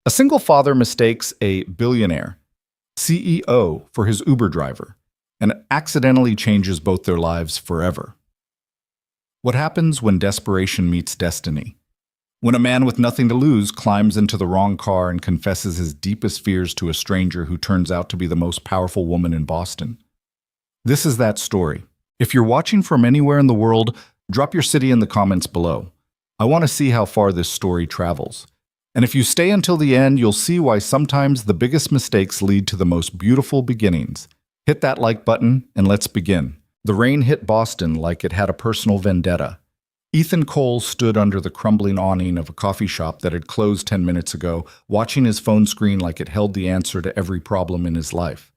A single father mistakes a billionaire CEO for his Uber driver and accidentally changes both their lives forever. What happens when desperation meets destiny? When a man with nothing to lose climbs into the wrong car and confesses his deepest fears to a stranger who turns out to be the most powerful woman in Boston. This is that story. If you're watching from anywhere in the world, drop your city in the comments below. I want to see how far this story travels. And if you stay until the end, you'll see why sometimes the biggest mistakes lead to the most beautiful beginnings. Hit that like button and let's begin. The rain hit Boston like it had a personal vendetta. Ethan Cole stood under the crumbling awning of a coffee shop that had closed 10 minutes ago, watching his phone screen like it held the answer to every problem in his life.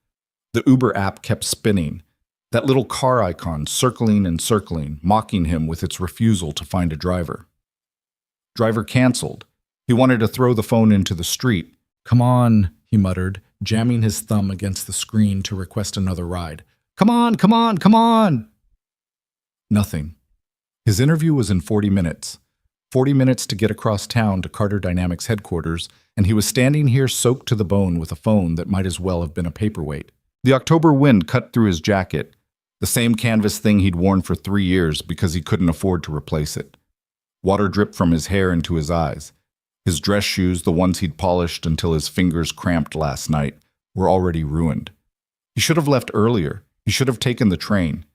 The Uber app kept spinning, that little car icon circling and circling, mocking him with its refusal to find a driver. Driver canceled. He wanted to throw the phone into the street. "Come on," he muttered, jamming his thumb against the screen to request another ride. "Come on, come on, come on!" Nothing. His interview was in 40 minutes. 40 minutes to get across town to Carter Dynamics headquarters, and he was standing here soaked to the bone with a phone that might as well have been a paperweight. The October wind cut through his jacket, the same canvas thing he'd worn for 3 years because he couldn't afford to replace it. Water dripped from his hair into his eyes. His dress shoes, the ones he'd polished until his fingers cramped last night, were already ruined. He should have left earlier. He should have taken the train.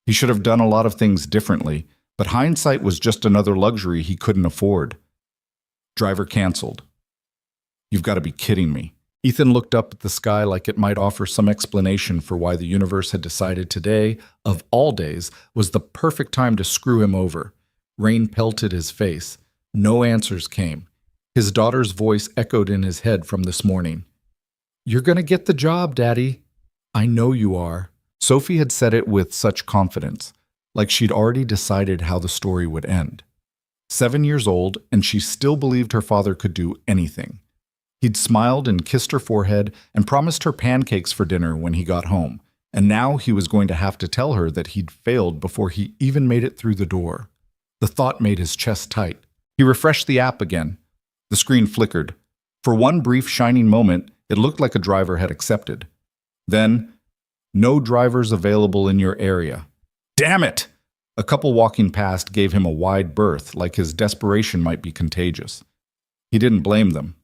He should have done a lot of things differently, but hindsight was just another luxury he couldn't afford. Driver canceled. "You've got to be kidding me." Ethan looked up at the sky like it might offer some explanation for why the universe had decided today, of all days, was the perfect time to screw him over. Rain pelted his face. No answers came. His daughter's voice echoed in his head from this morning. "You're going to get the job, Daddy." "I know you are." Sophie had said it with such confidence, like she'd already decided how the story would end. 7 years old, and she still believed her father could do anything. He'd smiled and kissed her forehead and promised her pancakes for dinner when he got home, and now he was going to have to tell her that he'd failed before he even made it through the door. The thought made his chest tight. He refreshed the app again. The screen flickered. For one brief shining moment, it looked like a driver had accepted. Then, "No drivers available in your area." Damn it! A couple walking past gave him a wide berth, like his desperation might be contagious. He didn't blame them.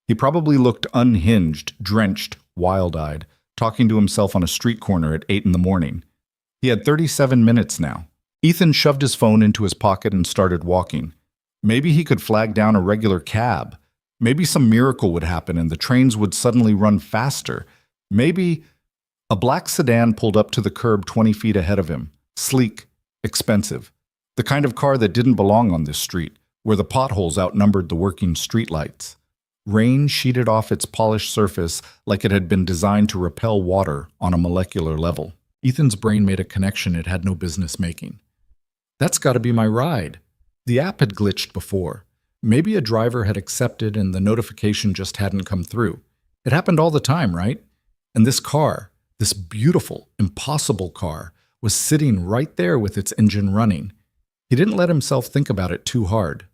He probably looked unhinged, drenched, wild-eyed, talking to himself on a street corner at 8 in the morning. He had 37 minutes now. Ethan shoved his phone into his pocket and started walking. Maybe he could flag down a regular cab. Maybe some miracle would happen and the trains would suddenly run faster. Maybe... A black sedan pulled up to the curb 20 feet ahead of him. Sleek, expensive. The kind of car that didn't belong on this street, where the potholes outnumbered the working streetlights. Rain sheeted off its polished surface like it had been designed to repel water on a molecular level. Ethan's brain made a connection it had no business making. That's got to be my ride. The app had glitched before. Maybe a driver had accepted and the notification just hadn't come through. It happened all the time, right? And this car, this beautiful, impossible car, was sitting right there with its engine running. He didn't let himself think about it too hard.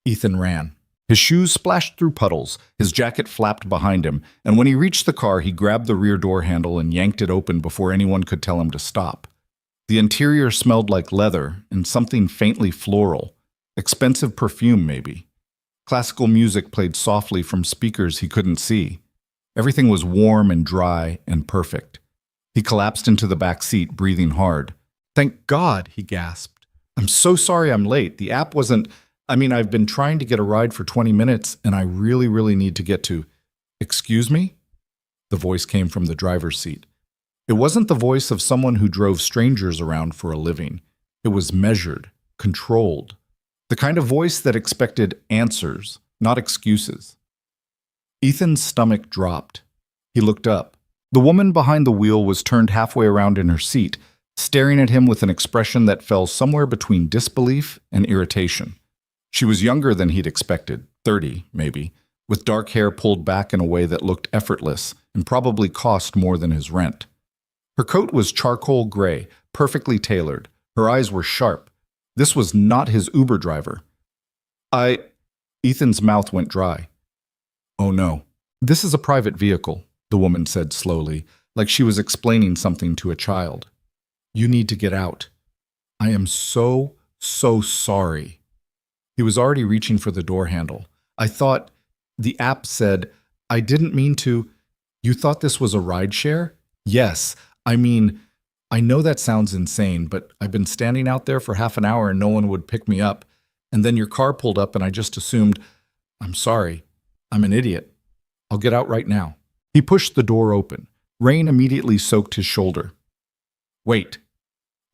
Ethan ran. His shoes splashed through puddles, his jacket flapped behind him, and when he reached the car, he grabbed the rear door handle and yanked it open before anyone could tell him to stop. The interior smelled like leather and something faintly floral. Expensive perfume, maybe. Classical music played softly from speakers he couldn't see. Everything was warm and dry and perfect. He collapsed into the back seat, breathing hard. "Thank God," he gasped. "I'm so sorry I'm late. The app wasn't... I've been trying to get a ride for 20 minutes, and I really need to get to..." "Excuse me?" The voice came from the driver's seat. It wasn't the voice of someone who drove strangers around for a living. It was measured, controlled. The kind of voice that expected answers, not excuses. Ethan's stomach dropped. He looked up. The woman behind the wheel was turned halfway around in her seat, staring at him with an expression that fell somewhere between disbelief and irritation. She was younger than he'd expected, 30, maybe, with dark hair pulled back in a way that looked effortless and probably cost more than his rent. Her coat was charcoal gray, perfectly tailored. Her eyes were sharp. This was not his Uber driver. Ethan's mouth went dry. Oh no. This is a private vehicle, the woman said slowly, like she was explaining something to a child. You need to get out. I am so sorry. He was already reaching for the door handle. I thought, the app said, I didn't mean to. You thought this was a rideshare? Yes. I mean, I know that sounds insane, but I've been standing out there for half an hour and no one would pick me up. And then your car pulled up and I just assumed, I'm sorry. I'm an idiot. I'll get out right now. He pushed the door open. Rain immediately soaked his shoulder. Wait.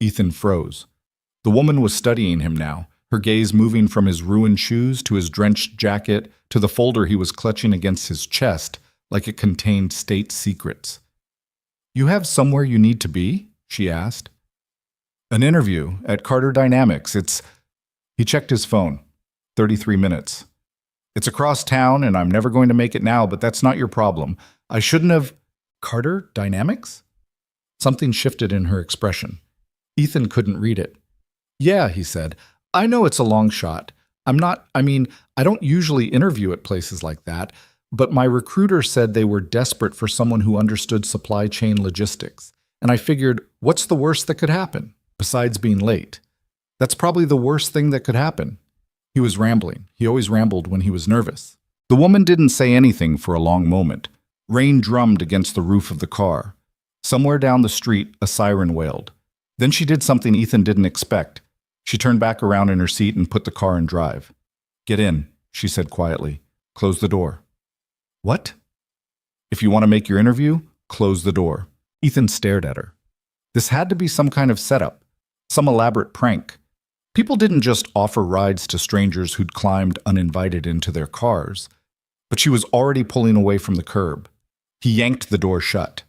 Ethan froze. The woman was studying him now, her gaze moving from his ruined shoes to his drenched jacket to the folder he was clutching against his chest like it contained state secrets. You have somewhere you need to be? She asked. An interview at Carter Dynamics. He checked his phone. 33 minutes. It's across town and I'm never going to make it now, but that's not your problem. I shouldn't have… Carter Dynamics? Something shifted in her expression. Ethan couldn't read it. Yeah, he said. I know it's a long shot. I don't usually interview at places like that, but my recruiter said they were desperate for someone who understood supply chain logistics. And I figured, what's the worst that could happen, besides being late? That's probably the worst thing that could happen. He was rambling. He always rambled when he was nervous. The woman didn't say anything for a long moment. Rain drummed against the roof of the car. Somewhere down the street, a siren wailed. Then she did something Ethan didn't expect. She turned back around in her seat and put the car in drive. Get in, she said quietly. Close the door. What? If you want to make your interview, close the door. Ethan stared at her. This had to be some kind of setup, some elaborate prank. People didn't just offer rides to strangers who'd climbed uninvited into their cars. But she was already pulling away from the curb. He yanked the door shut.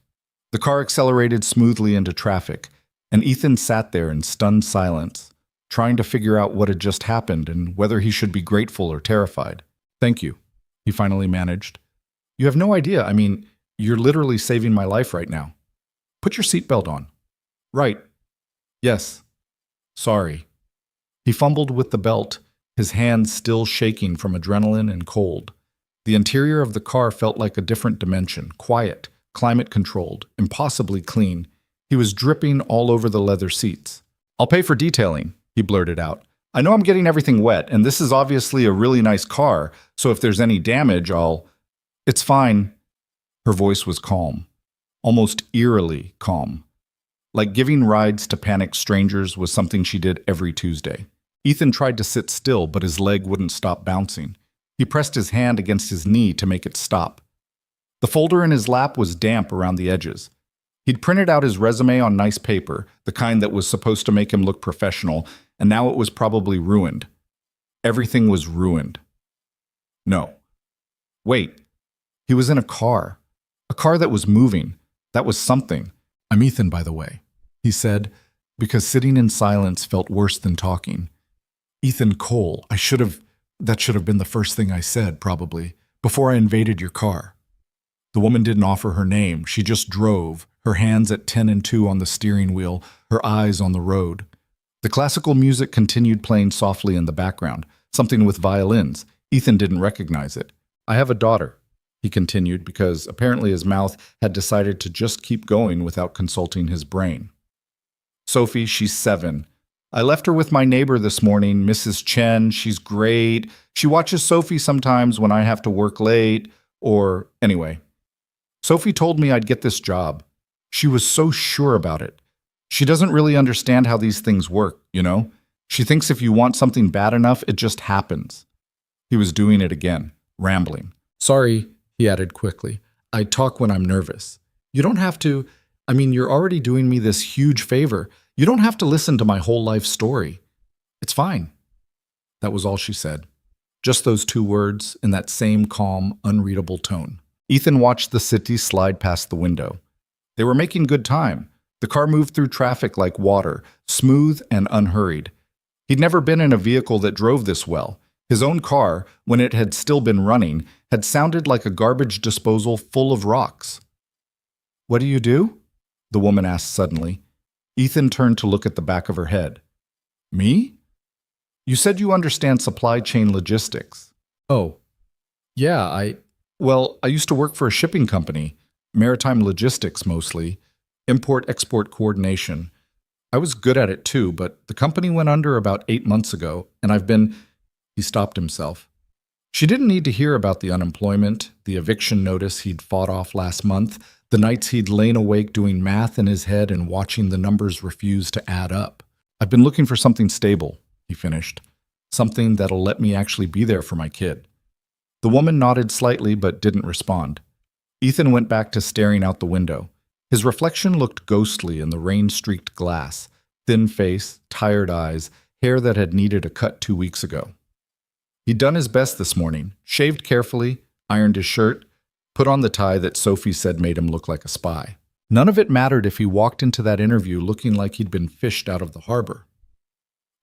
The car accelerated smoothly into traffic, and Ethan sat there in stunned silence, trying to figure out what had just happened and whether he should be grateful or terrified. Thank you, he finally managed. You have no idea. You're literally saving my life right now. Put your seatbelt on. Right. Yes. Sorry. He fumbled with the belt, his hands still shaking from adrenaline and cold. The interior of the car felt like a different dimension, quiet, climate-controlled, impossibly clean. He was dripping all over the leather seats. I'll pay for detailing, he blurted out. I know I'm getting everything wet, and this is obviously a really nice car, so if there's any damage, It's fine. Her voice was calm, almost eerily calm. Like giving rides to panicked strangers was something she did every Tuesday. Ethan tried to sit still, but his leg wouldn't stop bouncing. He pressed his hand against his knee to make it stop. The folder in his lap was damp around the edges. He'd printed out his resume on nice paper, the kind that was supposed to make him look professional, and now it was probably ruined. Everything was ruined. No. Wait. He was in a car that was moving. That was something. I'm Ethan, by the way, he said, because sitting in silence felt worse than talking. Ethan Cole, that should have been the first thing I said, probably, before I invaded your car. The woman didn't offer her name. She just drove, her hands at 10 and 2 on the steering wheel, her eyes on the road. The classical music continued playing softly in the background, something with violins. Ethan didn't recognize it. I have a daughter, he continued, because apparently his mouth had decided to just keep going without consulting his brain. Sophie, she's 7. I left her with my neighbor this morning, Mrs. Chen. She's great. She watches Sophie sometimes when I have to work late, anyway. Sophie told me I'd get this job. She was so sure about it. She doesn't really understand how these things work, you know? She thinks if you want something bad enough, it just happens. He was doing it again, rambling. Sorry, he added quickly. I talk when I'm nervous. You don't have to. You're already doing me this huge favor. You don't have to listen to my whole life story. It's fine. That was all she said. Just those 2 words in that same calm, unreadable tone. Ethan watched the city slide past the window. They were making good time. The car moved through traffic like water, smooth and unhurried. He'd never been in a vehicle that drove this well. His own car, when it had still been running, had sounded like a garbage disposal full of rocks. What do you do? The woman asked suddenly. Ethan turned to look at the back of her head. Me? You said you understand supply chain logistics. Oh, yeah, Well, I used to work for a shipping company, maritime logistics mostly, import-export coordination. I was good at it too, but the company went under about 8 months ago, and I've been... He stopped himself. She didn't need to hear about the unemployment, the eviction notice he'd fought off last month, the nights he'd lain awake doing math in his head and watching the numbers refuse to add up. I've been looking for something stable, he finished. Something that'll let me actually be there for my kid. The woman nodded slightly but didn't respond. Ethan went back to staring out the window. His reflection looked ghostly in the rain-streaked glass, thin face, tired eyes, hair that had needed a cut 2 weeks ago. He'd done his best this morning, shaved carefully, ironed his shirt, put on the tie that Sophie said made him look like a spy. None of it mattered if he walked into that interview looking like he'd been fished out of the harbor.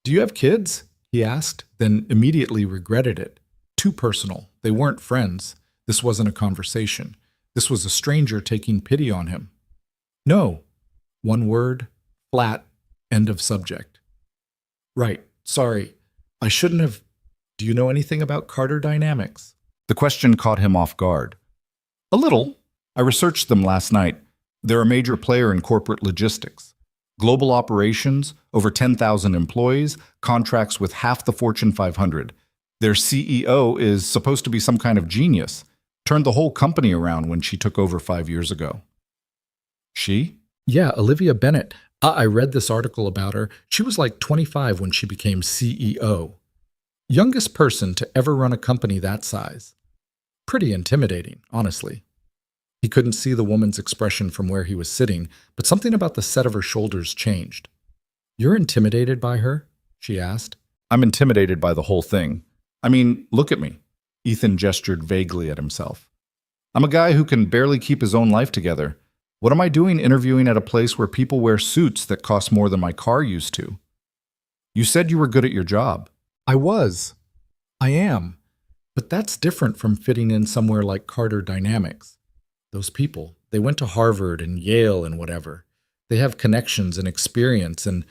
"Do you have kids?" he asked, then immediately regretted it. Too personal. They weren't friends. This wasn't a conversation. This was a stranger taking pity on him. "No." One word, flat, end of subject. "Right, sorry. I shouldn't have... Do you know anything about Carter Dynamics?" The question caught him off guard. "A little. I researched them last night. They're a major player in corporate logistics. Global operations, over 10,000 employees, contracts with half the Fortune 500. Their CEO is supposed to be some kind of genius. Turned the whole company around when she took over 5 years ago." "She?" "Yeah, Olivia Bennett. I read this article about her. She was like 25 when she became CEO. Youngest person to ever run a company that size. Pretty intimidating, honestly." He couldn't see the woman's expression from where he was sitting, but something about the set of her shoulders changed. "You're intimidated by her?" she asked. "I'm intimidated by the whole thing. I mean, look at me." Ethan gestured vaguely at himself. "I'm a guy who can barely keep his own life together. What am I doing interviewing at a place where people wear suits that cost more than my car used to?" "You said you were good at your job." "I was. I am. But that's different from fitting in somewhere like Carter Dynamics. Those people, they went to Harvard and Yale and whatever. They have connections and experience and...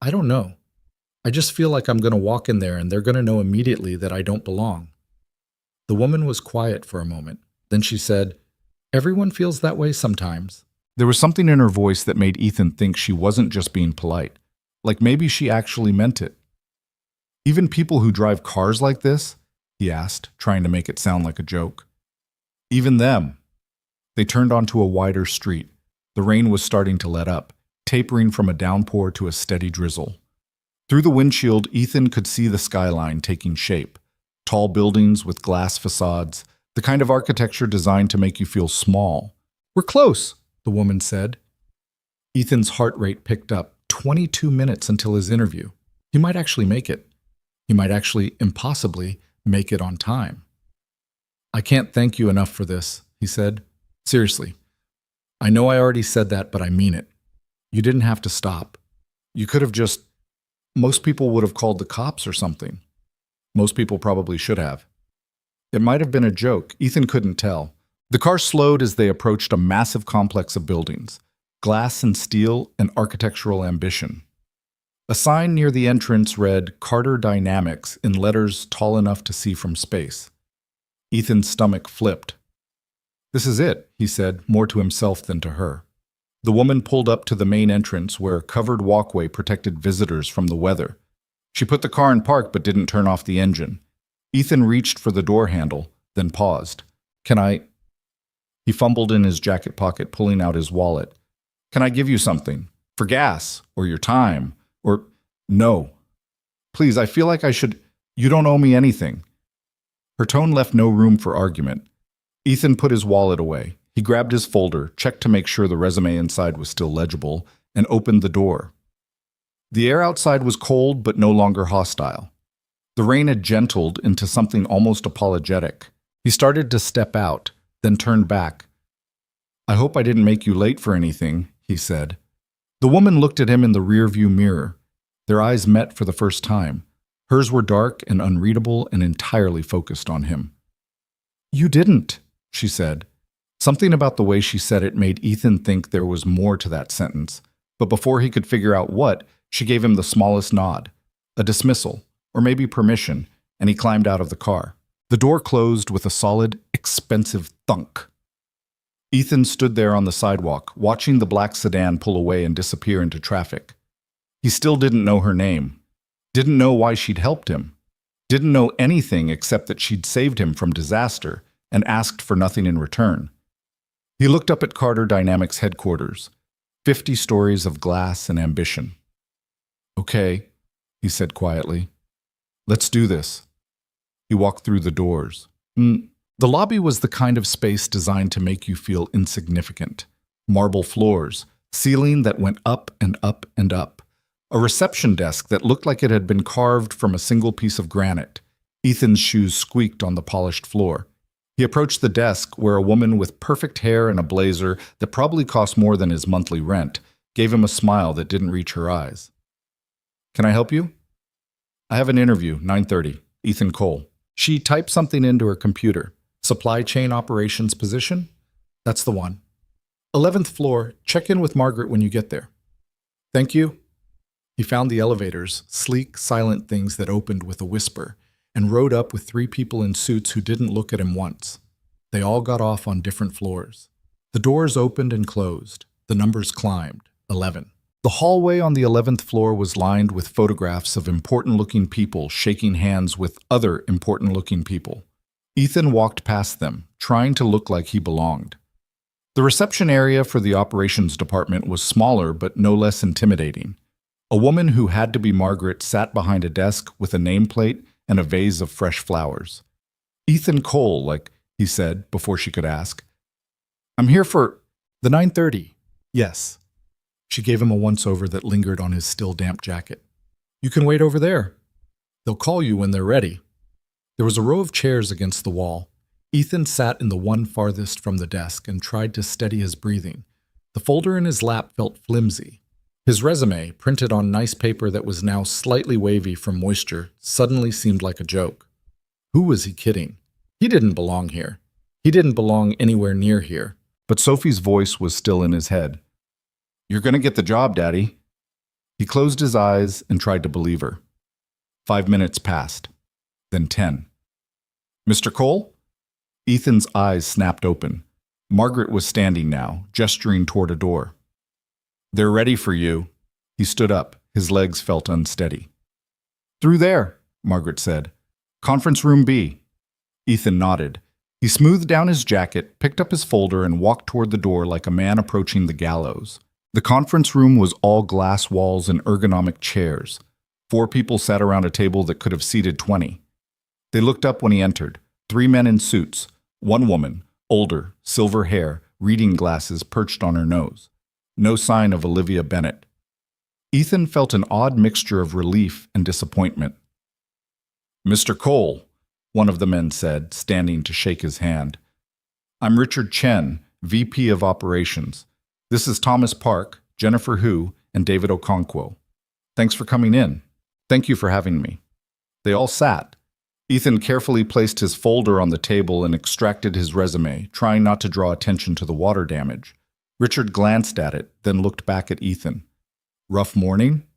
I don't know. I just feel like I'm going to walk in there and they're going to know immediately that I don't belong." The woman was quiet for a moment. Then she said, "Everyone feels that way sometimes." There was something in her voice that made Ethan think she wasn't just being polite. Like maybe she actually meant it. "Even people who drive cars like this?" he asked, trying to make it sound like a joke. "Even them." They turned onto a wider street. The rain was starting to let up, tapering from a downpour to a steady drizzle. Through the windshield, Ethan could see the skyline taking shape. Tall buildings with glass facades, the kind of architecture designed to make you feel small. "We're close," the woman said. Ethan's heart rate picked up. 22 minutes until his interview. He might actually make it. He might actually, impossibly, make it on time. "I can't thank you enough for this," he said. "Seriously. I know I already said that, but I mean it. You didn't have to stop. You could have just... Most people would have called the cops or something. Most people probably should have." It might have been a joke. Ethan couldn't tell. The car slowed as they approached a massive complex of buildings. Glass and steel and architectural ambition. A sign near the entrance read Carter Dynamics in letters tall enough to see from space. Ethan's stomach flipped. "This is it," he said, more to himself than to her. The woman pulled up to the main entrance where a covered walkway protected visitors from the weather. She put the car in park but didn't turn off the engine. Ethan reached for the door handle, then paused. "Can I..." He fumbled in his jacket pocket, pulling out his wallet. "Can I give you something? For gas? Or your time? Or... No. Please, I feel like I should... You don't owe me anything." Her tone left no room for argument. Ethan put his wallet away. He grabbed his folder, checked to make sure the resume inside was still legible, and opened the door. The air outside was cold but no longer hostile. The rain had gentled into something almost apologetic. He started to step out, then turned back. "I hope I didn't make you late for anything," he said. The woman looked at him in the rearview mirror. Their eyes met for the first time. Hers were dark and unreadable and entirely focused on him. "You didn't," she said. Something about the way she said it made Ethan think there was more to that sentence, but before he could figure out what, she gave him the smallest nod, a dismissal, or maybe permission, and he climbed out of the car. The door closed with a solid, expensive thunk. Ethan stood there on the sidewalk, watching the black sedan pull away and disappear into traffic. He still didn't know her name, didn't know why she'd helped him, didn't know anything except that she'd saved him from disaster and asked for nothing in return. He looked up at Carter Dynamics headquarters, 50 stories of glass and ambition. "Okay," he said quietly. "Let's do this." He walked through the doors. The lobby was the kind of space designed to make you feel insignificant. Marble floors, ceiling that went up and up and up. A reception desk that looked like it had been carved from a single piece of granite. Ethan's shoes squeaked on the polished floor. He approached the desk where a woman with perfect hair and a blazer that probably cost more than his monthly rent gave him a smile that didn't reach her eyes. "Can I help you?" "I have an interview, 9:30. Ethan Cole." She typed something into her computer. "Supply chain operations position?" "That's the one." 11th floor, check in with Margaret when you get there." "Thank you." He found the elevators, sleek, silent things that opened with a whisper, and rode up with 3 people in suits who didn't look at him once. They all got off on different floors. The doors opened and closed. The numbers climbed. 11. The hallway on the 11th floor was lined with photographs of important-looking people shaking hands with other important-looking people. Ethan walked past them, trying to look like he belonged. The reception area for the operations department was smaller but no less intimidating. A woman who had to be Margaret sat behind a desk with a nameplate and a vase of fresh flowers. "Ethan Cole, like," he said before she could ask. "I'm here for the 9:30. "Yes." She gave him a once-over that lingered on his still damp jacket. "You can wait over there. They'll call you when they're ready." There was a row of chairs against the wall. Ethan sat in the one farthest from the desk and tried to steady his breathing. The folder in his lap felt flimsy. His resume, printed on nice paper that was now slightly wavy from moisture, suddenly seemed like a joke. Who was he kidding? He didn't belong here. He didn't belong anywhere near here. But Sophie's voice was still in his head. "You're going to get the job, Daddy." He closed his eyes and tried to believe her. 5 minutes passed, then 10. "Mr. Cole?" Ethan's eyes snapped open. Margaret was standing now, gesturing toward a door. "They're ready for you." He stood up. His legs felt unsteady. "Through there," Margaret said. "Conference room B." Ethan nodded. He smoothed down his jacket, picked up his folder, and walked toward the door like a man approaching the gallows. The conference room was all glass walls and ergonomic chairs. 4 people sat around a table that could have seated 20. They looked up when he entered. 3 men in suits. 1 woman, older, silver hair, reading glasses perched on her nose. No sign of Olivia Bennett. Ethan felt an odd mixture of relief and disappointment. "Mr. Cole," one of the men said, standing to shake his hand. "I'm Richard Chen, VP of Operations. This is Thomas Park, Jennifer Hu, and David Okonkwo. Thanks for coming in. Thank you for having me." They all sat. Ethan carefully placed his folder on the table and extracted his resume, trying not to draw attention to the water damage. Richard glanced at it, then looked back at Ethan. "Rough morning?"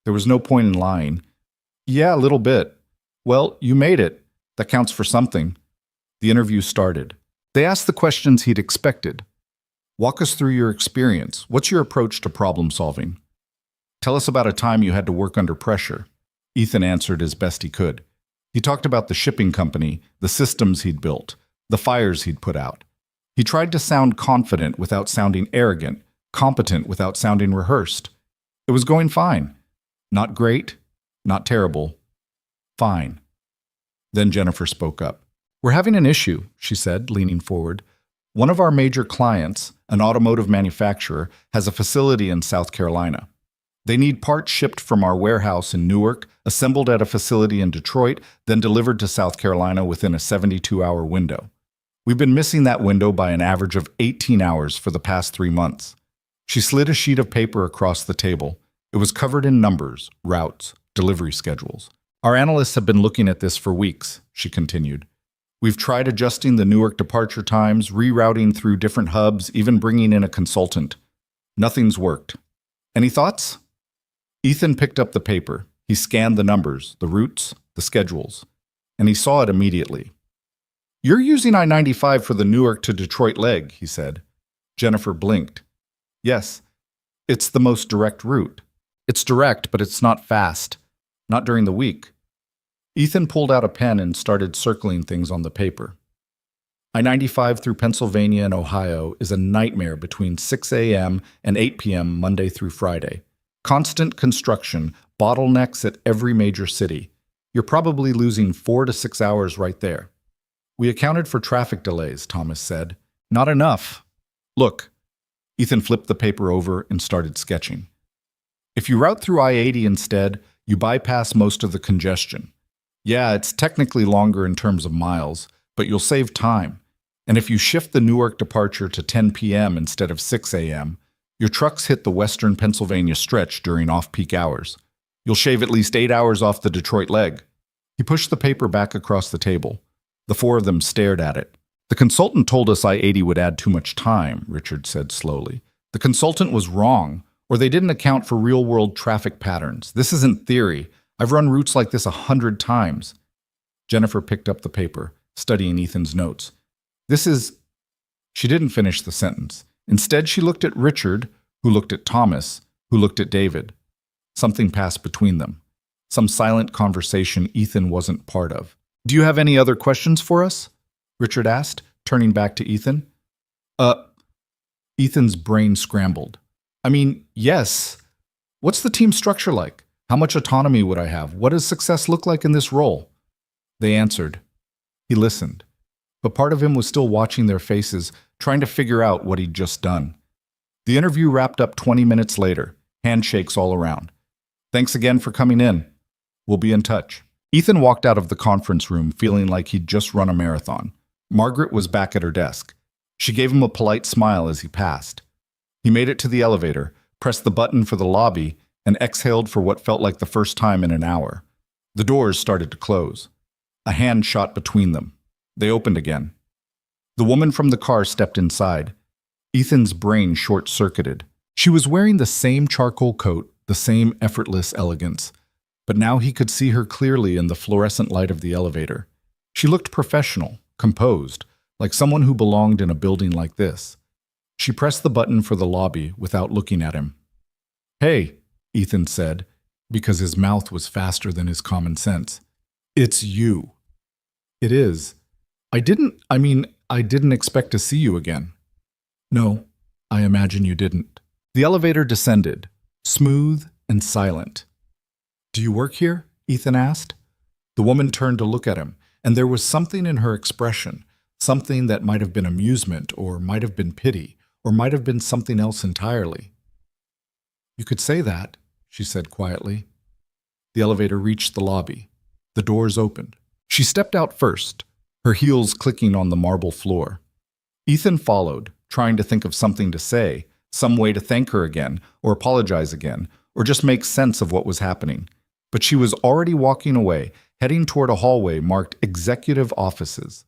There was no point in lying. "Yeah, a little bit." "Well, you made it. That counts for something." The interview started. They asked the questions he'd expected. "Walk us through your experience. What's your approach to problem solving?" "Tell us about a time you had to work under pressure." Ethan answered as best he could. He talked about the shipping company, the systems he'd built, the fires he'd put out. He tried to sound confident without sounding arrogant, competent without sounding rehearsed. It was going fine. Not great, not terrible. Fine. Then Jennifer spoke up. "We're having an issue," she said, leaning forward. "One of our major clients, an automotive manufacturer, has a facility in South Carolina. They need parts shipped from our warehouse in Newark, assembled at a facility in Detroit, then delivered to South Carolina within a 72-hour window. We've been missing that window by an average of 18 hours for the past 3 months." She slid a sheet of paper across the table. It was covered in numbers, routes, delivery schedules. "Our analysts have been looking at this for weeks," she continued. "We've tried adjusting the Newark departure times, rerouting through different hubs, even bringing in a consultant. Nothing's worked. Any thoughts?" Ethan picked up the paper. He scanned the numbers, the routes, the schedules, and he saw it immediately. You're using I-95 for the Newark to Detroit leg, he said. Jennifer blinked. Yes, it's the most direct route. It's direct, but it's not fast. Not during the week. Ethan pulled out a pen and started circling things on the paper. I-95 through Pennsylvania and Ohio is a nightmare between 6 a.m. and 8 p.m. Monday through Friday. Constant construction, bottlenecks at every major city. You're probably losing 4 to 6 hours right there. We accounted for traffic delays, Thomas said. Not enough. Look. Ethan flipped the paper over and started sketching. If you route through I-80 instead, you bypass most of the congestion. Yeah, it's technically longer in terms of miles, but you'll save time. And if you shift the Newark departure to 10 p.m. instead of 6 a.m., your trucks hit the western Pennsylvania stretch during off-peak hours. You'll shave at least 8 hours off the Detroit leg. He pushed the paper back across the table. The four of them stared at it. The consultant told us I-80 would add too much time, Richard said slowly. The consultant was wrong, or they didn't account for real-world traffic patterns. This isn't theory. I've run routes like this 100 times. Jennifer picked up the paper, studying Ethan's notes. This is... She didn't finish the sentence. Instead, she looked at Richard, who looked at Thomas, who looked at David. Something passed between them. Some silent conversation Ethan wasn't part of. Do you have any other questions for us? Richard asked, turning back to Ethan. Ethan's brain scrambled. I mean, yes. What's the team structure like? How much autonomy would I have? What does success look like in this role? They answered. He listened. But part of him was still watching their faces, trying to figure out what he'd just done. The interview wrapped up 20 minutes later, handshakes all around. Thanks again for coming in. We'll be in touch. Ethan walked out of the conference room feeling like he'd just run a marathon. Margaret was back at her desk. She gave him a polite smile as he passed. He made it to the elevator, pressed the button for the lobby, and exhaled for what felt like the first time in an hour. The doors started to close. A hand shot between them. They opened again. The woman from the car stepped inside. Ethan's brain short-circuited. She was wearing the same charcoal coat, the same effortless elegance. But now he could see her clearly in the fluorescent light of the elevator. She looked professional, composed, like someone who belonged in a building like this. She pressed the button for the lobby without looking at him. Hey, Ethan said, because his mouth was faster than his common sense. It's you. It is. I didn't expect to see you again. No, I imagine you didn't. The elevator descended, smooth and silent. Do you work here? Ethan asked. The woman turned to look at him, and there was something in her expression, something that might have been amusement, or might have been pity, or might have been something else entirely. You could say that, she said quietly. The elevator reached the lobby. The doors opened. She stepped out first, her heels clicking on the marble floor. Ethan followed, trying to think of something to say, some way to thank her again, or apologize again, or just make sense of what was happening. But she was already walking away, heading toward a hallway marked Executive Offices.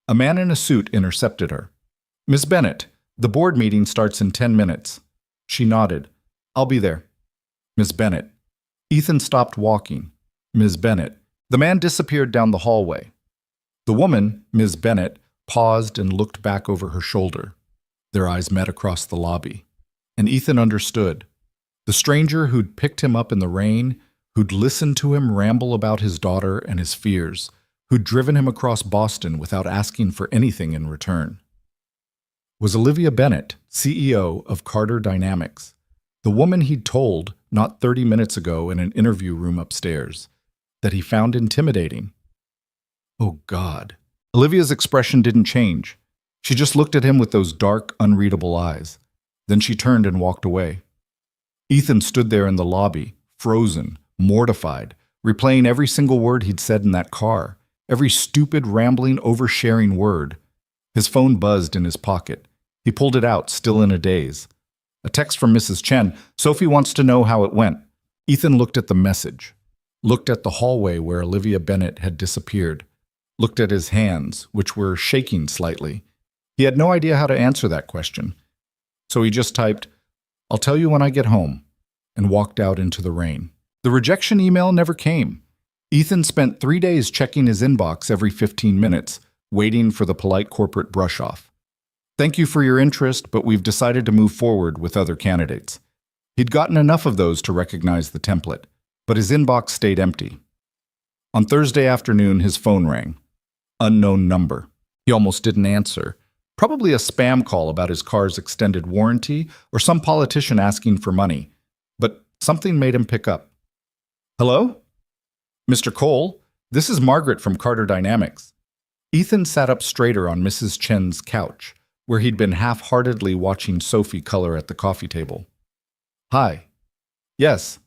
A man in a suit intercepted her. Miss Bennett, the board meeting starts in 10 minutes. She nodded. I'll be there. Miss Bennett. Ethan stopped walking. Ms. Bennett. The man disappeared down the hallway. The woman, Ms. Bennett, paused and looked back over her shoulder. Their eyes met across the lobby. And Ethan understood. The stranger who'd picked him up in the rain, who'd listened to him ramble about his daughter and his fears, who'd driven him across Boston without asking for anything in return, was Olivia Bennett, CEO of Carter Dynamics, the woman he'd told, not 30 minutes ago in an interview room upstairs, that he found intimidating. Oh, God. Olivia's expression didn't change. She just looked at him with those dark, unreadable eyes. Then she turned and walked away. Ethan stood there in the lobby, frozen, mortified, replaying every single word he'd said in that car, every stupid, rambling, oversharing word. His phone buzzed in his pocket. He pulled it out, still in a daze. A text from Mrs. Chen. Sophie wants to know how it went. Ethan looked at the message, looked at the hallway where Olivia Bennett had disappeared, looked at his hands, which were shaking slightly. He had no idea how to answer that question. So he just typed, I'll tell you when I get home, and walked out into the rain. The rejection email never came. Ethan spent 3 days checking his inbox every 15 minutes, waiting for the polite corporate brush-off. Thank you for your interest, but we've decided to move forward with other candidates. He'd gotten enough of those to recognize the template, but his inbox stayed empty. On Thursday afternoon, his phone rang. Unknown number. He almost didn't answer. Probably a spam call about his car's extended warranty or some politician asking for money. But something made him pick up. Hello? Mr. Cole, this is Margaret from Carter Dynamics. Ethan sat up straighter on Mrs. Chen's couch, where he'd been half-heartedly watching Sophie color at the coffee table. Hi. Yes,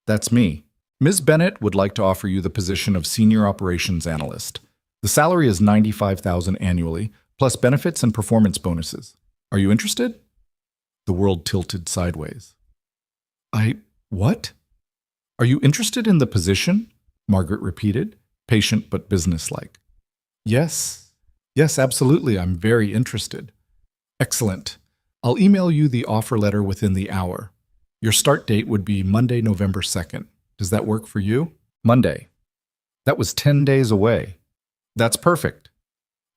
that's me. Ms. Bennett would like to offer you the position of Senior Operations Analyst. The salary is $95,000 annually, plus benefits and performance bonuses. Are you interested? The world tilted sideways. What? Are you interested in the position? Margaret repeated, patient but businesslike. Yes, absolutely. I'm very interested. Excellent. I'll email you the offer letter within the hour. Your start date would be Monday, November 2nd. Does that work for you? Monday. That was 10 days away. That's perfect.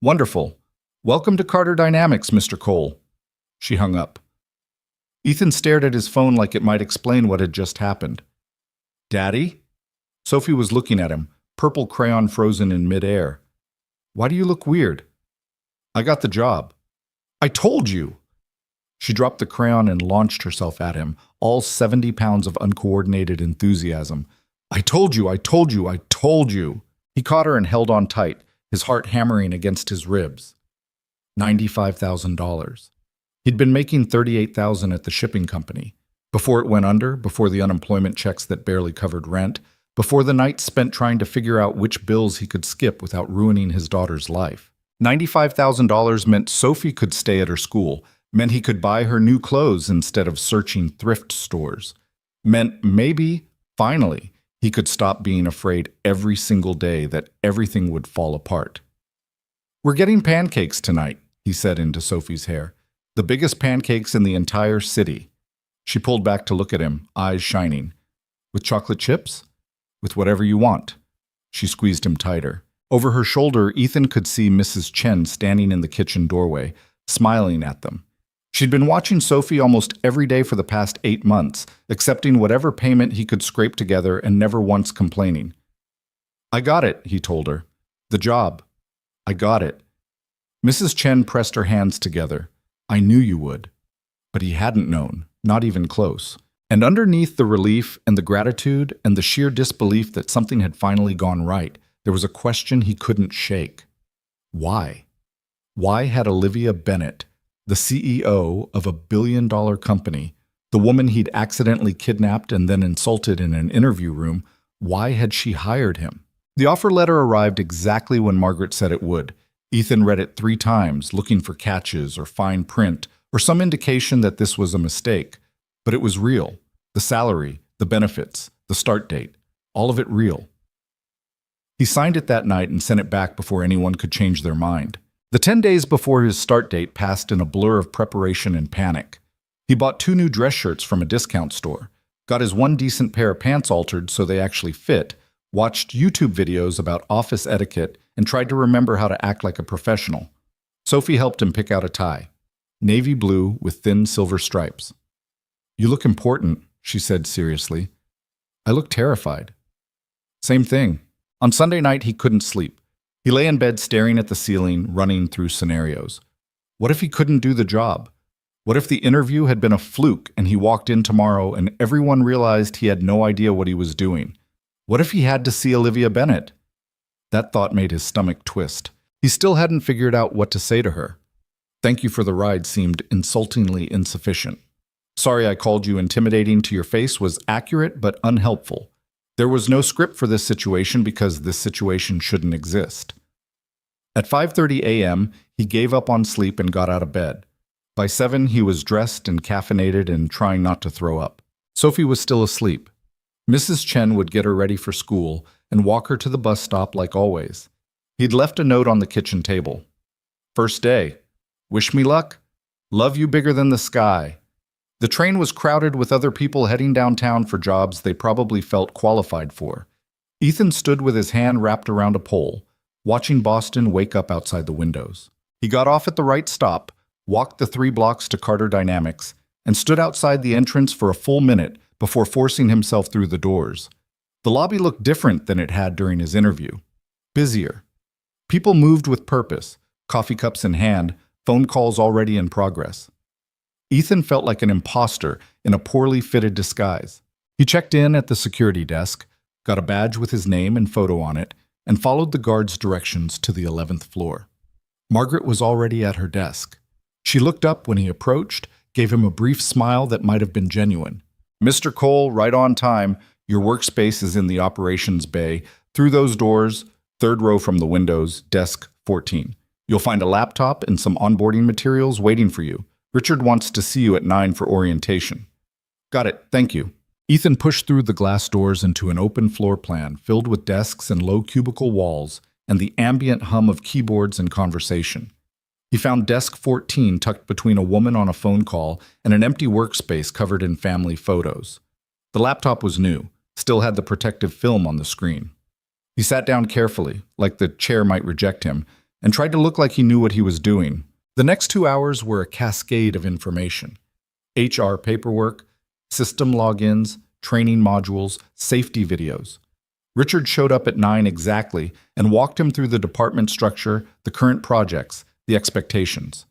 Wonderful. Welcome to Carter Dynamics, Mr. Cole. She hung up. Ethan stared at his phone like it might explain what had just happened. Daddy? Sophie was looking at him, purple crayon frozen in midair. Why do you look weird? I got the job. I told you! She dropped the crayon and launched herself at him, all 70 pounds of uncoordinated enthusiasm. I told you! He caught her and held on tight, his heart hammering against his ribs. $95,000. He'd been making $38,000 at the shipping company. Before it went under, before the unemployment checks that barely covered rent, before the nights spent trying to figure out which bills he could skip without ruining his daughter's life. $95,000 meant Sophie could stay at her school, meant he could buy her new clothes instead of searching thrift stores, meant maybe, finally, he could stop being afraid every single day that everything would fall apart. We're getting pancakes tonight, he said into Sophie's hair. The biggest pancakes in the entire city. She pulled back to look at him, eyes shining. With chocolate chips? With whatever you want. She squeezed him tighter. Over her shoulder, Ethan could see Mrs. Chen standing in the kitchen doorway, smiling at them. She'd been watching Sophie almost every day for the past 8 months, accepting whatever payment he could scrape together and never once complaining. I got it, he told her. The job. I got it. Mrs. Chen pressed her hands together. I knew you would. But he hadn't known, not even close. And underneath the relief and the gratitude and the sheer disbelief that something had finally gone right, there was a question he couldn't shake. Why? Why had Olivia Bennett, the CEO of a billion-dollar company, the woman he'd accidentally kidnapped and then insulted in an interview room, why had she hired him? The offer letter arrived exactly when Margaret said it would. Ethan read it 3 times, looking for catches or fine print or some indication that this was a mistake. But it was real. The salary, the benefits, the start date, all of it real. He signed it that night and sent it back before anyone could change their mind. The 10 days before his start date passed in a blur of preparation and panic. He bought 2 new dress shirts from a discount store, got his 1 decent pair of pants altered so they actually fit, watched YouTube videos about office etiquette, and tried to remember how to act like a professional. Sophie helped him pick out a tie. Navy blue with thin silver stripes. You look important, she said seriously. I look terrified. Same thing. On Sunday night, he couldn't sleep. He lay in bed staring at the ceiling, running through scenarios. What if he couldn't do the job? What if the interview had been a fluke and he walked in tomorrow and everyone realized he had no idea what he was doing? What if he had to see Olivia Bennett? That thought made his stomach twist. He still hadn't figured out what to say to her. Thank you for the ride seemed insultingly insufficient. Sorry I called you intimidating to your face was accurate but unhelpful. There was no script for this situation because this situation shouldn't exist. At 5:30 a.m., he gave up on sleep and got out of bed. By 7, he was dressed and caffeinated and trying not to throw up. Sophie was still asleep. Mrs. Chen would get her ready for school and walk her to the bus stop like always. He'd left a note on the kitchen table. First day. Wish me luck. Love you bigger than the sky. The train was crowded with other people heading downtown for jobs they probably felt qualified for. Ethan stood with his hand wrapped around a pole, watching Boston wake up outside the windows. He got off at the right stop, walked the 3 blocks to Carter Dynamics, and stood outside the entrance for a full minute before forcing himself through the doors. The lobby looked different than it had during his interview. Busier. People moved with purpose, coffee cups in hand, phone calls already in progress. Ethan felt like an imposter in a poorly fitted disguise. He checked in at the security desk, got a badge with his name and photo on it, and followed the guard's directions to the 11th floor. Margaret was already at her desk. She looked up when he approached, gave him a brief smile that might have been genuine. "Mr. Cole, right on time. Your workspace is in the operations bay. Through those doors, 3rd row from the windows, desk 14. You'll find a laptop and some onboarding materials waiting for you. Richard wants to see you at 9 for orientation." "Got it, thank you." Ethan pushed through the glass doors into an open floor plan filled with desks and low cubicle walls and the ambient hum of keyboards and conversation. He found desk 14 tucked between a woman on a phone call and an empty workspace covered in family photos. The laptop was new, still had the protective film on the screen. He sat down carefully, like the chair might reject him, and tried to look like he knew what he was doing. The next 2 hours were a cascade of information. HR paperwork, system logins, training modules, safety videos. Richard showed up at 9 exactly and walked him through the department structure, the current projects, the expectations.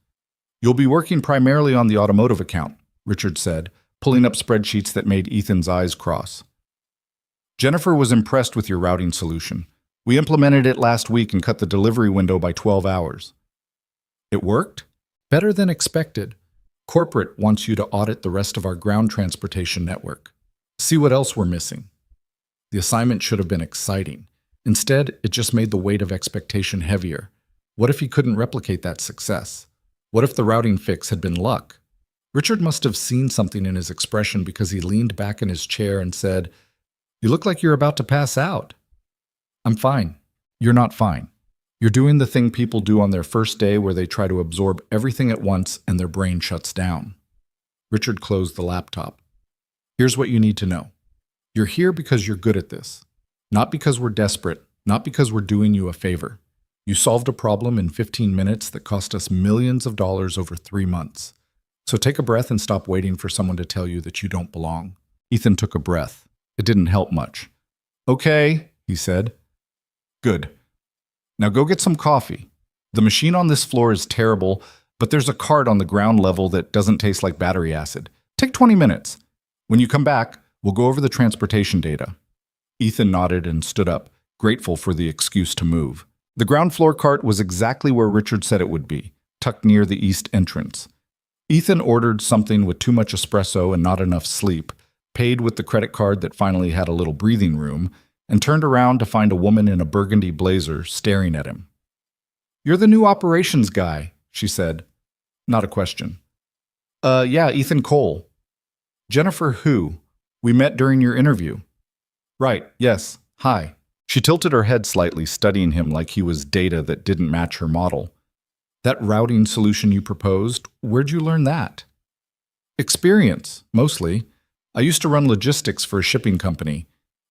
"You'll be working primarily on the automotive account," Richard said, pulling up spreadsheets that made Ethan's eyes cross. "Jennifer was impressed with your routing solution. We implemented it last week and cut the delivery window by 12 hours. It worked? Better than expected. Corporate wants you to audit the rest of our ground transportation network. See what else we're missing." The assignment should have been exciting. Instead, it just made the weight of expectation heavier. What if he couldn't replicate that success? What if the routing fix had been luck? Richard must have seen something in his expression because he leaned back in his chair and said, "You look like you're about to pass out." "I'm fine." "You're not fine. You're doing the thing people do on their first day where they try to absorb everything at once and their brain shuts down." Richard closed the laptop. "Here's what you need to know. You're here because you're good at this. Not because we're desperate, not because we're doing you a favor. You solved a problem in 15 minutes that cost us millions of dollars over 3 months. So take a breath and stop waiting for someone to tell you that you don't belong." Ethan took a breath. It didn't help much. "Okay," he said. "Good. Now go get some coffee. The machine on this floor is terrible, but there's a cart on the ground level that doesn't taste like battery acid. Take 20 minutes. When you come back, we'll go over the transportation data." Ethan nodded and stood up, grateful for the excuse to move. The ground floor cart was exactly where Richard said it would be, tucked near the east entrance. Ethan ordered something with too much espresso and not enough sleep, paid with the credit card that finally had a little breathing room, and turned around to find a woman in a burgundy blazer staring at him. "You're the new operations guy," she said. Not a question. Yeah, Ethan Cole." "Jennifer who? We met during your interview." "Right, yes. Hi." She tilted her head slightly, studying him like he was data that didn't match her model. "That routing solution you proposed, where'd you learn that?" "Experience, mostly. I used to run logistics for a shipping company.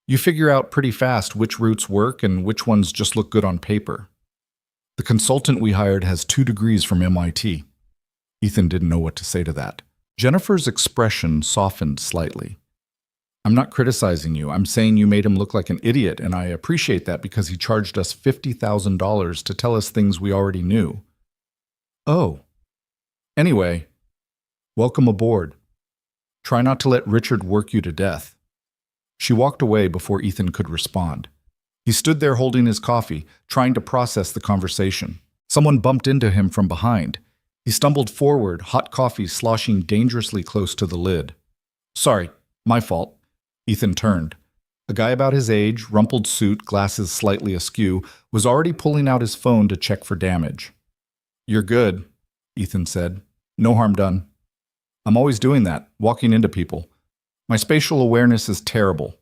You figure out pretty fast which routes work and which ones just look good on paper. The consultant we hired has 2 degrees from MIT. Ethan didn't know what to say to that. Jennifer's expression softened slightly. "I'm not criticizing you. I'm saying you made him look like an idiot, and I appreciate that because he charged us $50,000 to tell us things we already knew." "Oh. Anyway, welcome aboard. Try not to let Richard work you to death." She walked away before Ethan could respond. He stood there holding his coffee, trying to process the conversation. Someone bumped into him from behind. He stumbled forward, hot coffee sloshing dangerously close to the lid. "Sorry, my fault." Ethan turned. A guy about his age, rumpled suit, glasses slightly askew, was already pulling out his phone to check for damage. "You're good," Ethan said. "No harm done." "I'm always doing that, walking into people. My spatial awareness is terrible."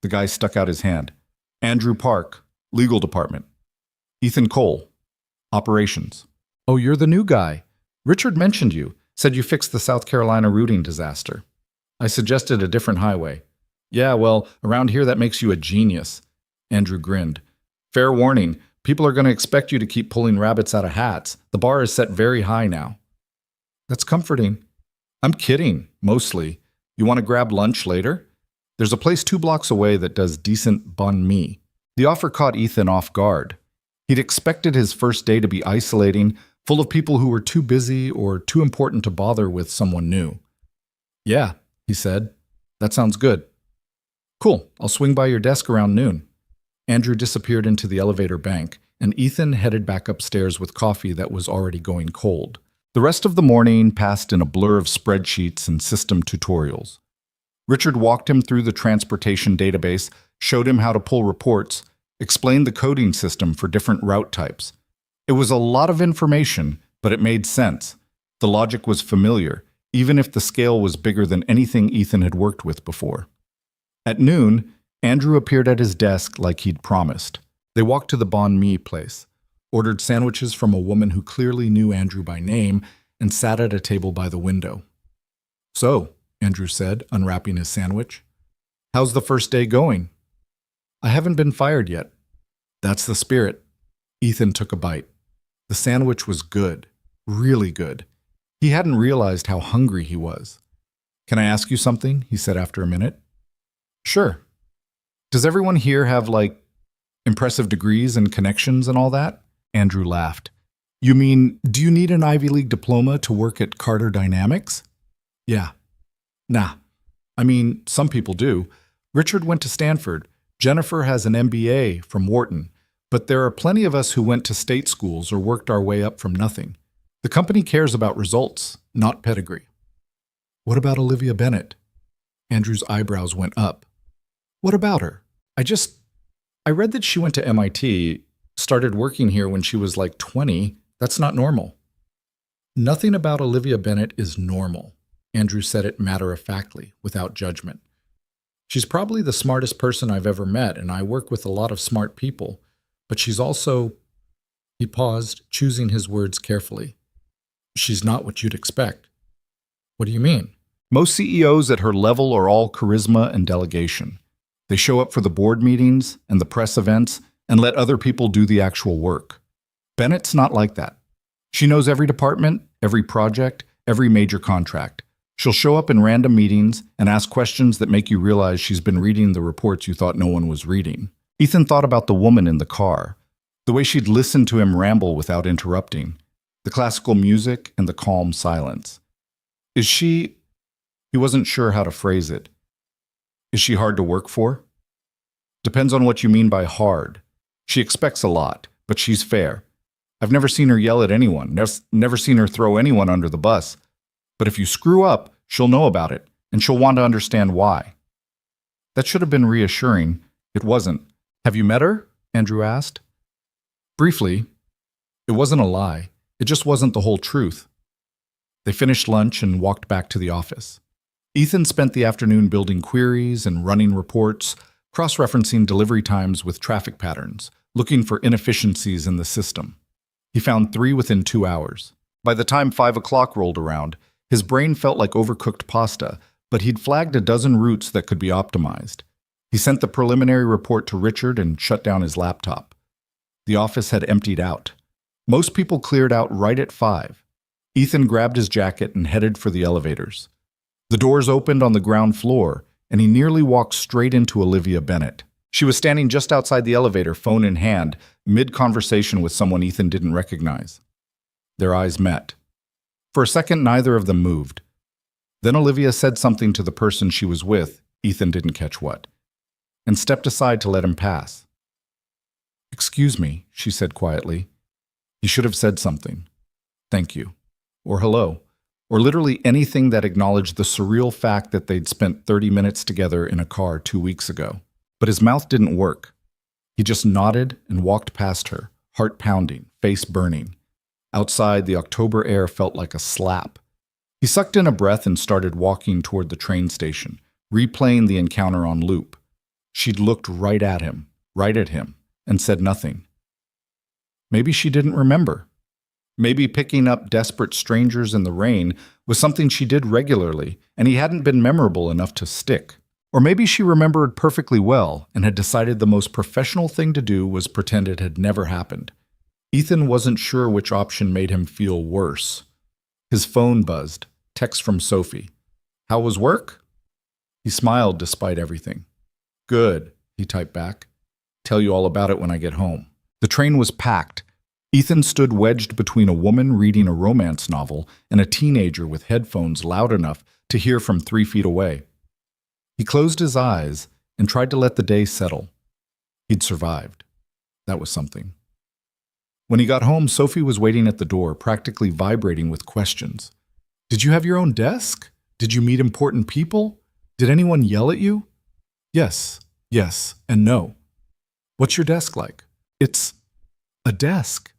The guy stuck out his hand. "Andrew Park, legal department." "Ethan Cole, operations." "Oh, you're the new guy. Richard mentioned you, said you fixed the South Carolina routing disaster. I suggested a different highway." "Yeah, well, around here that makes you a genius." Andrew grinned. "Fair warning, People are going to expect you to keep pulling rabbits out of hats. The bar is set very high now. That's comforting. I'm kidding, mostly. You want to grab lunch later? There's a place 2 blocks away that does decent banh mi. The offer caught Ethan off guard. He'd expected his first day to be isolating, full of people who were too busy or too important to bother with someone new. Yeah, he said. That sounds good. Cool, I'll swing by your desk around noon. Andrew disappeared into the elevator bank, and Ethan headed back upstairs with coffee that was already going cold. The rest of the morning passed in a blur of spreadsheets and system tutorials. Richard walked him through the transportation database, showed him how to pull reports, explained the coding system for different route types. It was a lot of information, but it made sense. The logic was familiar, even if the scale was bigger than anything Ethan had worked with before. At noon, Andrew appeared at his desk like he'd promised. They walked to the banh mi place, ordered sandwiches from a woman who clearly knew Andrew by name, and sat at a table by the window. So, Andrew said, unwrapping his sandwich, how's the first day going? I haven't been fired yet. That's the spirit. Ethan took a bite. The sandwich was good, really good. He hadn't realized how hungry he was. Can I ask you something? He said after a minute. Sure. Does everyone here have, impressive degrees and connections and all that? Andrew laughed. You mean, do you need an Ivy League diploma to work at Carter Dynamics? Yeah. Nah. I mean, some people do. Richard went to Stanford. Jennifer has an MBA from Wharton. But there are plenty of us who went to state schools or worked our way up from nothing. The company cares about results, not pedigree. What about Olivia Bennett? Andrew's eyebrows went up. What about her? I read that she went to MIT, started working here when she was 20. That's not normal. Nothing about Olivia Bennett is normal. Andrew said it matter-of-factly, without judgment. She's probably the smartest person I've ever met, and I work with a lot of smart people. But she's also... He paused, choosing his words carefully. She's not what you'd expect. What do you mean? Most CEOs at her level are all charisma and delegation. They show up for the board meetings and the press events and let other people do the actual work. Bennett's not like that. She knows every department, every project, every major contract. She'll show up in random meetings and ask questions that make you realize she's been reading the reports you thought no one was reading. Ethan thought about the woman in the car, the way she'd listen to him ramble without interrupting, the classical music and the calm silence. Is she... He wasn't sure how to phrase it. Is she hard to work for? Depends on what you mean by hard. She expects a lot, but she's fair. I've never seen her yell at anyone, never seen her throw anyone under the bus. But if you screw up, she'll know about it, and she'll want to understand why. That should have been reassuring. It wasn't. Have you met her? Andrew asked. Briefly. It wasn't a lie. It just wasn't the whole truth. They finished lunch and walked back to the office. Ethan spent the afternoon building queries and running reports, cross-referencing delivery times with traffic patterns, looking for inefficiencies in the system. He found 3 within 2 hours. By the time 5 o'clock rolled around, his brain felt like overcooked pasta, but he'd flagged a dozen routes that could be optimized. He sent the preliminary report to Richard and shut down his laptop. The office had emptied out. Most people cleared out right at 5. Ethan grabbed his jacket and headed for the elevators. The doors opened on the ground floor, and he nearly walked straight into Olivia Bennett. She was standing just outside the elevator, phone in hand, mid-conversation with someone Ethan didn't recognize. Their eyes met. For a second, neither of them moved. Then Olivia said something to the person she was with, Ethan didn't catch what, and stepped aside to let him pass. "Excuse me," she said quietly. He should have said something. "Thank you," or "hello," or literally anything that acknowledged the surreal fact that they'd spent 30 minutes together in a car 2 weeks ago. But his mouth didn't work. He just nodded and walked past her, heart pounding, face burning. Outside, the October air felt like a slap. He sucked in a breath and started walking toward the train station, replaying the encounter on loop. She'd looked right at him, and said nothing. Maybe she didn't remember. Maybe picking up desperate strangers in the rain was something she did regularly, and he hadn't been memorable enough to stick. Or maybe she remembered perfectly well and had decided the most professional thing to do was pretend it had never happened. Ethan wasn't sure which option made him feel worse. His phone buzzed. Text from Sophie. "How was work?" He smiled despite everything. "Good," he typed back. "Tell you all about it when I get home." The train was packed. Ethan stood wedged between a woman reading a romance novel and a teenager with headphones loud enough to hear from 3 feet away. He closed his eyes and tried to let the day settle. He'd survived. That was something. When he got home, Sophie was waiting at the door, practically vibrating with questions. "Did you have your own desk? Did you meet important people? Did anyone yell at you?" "Yes, yes, and no." "What's your desk like?" "It's a desk.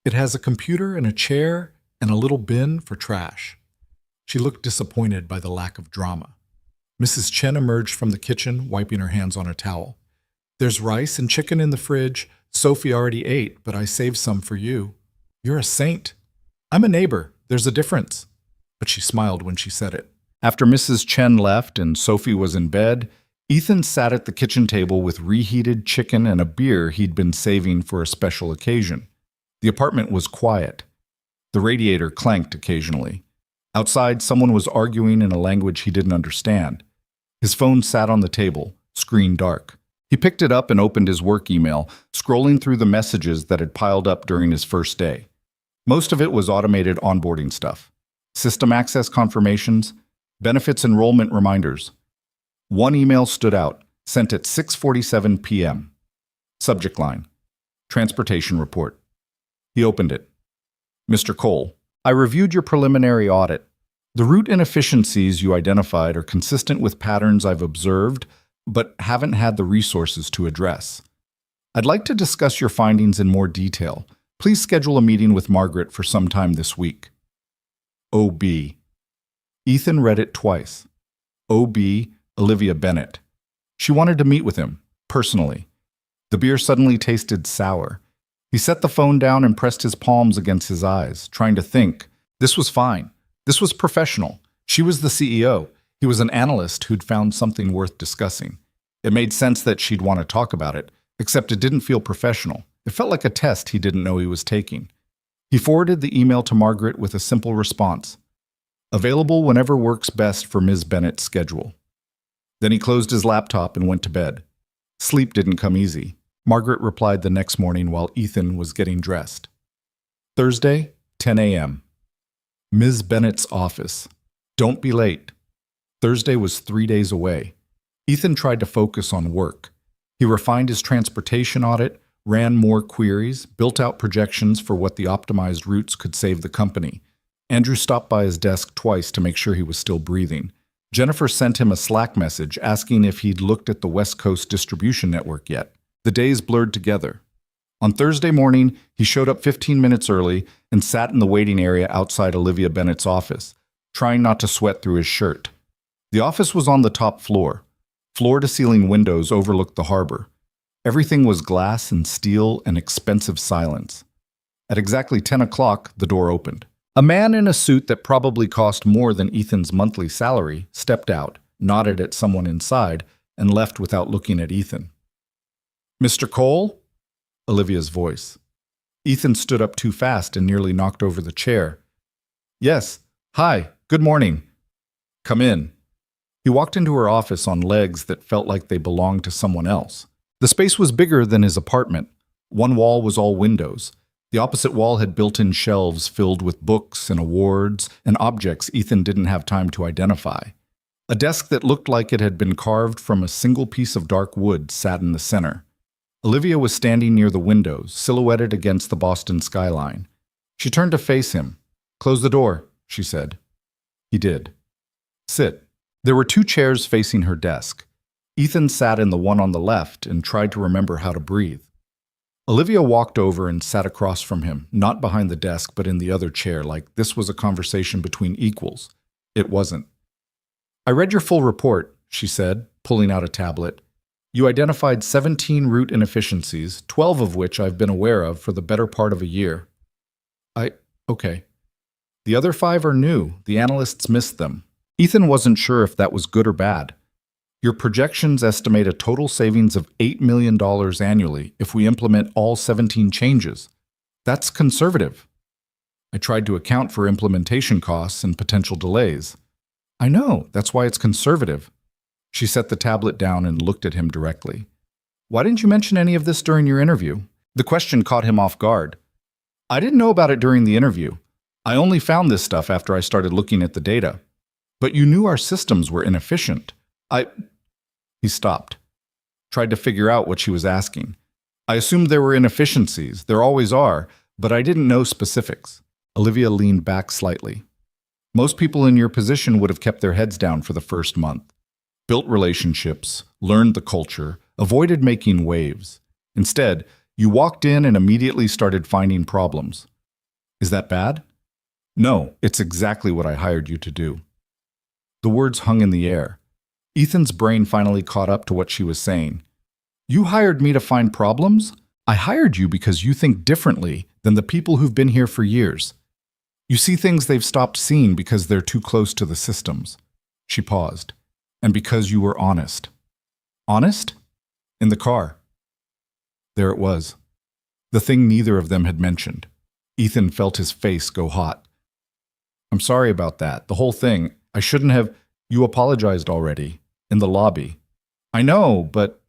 It has a computer and a chair and a little bin for trash." She looked disappointed by the lack of drama. Mrs. Chen emerged from the kitchen, wiping her hands on a towel. "There's rice and chicken in the fridge. Sophie already ate, but I saved some for you." "You're a saint." "I'm a neighbor. There's a difference." But she smiled when she said it. After Mrs. Chen left and Sophie was in bed, Ethan sat at the kitchen table with reheated chicken and a beer he'd been saving for a special occasion. The apartment was quiet. The radiator clanked occasionally. Outside, someone was arguing in a language he didn't understand. His phone sat on the table, screen dark. He picked it up and opened his work email, scrolling through the messages that had piled up during his first day. Most of it was automated onboarding stuff. System access confirmations, benefits enrollment reminders. One email stood out, sent at 6:47 p.m. Subject line: Transportation Report. He opened it. "Mr. Cole, I reviewed your preliminary audit. The route inefficiencies you identified are consistent with patterns I've observed, but haven't had the resources to address. I'd like to discuss your findings in more detail. Please schedule a meeting with Margaret for some time this week." OB. Ethan read it twice. OB, Olivia Bennett. She wanted to meet with him, personally. The beer suddenly tasted sour. He set the phone down and pressed his palms against his eyes, trying to think. This was fine. This was professional. She was the CEO. He was an analyst who'd found something worth discussing. It made sense that she'd want to talk about it, except it didn't feel professional. It felt like a test he didn't know he was taking. He forwarded the email to Margaret with a simple response: "Available whenever works best for Ms. Bennett's schedule." Then he closed his laptop and went to bed. Sleep didn't come easy. Margaret replied the next morning while Ethan was getting dressed. Thursday, 10 a.m. Ms. Bennett's office. Don't be late. Thursday was 3 days away. Ethan tried to focus on work. He refined his transportation audit, ran more queries, built out projections for what the optimized routes could save the company. Andrew stopped by his desk twice to make sure he was still breathing. Jennifer sent him a Slack message asking if he'd looked at the West Coast distribution network yet. The days blurred together. On Thursday morning, he showed up 15 minutes early and sat in the waiting area outside Olivia Bennett's office, trying not to sweat through his shirt. The office was on the top floor. Floor-to-ceiling windows overlooked the harbor. Everything was glass and steel and expensive silence. At exactly 10 o'clock, the door opened. A man in a suit that probably cost more than Ethan's monthly salary stepped out, nodded at someone inside, and left without looking at Ethan. "Mr. Cole?" Olivia's voice. Ethan stood up too fast and nearly knocked over the chair. "Yes. Hi. Good morning." "Come in." He walked into her office on legs that felt like they belonged to someone else. The space was bigger than his apartment. One wall was all windows. The opposite wall had built-in shelves filled with books and awards and objects Ethan didn't have time to identify. A desk that looked like it had been carved from a single piece of dark wood sat in the center. Olivia was standing near the windows, silhouetted against the Boston skyline. She turned to face him. "Close the door," she said. He did. "Sit." There were 2 chairs facing her desk. Ethan sat in the one on the left and tried to remember how to breathe. Olivia walked over and sat across from him, not behind the desk but in the other chair, like this was a conversation between equals. It wasn't. "I read your full report," she said, pulling out a tablet. "You identified 17 route inefficiencies, 12 of which I've been aware of for the better part of a year." Okay. "The other 5 are new. The analysts missed them." Ethan wasn't sure if that was good or bad. Your projections estimate a total savings of $8 million annually if we implement all 17 changes. That's conservative. I tried to account for implementation costs and potential delays. I know, that's why it's conservative. She set the tablet down and looked at him directly. Why didn't you mention any of this during your interview? The question caught him off guard. I didn't know about it during the interview. I only found this stuff after I started looking at the data. But you knew our systems were inefficient. He stopped, tried to figure out what she was asking. I assumed there were inefficiencies. There always are, but I didn't know specifics. Olivia leaned back slightly. Most people in your position would have kept their heads down for the first month, built relationships, learned the culture, avoided making waves. Instead, you walked in and immediately started finding problems. Is that bad? No, it's exactly what I hired you to do. The words hung in the air. Ethan's brain finally caught up to what she was saying. You hired me to find problems? I hired you because you think differently than the people who've been here for years. You see things they've stopped seeing because they're too close to the systems. She paused. And because you were honest. Honest? In the car. There it was. The thing neither of them had mentioned. Ethan felt his face go hot. I'm sorry about that. The whole thing. I shouldn't have. You apologized already. In the lobby. I know, but...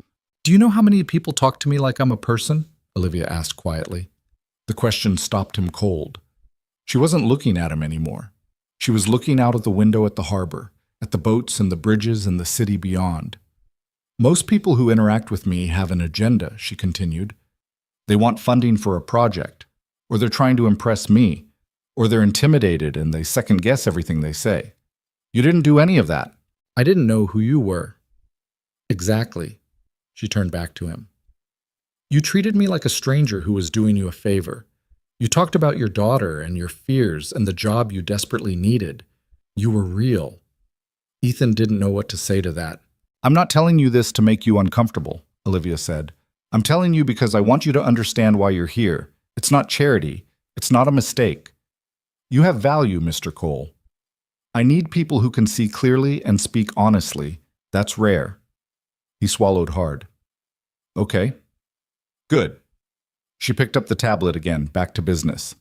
Do you know how many people talk to me like I'm a person? Olivia asked quietly. The question stopped him cold. She wasn't looking at him anymore. She was looking out of the window at the harbor, at the boats and the bridges and the city beyond. Most people who interact with me have an agenda, she continued. They want funding for a project, or they're trying to impress me, or they're intimidated and they second-guess everything they say. You didn't do any of that. I didn't know who you were. Exactly. She turned back to him. You treated me like a stranger who was doing you a favor. You talked about your daughter and your fears and the job you desperately needed. You were real. Ethan didn't know what to say to that. I'm not telling you this to make you uncomfortable, Olivia said. I'm telling you because I want you to understand why you're here. It's not charity. It's not a mistake. You have value, Mr. Cole. I need people who can see clearly and speak honestly. That's rare. He swallowed hard. Okay. Good. She picked up the tablet again, back to business.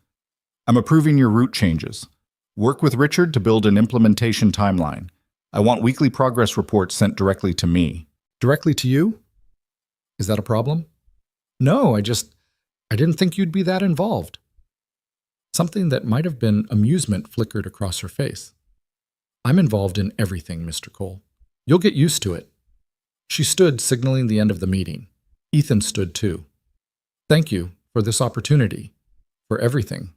I'm approving your route changes. Work with Richard to build an implementation timeline. I want weekly progress reports sent directly to me. Directly to you? Is that a problem? No, I didn't think you'd be that involved. Something that might have been amusement flickered across her face. I'm involved in everything, Mr. Cole. You'll get used to it. She stood, signaling the end of the meeting. Ethan stood too. Thank you for this opportunity, for everything.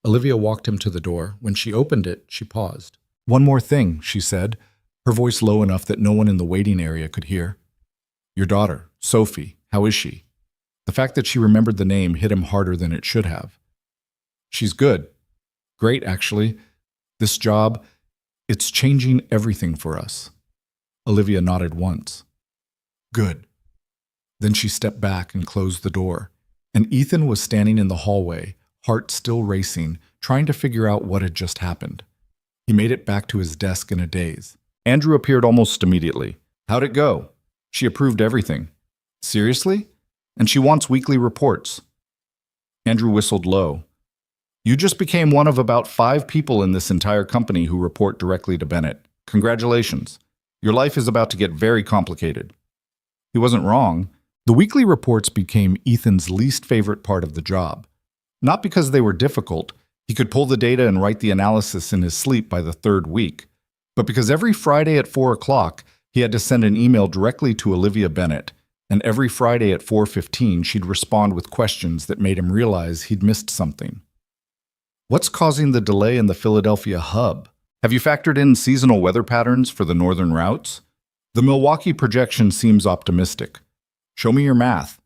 Olivia walked him to the door. When she opened it, she paused. One more thing, she said, her voice low enough that no one in the waiting area could hear. Your daughter, Sophie, how is she? The fact that she remembered the name hit him harder than it should have. She's good. Great, actually. This job, it's changing everything for us. Olivia nodded once. Good. Then she stepped back and closed the door, and Ethan was standing in the hallway, heart still racing, trying to figure out what had just happened. He made it back to his desk in a daze. Andrew appeared almost immediately. How'd it go? She approved everything. Seriously? And she wants weekly reports. Andrew whistled low. You just became one of about 5 people in this entire company who report directly to Bennett. Congratulations. Your life is about to get very complicated. He wasn't wrong. The weekly reports became Ethan's least favorite part of the job. Not because they were difficult, he could pull the data and write the analysis in his sleep by the 3rd week, but because every Friday at 4 o'clock, he had to send an email directly to Olivia Bennett, and every Friday at 4:15 she'd respond with questions that made him realize he'd missed something. What's causing the delay in the Philadelphia hub? Have you factored in seasonal weather patterns for the northern routes? The Milwaukee projection seems optimistic. Show me your math.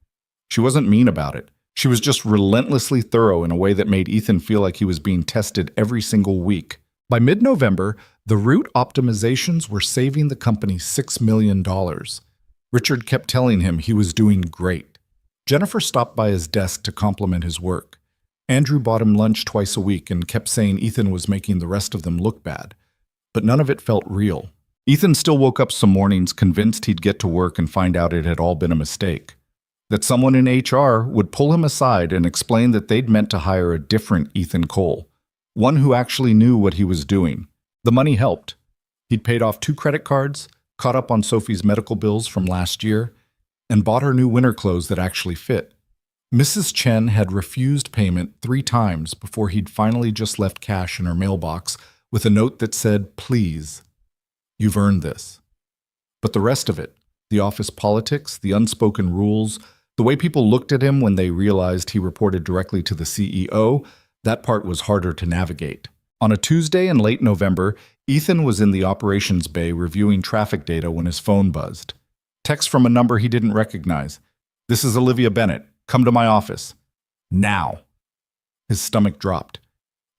She wasn't mean about it. She was just relentlessly thorough in a way that made Ethan feel like he was being tested every single week. By mid-November, the route optimizations were saving the company $6 million. Richard kept telling him he was doing great. Jennifer stopped by his desk to compliment his work. Andrew bought him lunch twice a week and kept saying Ethan was making the rest of them look bad. But none of it felt real. Ethan still woke up some mornings convinced he'd get to work and find out it had all been a mistake. That someone in HR would pull him aside and explain that they'd meant to hire a different Ethan Cole, one who actually knew what he was doing. The money helped. He'd paid off 2 credit cards, caught up on Sophie's medical bills from last year, and bought her new winter clothes that actually fit. Mrs. Chen had refused payment 3 times before he'd finally just left cash in her mailbox with a note that said, "Please, you've earned this." But the rest of it, the office politics, the unspoken rules, the way people looked at him when they realized he reported directly to the CEO, that part was harder to navigate. On a Tuesday in late November, Ethan was in the operations bay reviewing traffic data when his phone buzzed. Text from a number he didn't recognize. "This is Olivia Bennett. Come to my office. Now." His stomach dropped.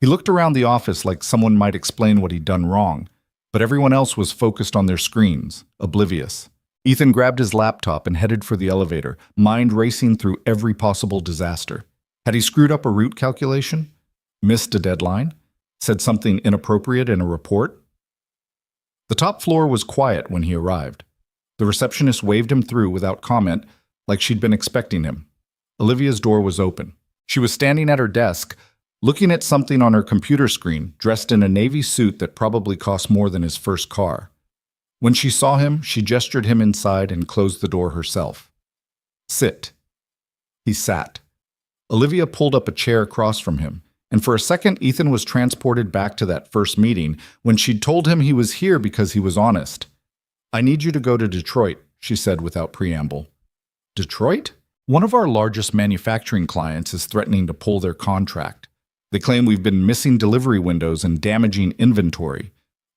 He looked around the office like someone might explain what he'd done wrong, but everyone else was focused on their screens, oblivious. Ethan grabbed his laptop and headed for the elevator, mind racing through every possible disaster. Had he screwed up a route calculation? Missed a deadline? Said something inappropriate in a report? The top floor was quiet when he arrived. The receptionist waved him through without comment, like she'd been expecting him. Olivia's door was open. She was standing at her desk, looking at something on her computer screen, dressed in a navy suit that probably cost more than his first car. When she saw him, she gestured him inside and closed the door herself. "Sit." He sat. Olivia pulled up a chair across from him, and for a second Ethan was transported back to that first meeting when she'd told him he was here because he was honest. "I need you to go to Detroit," she said without preamble. "Detroit? One of our largest manufacturing clients is threatening to pull their contract. They claim we've been missing delivery windows and damaging inventory.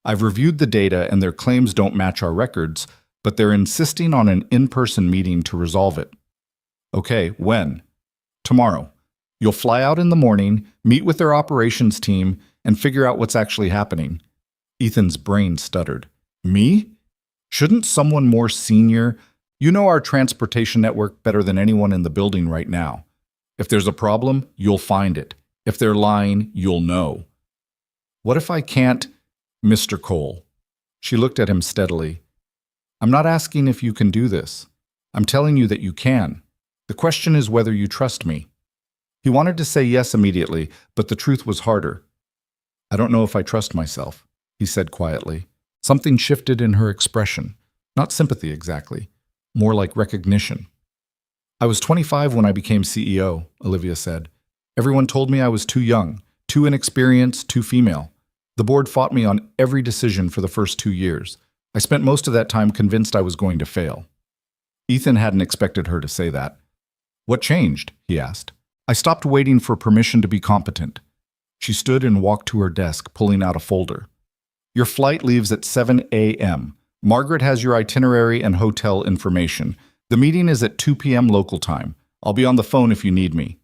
I've reviewed the data and their claims don't match our records, but they're insisting on an in-person meeting to resolve it." "Okay, when?" "Tomorrow. You'll fly out in the morning, meet with their operations team, and figure out what's actually happening." Ethan's brain stuttered. "Me? Shouldn't someone more senior? You know our transportation network better than anyone in the building right now. If there's a problem, you'll find it. If they're lying, you'll know." "What if I can't?" "Mr. Cole." She looked at him steadily. "I'm not asking if you can do this. I'm telling you that you can. The question is whether you trust me." He wanted to say yes immediately, but the truth was harder. "I don't know if I trust myself," he said quietly. Something shifted in her expression. Not sympathy exactly, more like recognition. "I was 25 when I became CEO," Olivia said. "Everyone told me I was too young, too inexperienced, too female. The board fought me on every decision for the first 2 years. I spent most of that time convinced I was going to fail." Ethan hadn't expected her to say that. "What changed?" he asked. "I stopped waiting for permission to be competent." She stood and walked to her desk, pulling out a folder. "Your flight leaves at 7 a.m. Margaret has your itinerary and hotel information. The meeting is at 2 p.m. local time. I'll be on the phone if you need me."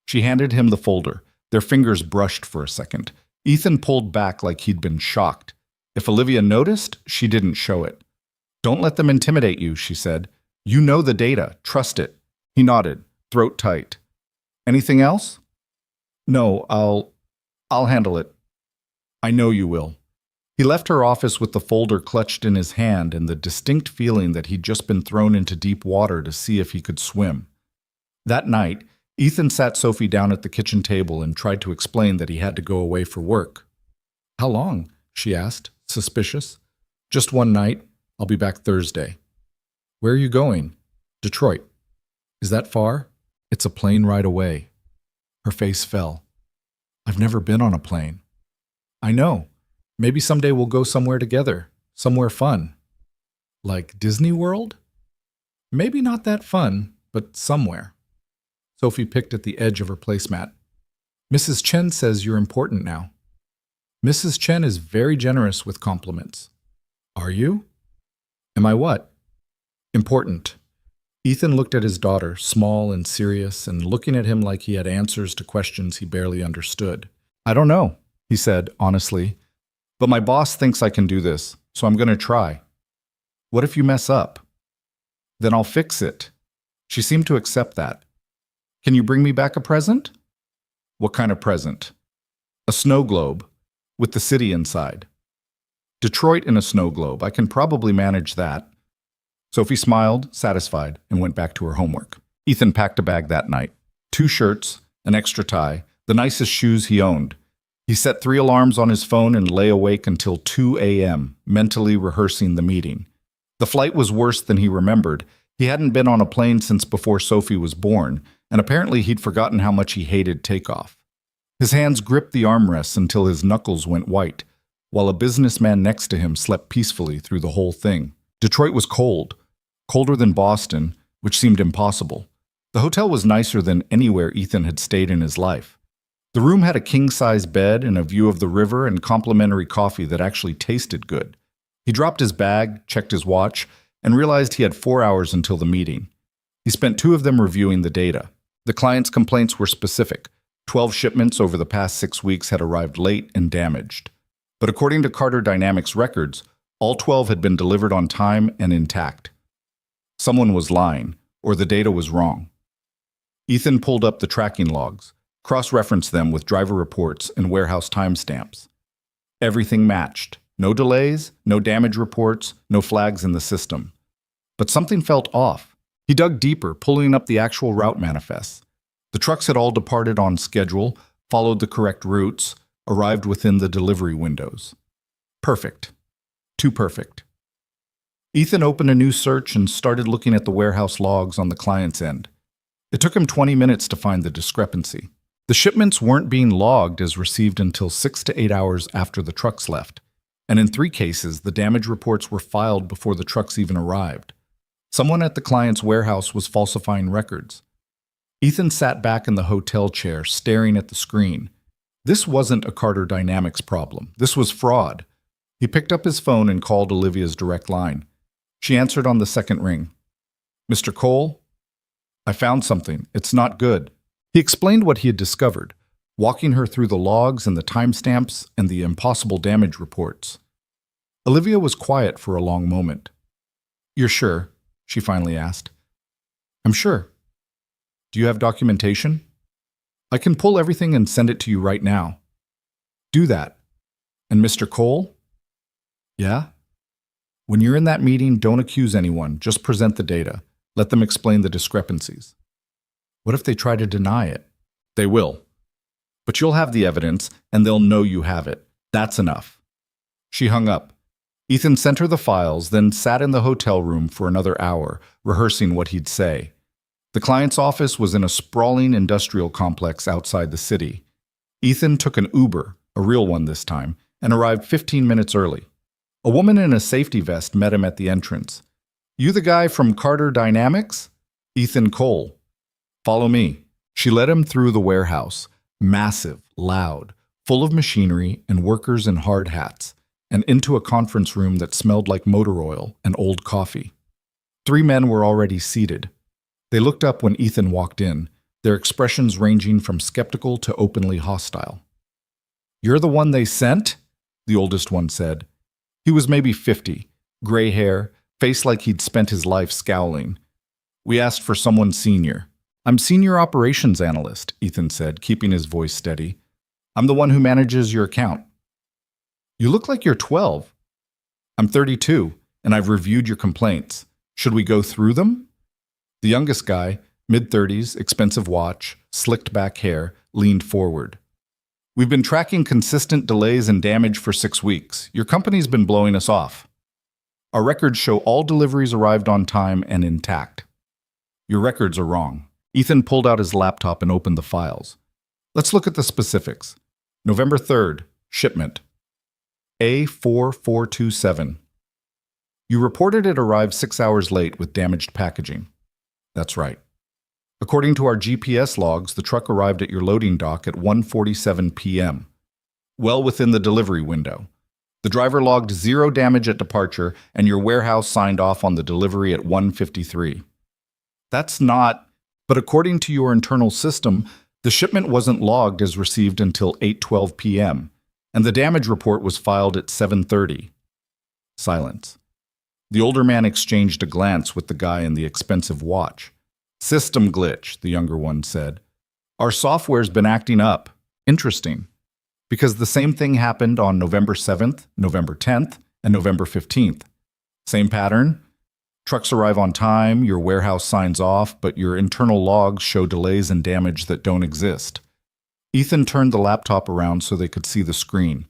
She handed him the folder. Their fingers brushed for a second. Ethan pulled back like he'd been shocked. If Olivia noticed, she didn't show it. "Don't let them intimidate you," she said. "You know the data. Trust it." He nodded, throat tight. "Anything else?" "No, I'll handle it." "I know you will." He left her office with the folder clutched in his hand and the distinct feeling that he'd just been thrown into deep water to see if he could swim. That night, Ethan sat Sophie down at the kitchen table and tried to explain that he had to go away for work. "How long?" she asked, suspicious. "Just one night. I'll be back Thursday." "Where are you going?" "Detroit." "Is that far?" "It's a plane ride away." Her face fell. "I've never been on a plane." "I know. Maybe someday we'll go somewhere together. Somewhere fun." "Like Disney World?" "Maybe not that fun, but somewhere." Sophie picked at the edge of her placemat. "Mrs. Chen says you're important now." "Mrs. Chen is very generous with compliments." "Are you?" "Am I what?" "Important." Ethan looked at his daughter, small and serious, and looking at him like he had answers to questions he barely understood. "I don't know," he said, honestly. "But my boss thinks I can do this, so I'm going to try." "What if you mess up?" "Then I'll fix it." She seemed to accept that. "Can you bring me back a present?" "What kind of present?" "A snow globe, with the city inside." Detroit in a snow globe. I can probably manage that. Sophie smiled, satisfied, and went back to her homework. Ethan packed a bag that night. 2 shirts, an extra tie, the nicest shoes he owned. He set 3 alarms on his phone and lay awake until 2 a.m., mentally rehearsing the meeting. The flight was worse than he remembered. He hadn't been on a plane since before Sophie was born, and apparently he'd forgotten how much he hated takeoff. His hands gripped the armrests until his knuckles went white, while a businessman next to him slept peacefully through the whole thing. Detroit was cold, colder than Boston, which seemed impossible. The hotel was nicer than anywhere Ethan had stayed in his life. The room had a king-size bed and a view of the river and complimentary coffee that actually tasted good. He dropped his bag, checked his watch, and realized he had 4 hours until the meeting. He spent 2 of them reviewing the data. The client's complaints were specific. 12 shipments over the past 6 weeks had arrived late and damaged. But according to Carter Dynamics records, all 12 had been delivered on time and intact. Someone was lying, or the data was wrong. Ethan pulled up the tracking logs, cross-referenced them with driver reports and warehouse timestamps. Everything matched. No delays, no damage reports, no flags in the system. But something felt off. He dug deeper, pulling up the actual route manifests. The trucks had all departed on schedule, followed the correct routes, arrived within the delivery windows. Perfect. Too perfect. Ethan opened a new search and started looking at the warehouse logs on the client's end. It took him 20 minutes to find the discrepancy. The shipments weren't being logged as received until 6 to 8 hours after the trucks left, and in 3 cases, the damage reports were filed before the trucks even arrived. Someone at the client's warehouse was falsifying records. Ethan sat back in the hotel chair, staring at the screen. This wasn't a Carter Dynamics problem. This was fraud. He picked up his phone and called Olivia's direct line. She answered on the second ring. "Mr. Cole? I found something. It's not good." He explained what he had discovered, walking her through the logs and the timestamps and the impossible damage reports. Olivia was quiet for a long moment. "You're sure?" she finally asked. "I'm sure." "Do you have documentation?" "I can pull everything and send it to you right now." "Do that." "And Mr. Cole?" "Yeah?" "When you're in that meeting, don't accuse anyone. Just present the data. Let them explain the discrepancies." "What if they try to deny it?" "They will. But you'll have the evidence, and they'll know you have it. That's enough." She hung up. Ethan sent her the files, then sat in the hotel room for another hour, rehearsing what he'd say. The client's office was in a sprawling industrial complex outside the city. Ethan took an Uber, a real one this time, and arrived 15 minutes early. A woman in a safety vest met him at the entrance. "You the guy from Carter Dynamics?" "Ethan Cole." "Follow me." She led him through the warehouse, massive, loud, full of machinery and workers in hard hats, and into a conference room that smelled like motor oil and old coffee. 3 men were already seated. They looked up when Ethan walked in, their expressions ranging from skeptical to openly hostile. "You're the one they sent?" the oldest one said. He was maybe 50, gray hair, face like he'd spent his life scowling. "We asked for someone senior." "I'm senior operations analyst," Ethan said, keeping his voice steady. "I'm the one who manages your account." "You look like you're 12. "I'm 32, and I've reviewed your complaints. Should we go through them?" The youngest guy, mid-30s, expensive watch, slicked back hair, leaned forward. "We've been tracking consistent delays and damage for 6 weeks. Your company's been blowing us off. Our records show all deliveries arrived on time and intact." "Your records are wrong." Ethan pulled out his laptop and opened the files. "Let's look at the specifics. November 3rd, shipment. A4427. You reported it arrived 6 hours late with damaged packaging." "That's right." "According to our GPS logs, the truck arrived at your loading dock at 1:47 p.m., well within the delivery window. The driver logged 0 damage at departure, and your warehouse signed off on the delivery at 1:53. "That's not... But according to your internal system, the shipment wasn't logged as received until 8:12 p.m., and the damage report was filed at 7:30. Silence. The older man exchanged a glance with the guy in the expensive watch. "System glitch," the younger one said. "Our software's been acting up. Interesting. Because the same thing happened on November 7th, November 10th, and November 15th. Same pattern. Trucks arrive on time, your warehouse signs off, but your internal logs show delays and damage that don't exist. Ethan turned the laptop around so they could see the screen.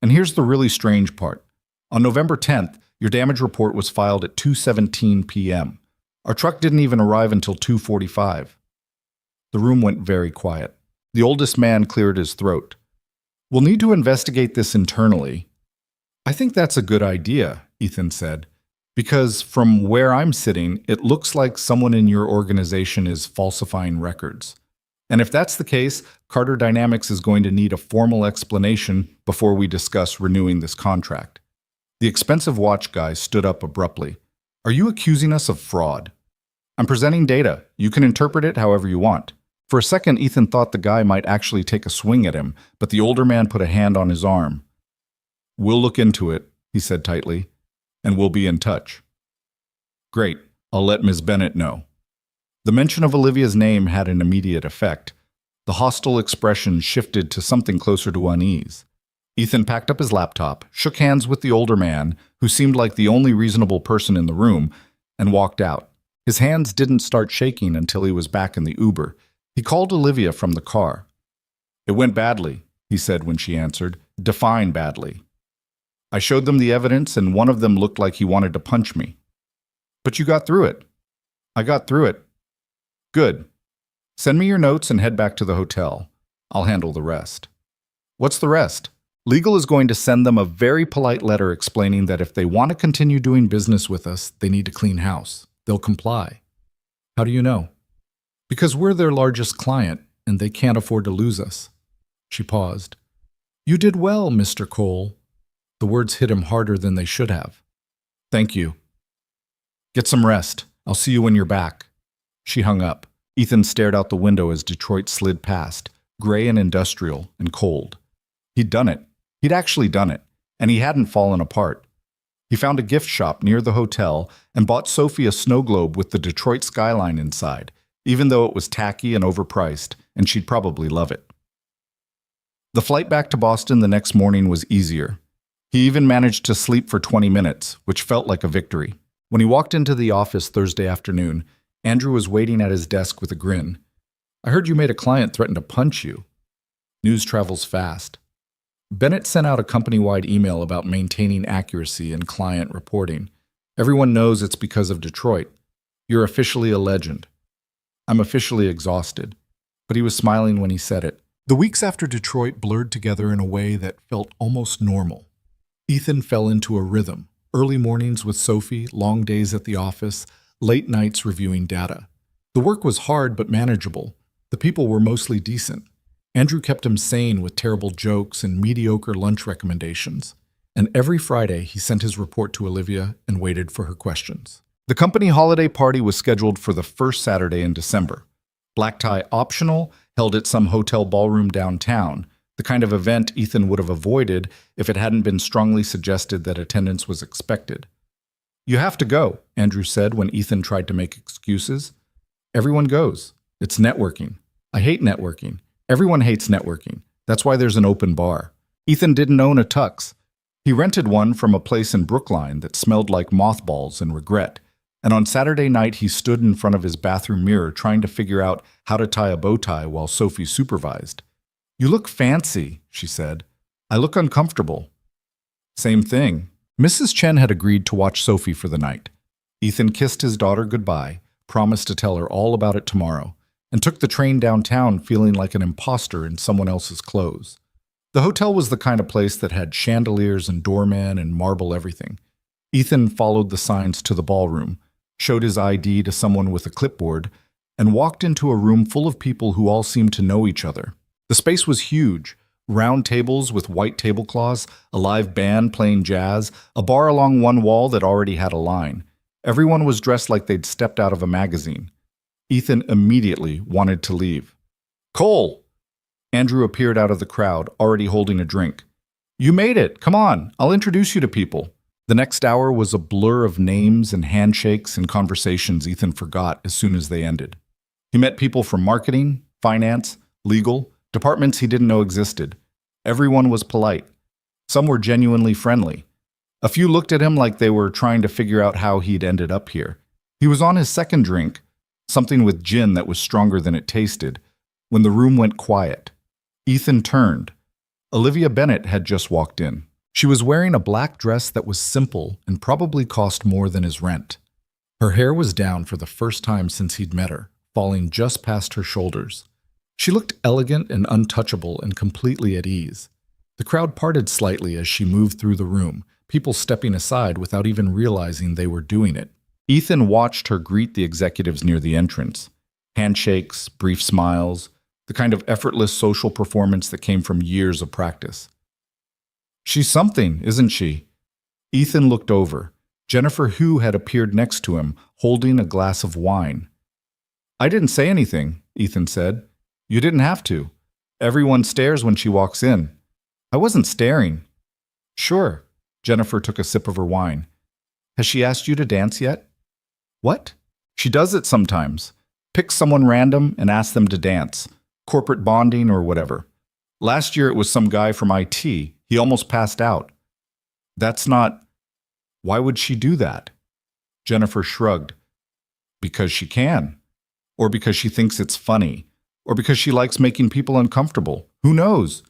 And here's the really strange part. On November 10th, your damage report was filed at 2:17 p.m. Our truck didn't even arrive until 2:45. The room went very quiet. The oldest man cleared his throat. We'll need to investigate this internally. I think that's a good idea, Ethan said, because from where I'm sitting, it looks like someone in your organization is falsifying records. And if that's the case, Carter Dynamics is going to need a formal explanation before we discuss renewing this contract. The expensive watch guy stood up abruptly. Are you accusing us of fraud? I'm presenting data. You can interpret it however you want. For a second, Ethan thought the guy might actually take a swing at him, but the older man put a hand on his arm. We'll look into it, he said tightly, and we'll be in touch. Great. I'll let Ms. Bennett know. The mention of Olivia's name had an immediate effect. The hostile expression shifted to something closer to unease. Ethan packed up his laptop, shook hands with the older man, who seemed like the only reasonable person in the room, and walked out. His hands didn't start shaking until he was back in the Uber. He called Olivia from the car. It went badly, he said when she answered. Define badly. I showed them the evidence, and one of them looked like he wanted to punch me. But you got through it. I got through it. Good. Send me your notes and head back to the hotel. I'll handle the rest. What's the rest? Legal is going to send them a very polite letter explaining that if they want to continue doing business with us, they need to clean house. They'll comply. How do you know? Because we're their largest client, and they can't afford to lose us. She paused. You did well, Mr. Cole. The words hit him harder than they should have. Thank you. Get some rest. I'll see you when you're back. She hung up. Ethan stared out the window as Detroit slid past, gray and industrial and cold. He'd done it. He'd actually done it, and he hadn't fallen apart. He found a gift shop near the hotel and bought Sophie a snow globe with the Detroit skyline inside, even though it was tacky and overpriced, and she'd probably love it. The flight back to Boston the next morning was easier. He even managed to sleep for 20 minutes, which felt like a victory. When he walked into the office Thursday afternoon, Andrew was waiting at his desk with a grin. I heard you made a client threaten to punch you. News travels fast. Bennett sent out a company-wide email about maintaining accuracy in client reporting. Everyone knows it's because of Detroit. You're officially a legend. I'm officially exhausted. But he was smiling when he said it. The weeks after Detroit blurred together in a way that felt almost normal. Ethan fell into a rhythm. Early mornings with Sophie, long days at the office, late nights reviewing data. The work was hard but manageable. The people were mostly decent. Andrew kept him sane with terrible jokes and mediocre lunch recommendations. And every Friday, he sent his report to Olivia and waited for her questions. The company holiday party was scheduled for the first Saturday in December. Black tie optional, held at some hotel ballroom downtown, the kind of event Ethan would have avoided if it hadn't been strongly suggested that attendance was expected. You have to go, Andrew said when Ethan tried to make excuses. Everyone goes. It's networking. I hate networking. Everyone hates networking. That's why there's an open bar. Ethan didn't own a tux. He rented one from a place in Brookline that smelled like mothballs and regret. And on Saturday night, he stood in front of his bathroom mirror trying to figure out how to tie a bow tie while Sophie supervised. You look fancy, she said. I look uncomfortable. Same thing. Mrs. Chen had agreed to watch Sophie for the night. Ethan kissed his daughter goodbye, promised to tell her all about it tomorrow, and took the train downtown feeling like an imposter in someone else's clothes. The hotel was the kind of place that had chandeliers and doormen and marble everything. Ethan followed the signs to the ballroom, showed his ID to someone with a clipboard, and walked into a room full of people who all seemed to know each other. The space was huge. Round tables with white tablecloths, a live band playing jazz, a bar along one wall that already had a line. Everyone was dressed like they'd stepped out of a magazine. Ethan immediately wanted to leave. Cole! Andrew appeared out of the crowd, already holding a drink. You made it! Come on, I'll introduce you to people. The next hour was a blur of names and handshakes and conversations Ethan forgot as soon as they ended. He met people from marketing, finance, legal, departments he didn't know existed. Everyone was polite. Some were genuinely friendly. A few looked at him like they were trying to figure out how he'd ended up here. He was on his second drink, something with gin that was stronger than it tasted, when the room went quiet. Ethan turned. Olivia Bennett had just walked in. She was wearing a black dress that was simple and probably cost more than his rent. Her hair was down for the first time since he'd met her, falling just past her shoulders. She looked elegant and untouchable and completely at ease. The crowd parted slightly as she moved through the room, people stepping aside without even realizing they were doing it. Ethan watched her greet the executives near the entrance. Handshakes, brief smiles, the kind of effortless social performance that came from years of practice. She's something, isn't she? Ethan looked over. Jennifer Hu had appeared next to him, holding a glass of wine. I didn't say anything, Ethan said. You didn't have to. Everyone stares when she walks in. I wasn't staring. Sure. Jennifer took a sip of her wine. Has she asked you to dance yet? What? She does it sometimes. Picks someone random and asks them to dance. Corporate bonding or whatever. Last year it was some guy from IT. He almost passed out. That's not... Why would she do that? Jennifer shrugged. Because she can. Or because she thinks it's funny. Or because she likes making people uncomfortable. Who knows?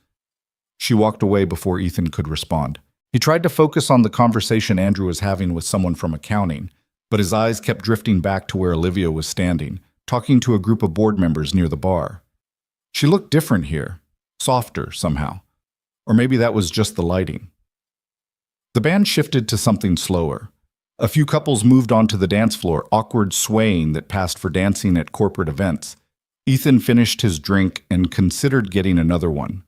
She walked away before Ethan could respond. He tried to focus on the conversation Andrew was having with someone from accounting, but his eyes kept drifting back to where Olivia was standing, talking to a group of board members near the bar. She looked different here, softer somehow. Or maybe that was just the lighting. The band shifted to something slower. A few couples moved onto the dance floor, awkward swaying that passed for dancing at corporate events. Ethan finished his drink and considered getting another one.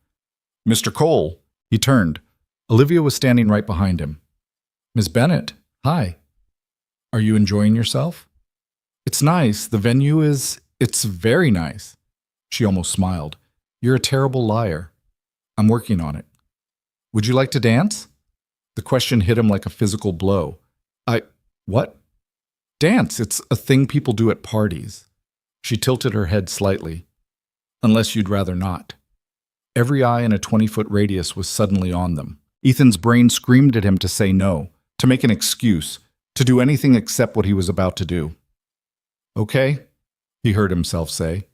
Mr. Cole, he turned. Olivia was standing right behind him. Miss Bennett, hi. Are you enjoying yourself? It's nice. The venue it's very nice. She almost smiled. You're a terrible liar. I'm working on it. Would you like to dance? The question hit him like a physical blow. What? Dance. It's a thing people do at parties. She tilted her head slightly. Unless you'd rather not. Every eye in a 20-foot radius was suddenly on them. Ethan's brain screamed at him to say no, to make an excuse, to do anything except what he was about to do. Okay, he heard himself say.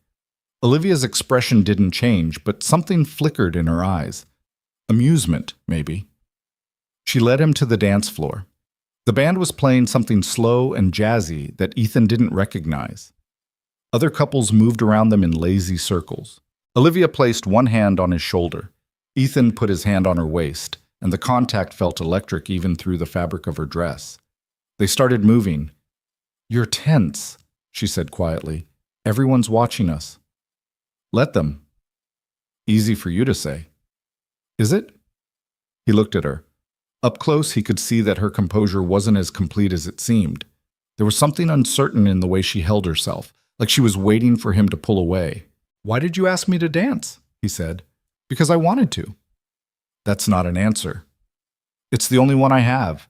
Olivia's expression didn't change, but something flickered in her eyes. Amusement, maybe. She led him to the dance floor. The band was playing something slow and jazzy that Ethan didn't recognize. Other couples moved around them in lazy circles. Olivia placed one hand on his shoulder. Ethan put his hand on her waist, and the contact felt electric even through the fabric of her dress. They started moving. You're tense, she said quietly. Everyone's watching us. Let them. Easy for you to say. Is it? He looked at her. Up close, he could see that her composure wasn't as complete as it seemed. There was something uncertain in the way she held herself, like she was waiting for him to pull away. Why did you ask me to dance? He said. Because I wanted to. That's not an answer. It's the only one I have.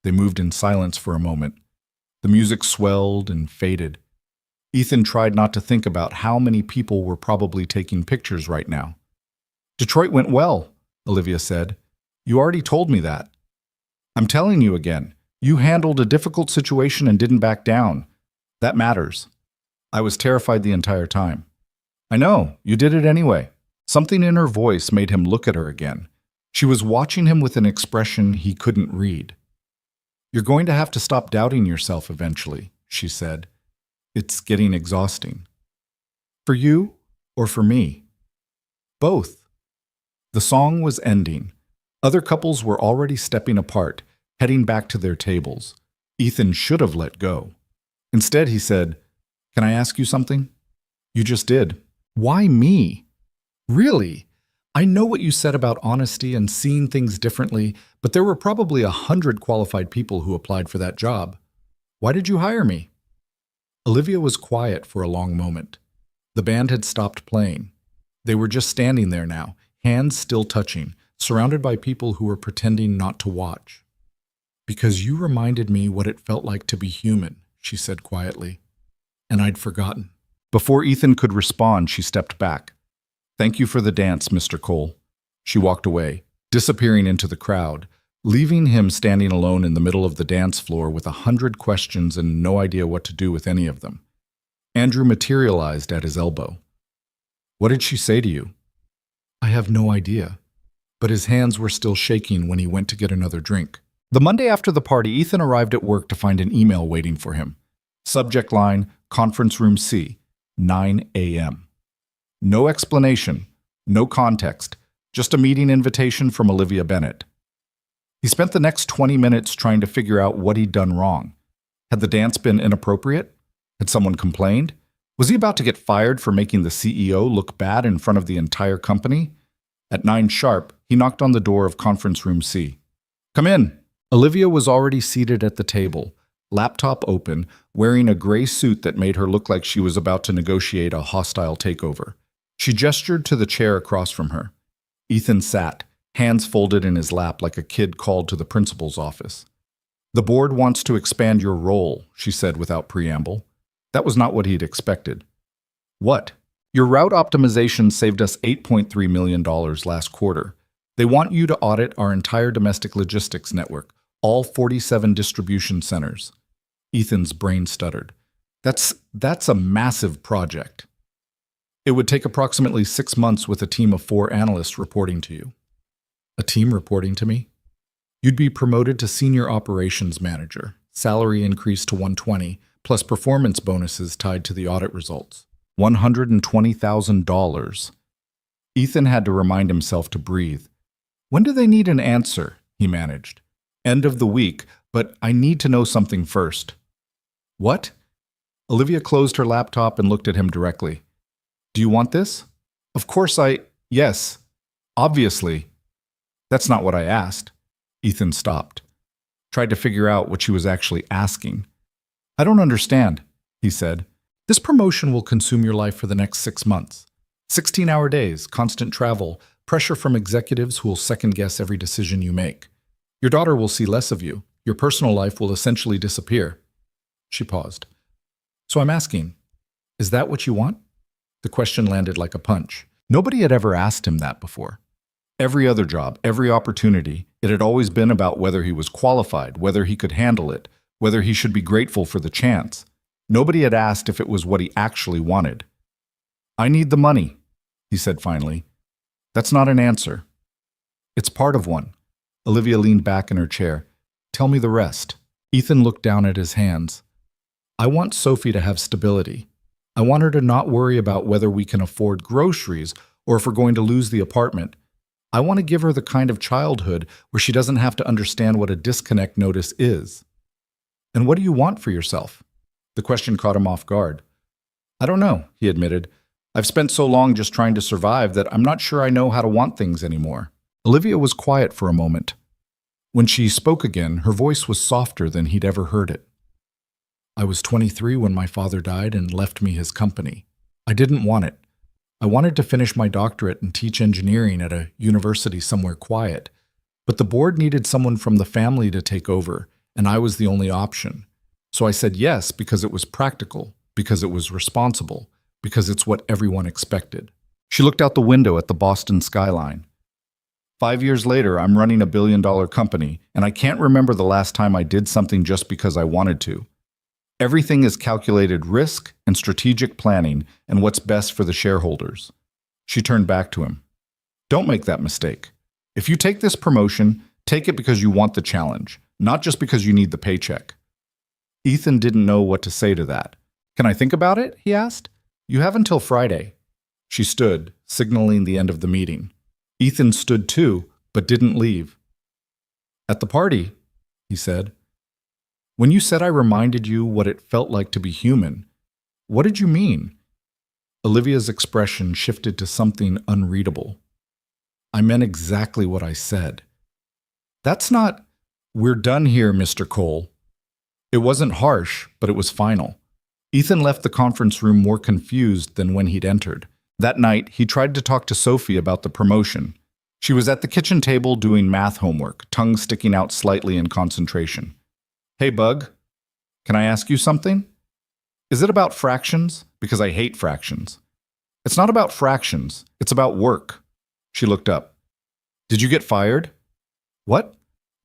They moved in silence for a moment. The music swelled and faded. Ethan tried not to think about how many people were probably taking pictures right now. Detroit went well, Olivia said. You already told me that. I'm telling you again. You handled a difficult situation and didn't back down. That matters. I was terrified the entire time. I know, you did it anyway. Something in her voice made him look at her again. She was watching him with an expression he couldn't read. You're going to have to stop doubting yourself eventually, she said. It's getting exhausting. For you or for me? Both. The song was ending. Other couples were already stepping apart, heading back to their tables. Ethan should have let go. Instead, he said, Can I ask you something? You just did. Why me? Really? I know what you said about honesty and seeing things differently, but there were probably 100 qualified people who applied for that job. Why did you hire me? Olivia was quiet for a long moment. The band had stopped playing. They were just standing there now, hands still touching, surrounded by people who were pretending not to watch. Because you reminded me what it felt like to be human, she said quietly. And I'd forgotten. Before Ethan could respond, she stepped back. Thank you for the dance, Mr. Cole. She walked away, disappearing into the crowd, leaving him standing alone in the middle of the dance floor with 100 questions and no idea what to do with any of them. Andrew materialized at his elbow. "What did she say to you?" "I have no idea." But his hands were still shaking when he went to get another drink. The Monday after the party, Ethan arrived at work to find an email waiting for him. Subject line, Conference Room C, 9 a.m. No explanation, no context, just a meeting invitation from Olivia Bennett. He spent the next 20 minutes trying to figure out what he'd done wrong. Had the dance been inappropriate? Had someone complained? Was he about to get fired for making the CEO look bad in front of the entire company? At 9 sharp, he knocked on the door of Conference Room C. "Come in." Olivia was already seated at the table, laptop open, wearing a gray suit that made her look like she was about to negotiate a hostile takeover. She gestured to the chair across from her. Ethan sat, hands folded in his lap like a kid called to the principal's office. "The board wants to expand your role," she said without preamble. That was not what he'd expected. "What?" "Your route optimization saved us $8.3 million last quarter. They want you to audit our entire domestic logistics network, all 47 distribution centers." Ethan's brain stuttered. That's a massive project. "It would take approximately 6 months with a team of 4 analysts reporting to you." "A team reporting to me?" "You'd be promoted to senior operations manager, salary increase to $120, plus performance bonuses tied to the audit results. $120,000. Ethan had to remind himself to breathe. "When do they need an answer?" he managed. "End of the week, but I need to know something first." "What?" Olivia closed her laptop and looked at him directly. "Do you want this?" "Of course yes. Obviously." "That's not what I asked." Ethan stopped. Tried to figure out what she was actually asking. "I don't understand," he said. "This promotion will consume your life for the next 6 months. 16-hour days, constant travel, pressure from executives who will second-guess every decision you make. Your daughter will see less of you. Your personal life will essentially disappear." She paused. "So I'm asking, is that what you want?" The question landed like a punch. Nobody had ever asked him that before. Every other job, every opportunity, it had always been about whether he was qualified, whether he could handle it, whether he should be grateful for the chance. Nobody had asked if it was what he actually wanted. "I need the money," he said finally. "That's not an answer." "It's part of one." Olivia leaned back in her chair. "Tell me the rest." Ethan looked down at his hands. "I want Sophie to have stability. I want her to not worry about whether we can afford groceries or if we're going to lose the apartment. I want to give her the kind of childhood where she doesn't have to understand what a disconnect notice is." "And what do you want for yourself?" The question caught him off guard. "I don't know," he admitted. "I've spent so long just trying to survive that I'm not sure I know how to want things anymore." Olivia was quiet for a moment. When she spoke again, her voice was softer than he'd ever heard it. "I was 23 when my father died and left me his company. I didn't want it. I wanted to finish my doctorate and teach engineering at a university somewhere quiet. But the board needed someone from the family to take over, and I was the only option. So I said yes because it was practical, because it was responsible, because it's what everyone expected." She looked out the window at the Boston skyline. 5 years later, I'm running a billion-dollar company, and I can't remember the last time I did something just because I wanted to. Everything is calculated risk and strategic planning and what's best for the shareholders." She turned back to him. "Don't make that mistake. If you take this promotion, take it because you want the challenge, not just because you need the paycheck." Ethan didn't know what to say to that. "Can I think about it?" he asked. "You have until Friday." She stood, signaling the end of the meeting. Ethan stood too, but didn't leave. "At the party," he said, "when you said I reminded you what it felt like to be human, what did you mean?" Olivia's expression shifted to something unreadable. "I meant exactly what I said." "That's not—" "We're done here, Mr. Cole." It wasn't harsh, but it was final. Ethan left the conference room more confused than when he'd entered. That night, he tried to talk to Sophie about the promotion. She was at the kitchen table doing math homework, tongue sticking out slightly in concentration. "Hey, Bug, can I ask you something? Is it about fractions? Because I hate fractions." "It's not about fractions. It's about work." She looked up. "Did you get fired?" "What?"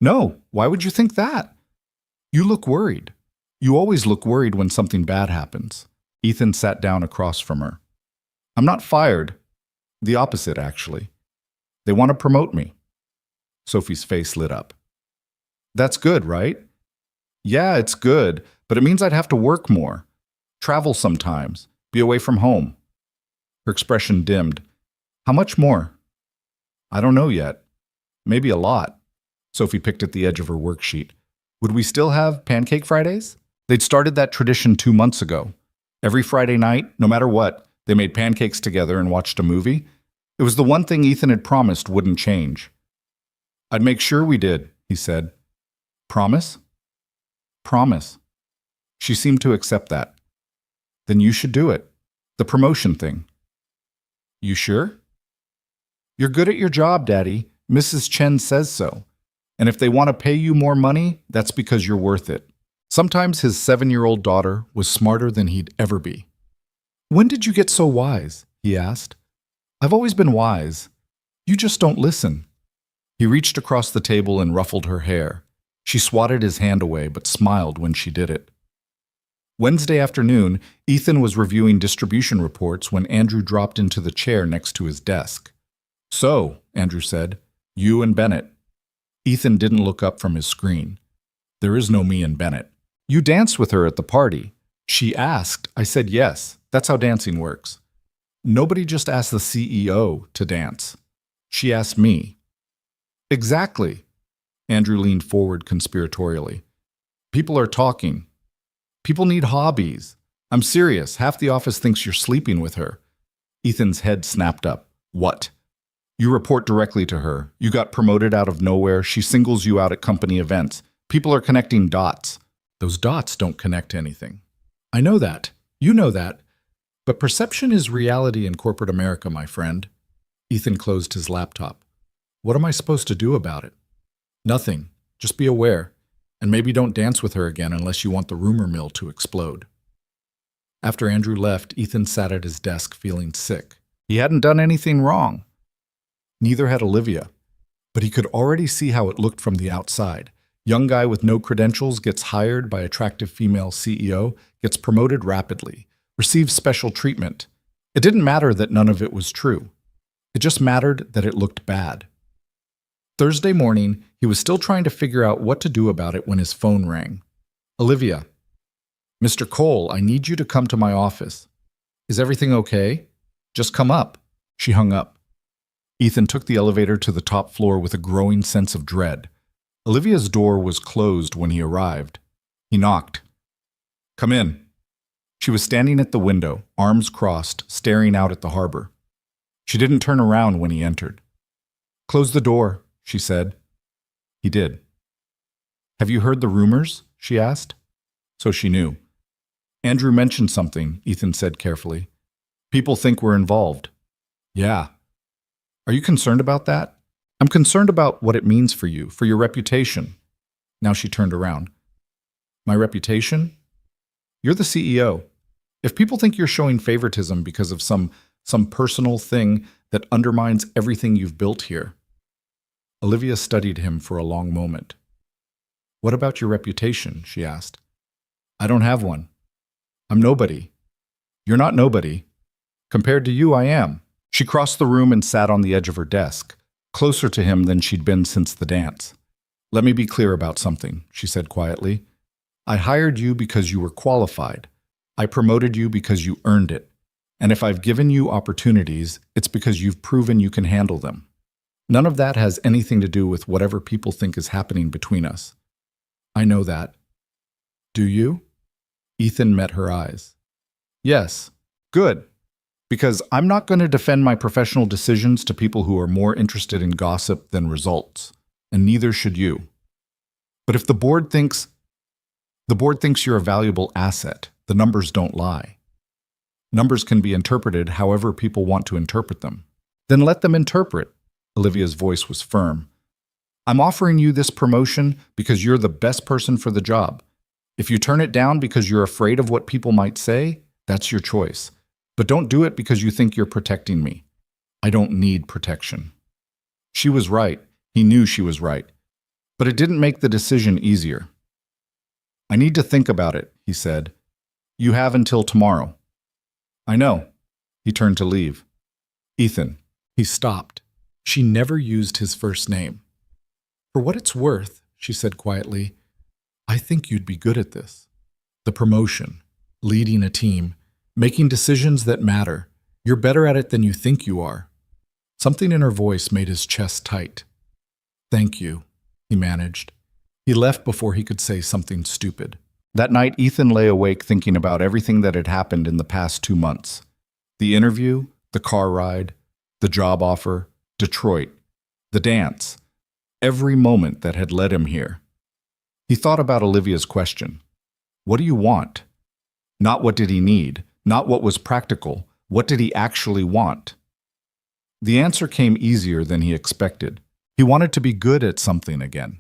No, why would you think that? You look worried. You always look worried when something bad happens. Ethan sat down across from her. I'm not fired. The opposite, actually. They want to promote me. Sophie's face lit up. That's good, right? Yeah, it's good, but it means I'd have to work more, travel sometimes, be away from home. Her expression dimmed. How much more? I don't know yet. Maybe a lot. Sophie picked at the edge of her worksheet. Would we still have Pancake Fridays? They'd started that tradition 2 months ago. Every Friday night, no matter what, they made pancakes together and watched a movie. It was the one thing Ethan had promised wouldn't change. I'd make sure we did, he said. Promise? Promise. She seemed to accept that. Then you should do it. The promotion thing. You sure? You're good at your job, Daddy. Mrs. Chen says so. And if they want to pay you more money, that's because you're worth it. Sometimes his 7-year-old daughter was smarter than he'd ever be. When did you get so wise? He asked. I've always been wise. You just don't listen. He reached across the table and ruffled her hair. She swatted his hand away but smiled when she did it. Wednesday afternoon, Ethan was reviewing distribution reports when Andrew dropped into the chair next to his desk. So, Andrew said, you and Bennett. Ethan didn't look up from his screen. There is no me and Bennett. You danced with her at the party. She asked. I said yes. That's how dancing works. Nobody just asked the CEO to dance. She asked me. Exactly. Andrew leaned forward conspiratorially. People are talking. People need hobbies. I'm serious. Half the office thinks you're sleeping with her. Ethan's head snapped up. What? You report directly to her. You got promoted out of nowhere. She singles you out at company events. People are connecting dots. Those dots don't connect to anything. I know that. You know that. But perception is reality in corporate America, my friend. Ethan closed his laptop. What am I supposed to do about it? Nothing. Just be aware. And maybe don't dance with her again unless you want the rumor mill to explode. After Andrew left, Ethan sat at his desk feeling sick. He hadn't done anything wrong. Neither had Olivia. But he could already see how it looked from the outside. Young guy with no credentials gets hired by attractive female CEO, gets promoted rapidly, receives special treatment. It didn't matter that none of it was true. It just mattered that it looked bad. Thursday morning, he was still trying to figure out what to do about it when his phone rang. Olivia. Mr. Cole, I need you to come to my office. Is everything okay? Just come up. She hung up. Ethan took the elevator to the top floor with a growing sense of dread. Olivia's door was closed when he arrived. He knocked. Come in. She was standing at the window, arms crossed, staring out at the harbor. She didn't turn around when he entered. Close the door, she said. He did. Have you heard the rumors? She asked. So she knew. Andrew mentioned something, Ethan said carefully. People think we're involved. Yeah. Are you concerned about that? I'm concerned about what it means for you, for your reputation. Now she turned around. My reputation? You're the CEO. If people think you're showing favoritism because of some personal thing that undermines everything you've built here. Olivia studied him for a long moment. What about your reputation? She asked. I don't have one. I'm nobody. You're not nobody. Compared to you, I am. She crossed the room and sat on the edge of her desk, closer to him than she'd been since the dance. Let me be clear about something, she said quietly. I hired you because you were qualified. I promoted you because you earned it. And if I've given you opportunities, it's because you've proven you can handle them. None of that has anything to do with whatever people think is happening between us. I know that. Do you? Ethan met her eyes. Yes. Good. Because I'm not going to defend my professional decisions to people who are more interested in gossip than results, and neither should you. But if the board thinks you're a valuable asset, the numbers don't lie. Numbers can be interpreted however people want to interpret them. Then let them interpret. Olivia's voice was firm. I'm offering you this promotion because you're the best person for the job. If you turn it down because you're afraid of what people might say, that's your choice. But don't do it because you think you're protecting me. I don't need protection. She was right. He knew she was right. But it didn't make the decision easier. I need to think about it, he said. You have until tomorrow. I know. He turned to leave. Ethan. He stopped. She never used his first name. For what it's worth, she said quietly, I think you'd be good at this. The promotion, leading a team, making decisions that matter. You're better at it than you think you are. Something in her voice made his chest tight. Thank you, he managed. He left before he could say something stupid. That night, Ethan lay awake thinking about everything that had happened in the past 2 months. The interview, the car ride, the job offer, Detroit, the dance, every moment that had led him here. He thought about Olivia's question. What do you want? Not what did he need, not what was practical, what did he actually want? The answer came easier than he expected. He wanted to be good at something again.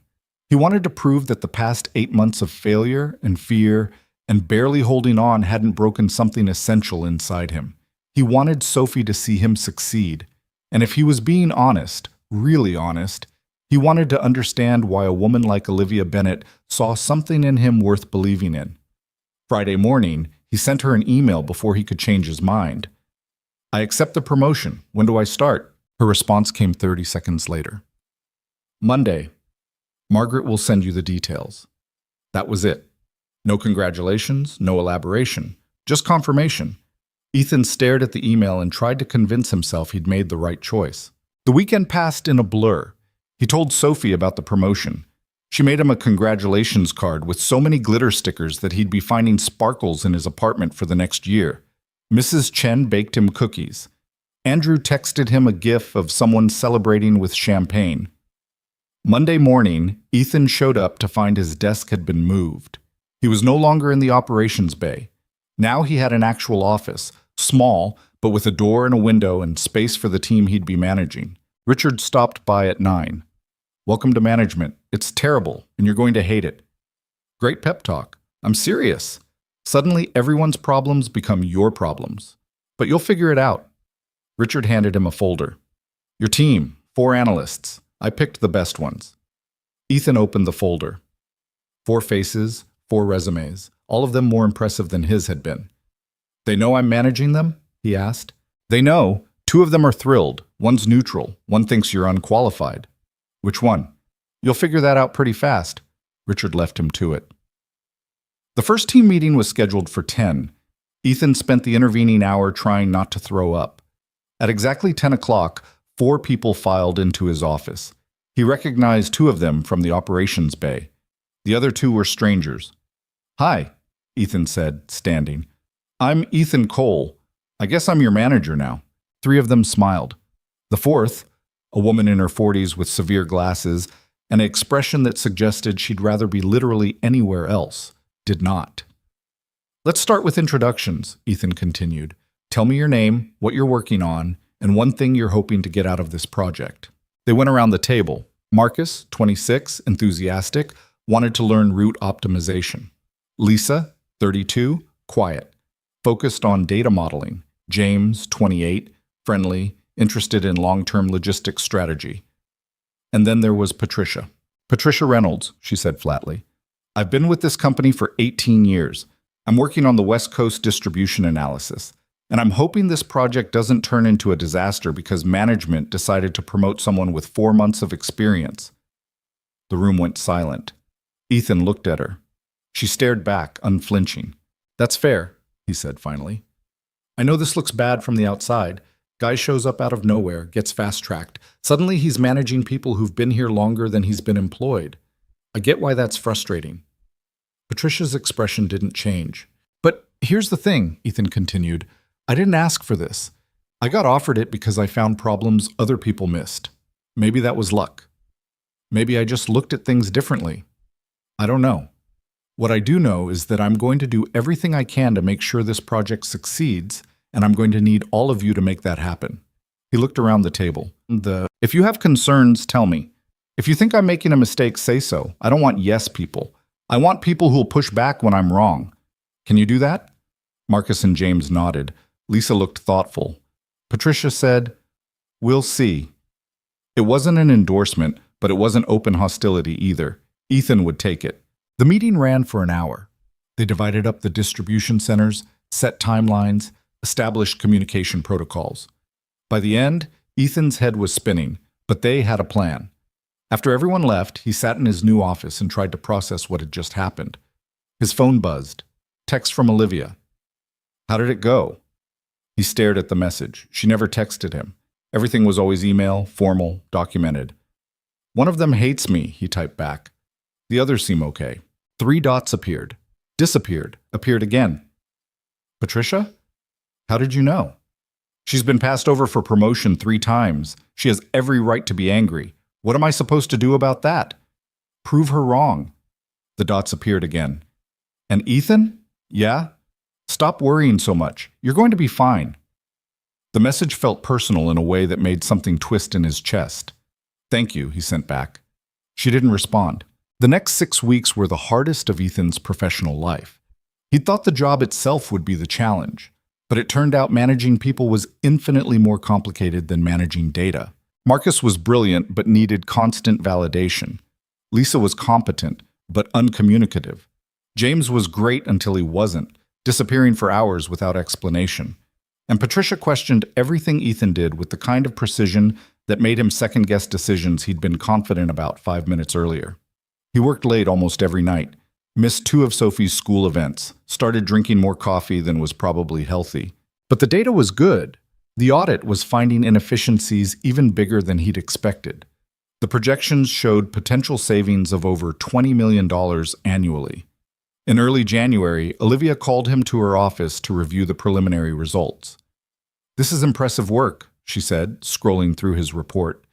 He wanted to prove that the past 8 months of failure and fear and barely holding on hadn't broken something essential inside him. He wanted Sophie to see him succeed. And if he was being honest, really honest, he wanted to understand why a woman like Olivia Bennett saw something in him worth believing in. Friday morning, he sent her an email before he could change his mind. I accept the promotion. When do I start? Her response came 30 seconds later. Monday. Margaret will send you the details. That was it. No congratulations, no elaboration, just confirmation. Ethan stared at the email and tried to convince himself he'd made the right choice. The weekend passed in a blur. He told Sophie about the promotion. She made him a congratulations card with so many glitter stickers that he'd be finding sparkles in his apartment for the next year. Mrs. Chen baked him cookies. Andrew texted him a gif of someone celebrating with champagne. Monday morning, Ethan showed up to find his desk had been moved. He was no longer in the operations bay. Now he had an actual office, small, but with a door and a window and space for the team he'd be managing. Richard stopped by at 9. Welcome to management. It's terrible, and you're going to hate it. Great pep talk. I'm serious. Suddenly, everyone's problems become your problems. But you'll figure it out. Richard handed him a folder. Your team, 4 analysts. I picked the best ones. Ethan opened the folder. 4 faces, 4 resumes, all of them more impressive than his had been. They know I'm managing them? He asked. They know. 2 of them are thrilled. One's neutral. One thinks you're unqualified. Which one? You'll figure that out pretty fast. Richard left him to it. The first team meeting was scheduled for 10. Ethan spent the intervening hour trying not to throw up. At exactly 10 o'clock, 4 people filed into his office. He recognized 2 of them from the operations bay. The other 2 were strangers. Hi, Ethan said, standing. I'm Ethan Cole. I guess I'm your manager now. 3 of them smiled. The 4th, a woman in her 40s with severe glasses and an expression that suggested she'd rather be literally anywhere else, did not. Let's start with introductions, Ethan continued. Tell me your name, what you're working on, and one thing you're hoping to get out of this project. They went around the table. Marcus, 26, enthusiastic, wanted to learn route optimization. Lisa, 32, quiet, focused on data modeling. James, 28, friendly, interested in long-term logistics strategy. And then there was Patricia. Patricia Reynolds, she said flatly. I've been with this company for 18 years. I'm working on the West Coast distribution analysis. And I'm hoping this project doesn't turn into a disaster because management decided to promote someone with 4 months of experience. The room went silent. Ethan looked at her. She stared back, unflinching. That's fair, he said finally. I know this looks bad from the outside. Guy shows up out of nowhere, gets fast-tracked. Suddenly he's managing people who've been here longer than he's been employed. I get why that's frustrating. Patricia's expression didn't change. But here's the thing, Ethan continued. I didn't ask for this. I got offered it because I found problems other people missed. Maybe that was luck. Maybe I just looked at things differently. I don't know. What I do know is that I'm going to do everything I can to make sure this project succeeds, and I'm going to need all of you to make that happen. He looked around the table. If you have concerns, tell me. If you think I'm making a mistake, say so. I don't want yes people. I want people who'll push back when I'm wrong. Can you do that? Marcus and James nodded. Lisa looked thoughtful. Patricia said, We'll see. It wasn't an endorsement, But it wasn't open hostility either. Ethan would take it. The meeting ran for an hour. They divided up the distribution centers, set timelines, established communication protocols. By the end, Ethan's head was spinning, but they had a plan. After everyone left, he sat in his new office and tried to process what had just happened. His phone buzzed. Text from Olivia. How did it go? He stared at the message. She never texted him. Everything was always email, formal, documented. One of them hates me, he typed back. The others seem okay. 3 dots appeared. Disappeared. Appeared again. Patricia? How did you know? She's been passed over for promotion 3 times. She has every right to be angry. What am I supposed to do about that? Prove her wrong. The dots appeared again. And Ethan? Yeah? Stop worrying so much. You're going to be fine. The message felt personal in a way that made something twist in his chest. Thank you, he sent back. She didn't respond. The next 6 weeks were the hardest of Ethan's professional life. He thought the job itself would be the challenge, but it turned out managing people was infinitely more complicated than managing data. Marcus was brilliant but needed constant validation. Lisa was competent but uncommunicative. James was great until he wasn't, disappearing for hours without explanation. And Patricia questioned everything Ethan did with the kind of precision that made him second-guess decisions he'd been confident about 5 minutes earlier. He worked late almost every night, missed 2 of Sophie's school events, started drinking more coffee than was probably healthy. But the data was good. The audit was finding inefficiencies even bigger than he'd expected. The projections showed potential savings of over $20 million annually. In early January, Olivia called him to her office to review the preliminary results. "This is impressive work," she said, scrolling through his report.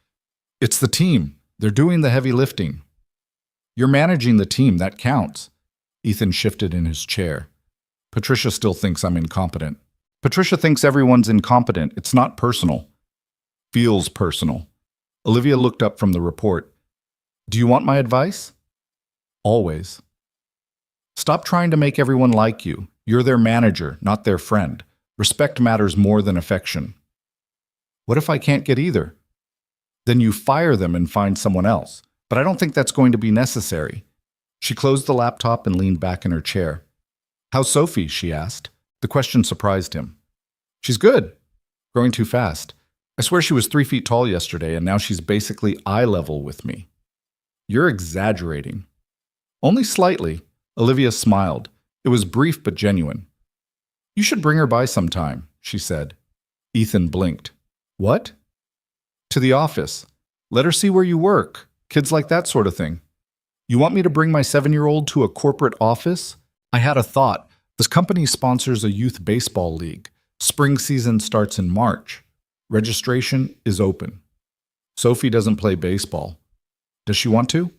"It's the team. They're doing the heavy lifting." "You're managing the team, that counts." Ethan shifted in his chair. "Patricia still thinks I'm incompetent." "Patricia thinks everyone's incompetent. It's not personal." "Feels personal." Olivia looked up from the report. "Do you want my advice?" "Always." "Stop trying to make everyone like you. You're their manager, not their friend. Respect matters more than affection." "What if I can't get either?" "Then you fire them and find someone else. But I don't think that's going to be necessary." She closed the laptop and leaned back in her chair. "How's Sophie?" she asked. The question surprised him. "She's good. Growing too fast. I swear she was 3 feet tall yesterday, and now she's basically eye level with me." "You're exaggerating." "Only slightly." Olivia smiled. It was brief but genuine. "You should bring her by sometime," she said. Ethan blinked. "What?" "To the office. Let her see where you work. Kids like that sort of thing." "You want me to bring my 7-year-old to a corporate office?" "I had a thought. This company sponsors a youth baseball league. Spring season starts in March. Registration is open." "Sophie doesn't play baseball. Does she want to?"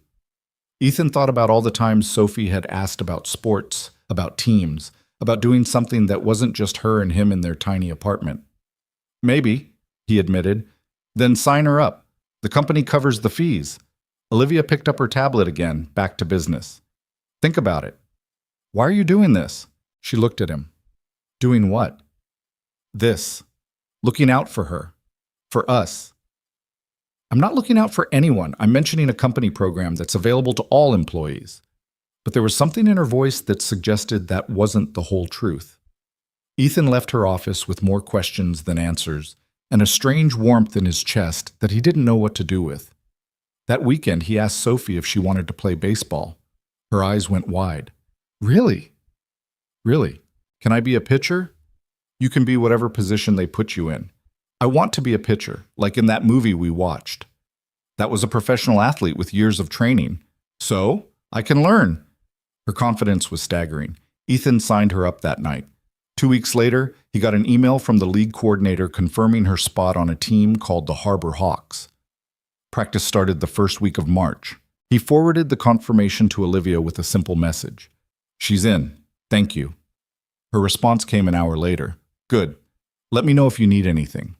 Ethan thought about all the times Sophie had asked about sports, about teams, about doing something that wasn't just her and him in their tiny apartment. "Maybe," he admitted. "Then sign her up. The company covers the fees." Olivia picked up her tablet again, back to business. "Think about it." "Why are you doing this?" She looked at him. "Doing what?" "This. Looking out for her. For us." "I'm not looking out for anyone. I'm mentioning a company program that's available to all employees." But there was something in her voice that suggested that wasn't the whole truth. Ethan left her office with more questions than answers, and a strange warmth in his chest that he didn't know what to do with. That weekend, he asked Sophie if she wanted to play baseball. Her eyes went wide. "Really? Really? Can I be a pitcher?" "You can be whatever position they put you in." "I want to be a pitcher, like in that movie we watched." "That was a professional athlete with years of training." "So? I can learn." Her confidence was staggering. Ethan signed her up that night. 2 weeks later, he got an email from the league coordinator confirming her spot on a team called the Harbor Hawks. Practice started the first week of March. He forwarded the confirmation to Olivia with a simple message. "She's in. Thank you." Her response came an hour later. "Good. Let me know if you need anything."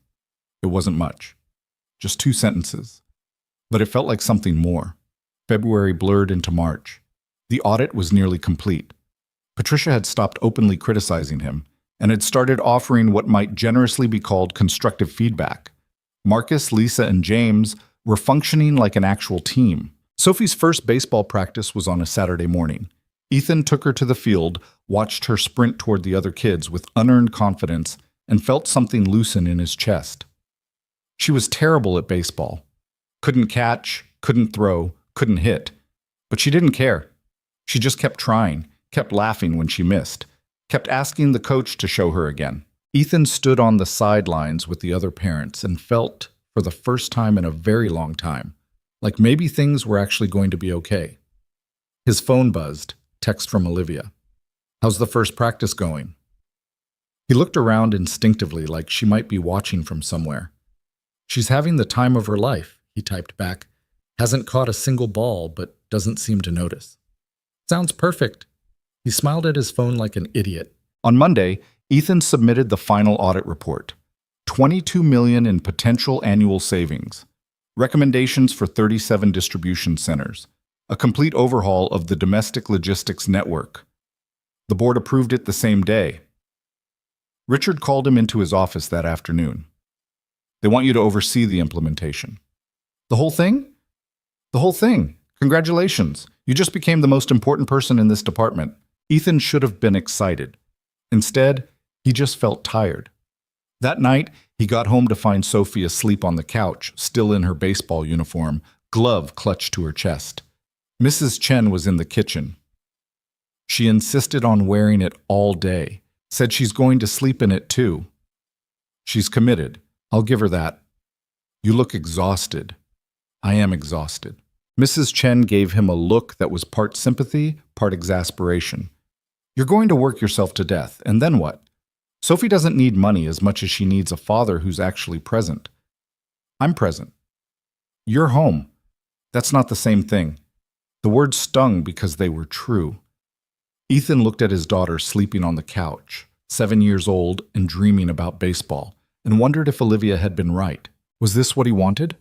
It wasn't much. Just 2 sentences. But it felt like something more. February blurred into March. The audit was nearly complete. Patricia had stopped openly criticizing him and had started offering what might generously be called constructive feedback. Marcus, Lisa, and James were functioning like an actual team. Sophie's first baseball practice was on a Saturday morning. Ethan took her to the field, watched her sprint toward the other kids with unearned confidence, and felt something loosen in his chest. She was terrible at baseball. Couldn't catch, couldn't throw, couldn't hit. But she didn't care. She just kept trying, kept laughing when she missed, kept asking the coach to show her again. Ethan stood on the sidelines with the other parents and felt, for the first time in a very long time, like maybe things were actually going to be okay. His phone buzzed, text from Olivia. "How's the first practice going?" He looked around instinctively like she might be watching from somewhere. "She's having the time of her life," he typed back. "Hasn't caught a single ball, but doesn't seem to notice." "Sounds perfect." He smiled at his phone like an idiot. On Monday, Ethan submitted the final audit report. $22 million in potential annual savings. Recommendations for 37 distribution centers. A complete overhaul of the domestic logistics network. The board approved it the same day. Richard called him into his office that afternoon. "They want you to oversee the implementation." "The whole thing?" "The whole thing. Congratulations. You just became the most important person in this department." Ethan should have been excited. Instead, he just felt tired. That night, he got home to find Sophie asleep on the couch, still in her baseball uniform, glove clutched to her chest. Mrs. Chen was in the kitchen. She insisted on wearing it all day, said she's going to sleep in it too. "She's committed. I'll give her that." "You look exhausted." "I am exhausted." Mrs. Chen gave him a look that was part sympathy, part exasperation. "You're going to work yourself to death, and then what? Sophie doesn't need money as much as she needs a father who's actually present." "I'm present." "You're home. That's not the same thing." The words stung because they were true. Ethan looked at his daughter sleeping on the couch, 7 years old and dreaming about baseball, and wondered if Olivia had been right. Was this what he wanted?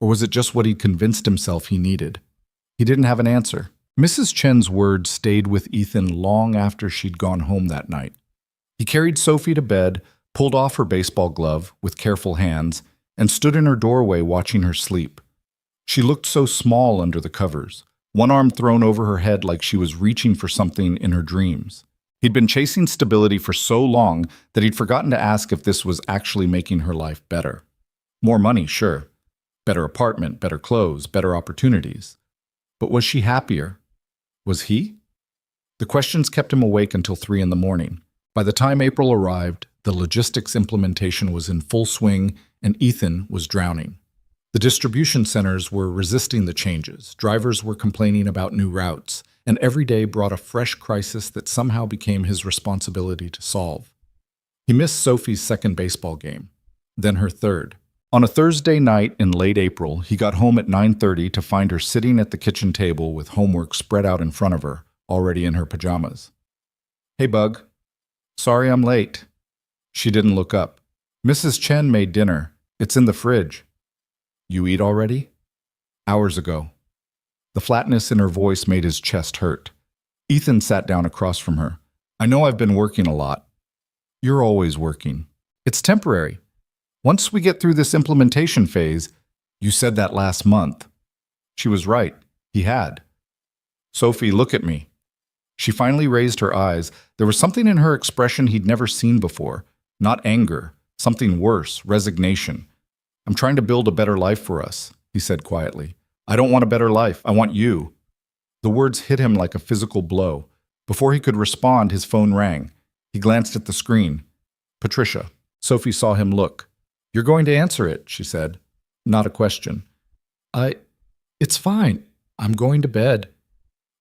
Or was it just what he'd convinced himself he needed? He didn't have an answer. Mrs. Chen's words stayed with Ethan long after she'd gone home that night. He carried Sophie to bed, pulled off her baseball glove with careful hands, and stood in her doorway watching her sleep. She looked so small under the covers, one arm thrown over her head like she was reaching for something in her dreams. He'd been chasing stability for so long that he'd forgotten to ask if this was actually making her life better. More money, sure. Better apartment, better clothes, better opportunities. But was she happier? Was he? The questions kept him awake until 3 in the morning. By the time April arrived, the logistics implementation was in full swing and Ethan was drowning. The distribution centers were resisting the changes, drivers were complaining about new routes, and every day brought a fresh crisis that somehow became his responsibility to solve. He missed Sophie's second baseball game, then her third. On a Thursday night in late April, he got home at 9:30 to find her sitting at the kitchen table with homework spread out in front of her, already in her pajamas. "Hey, Bug. Sorry I'm late." She didn't look up. "Mrs. Chen made dinner. It's in the fridge." "You eat already?" "Hours ago." The flatness in her voice made his chest hurt. Ethan sat down across from her. "I know I've been working a lot." "You're always working. It's temporary. Once we get through this implementation phase," "You said that last month." She was right. He had. "Sophie, look at me." She finally raised her eyes. There was something in her expression he'd never seen before. Not anger. Something worse. Resignation. "I'm trying to build a better life for us," he said quietly. "I don't want a better life. I want you." The words hit him like a physical blow. Before he could respond, his phone rang. He glanced at the screen. Patricia. Sophie saw him look. "You're going to answer it," she said. Not a question. It's fine. I'm going to bed."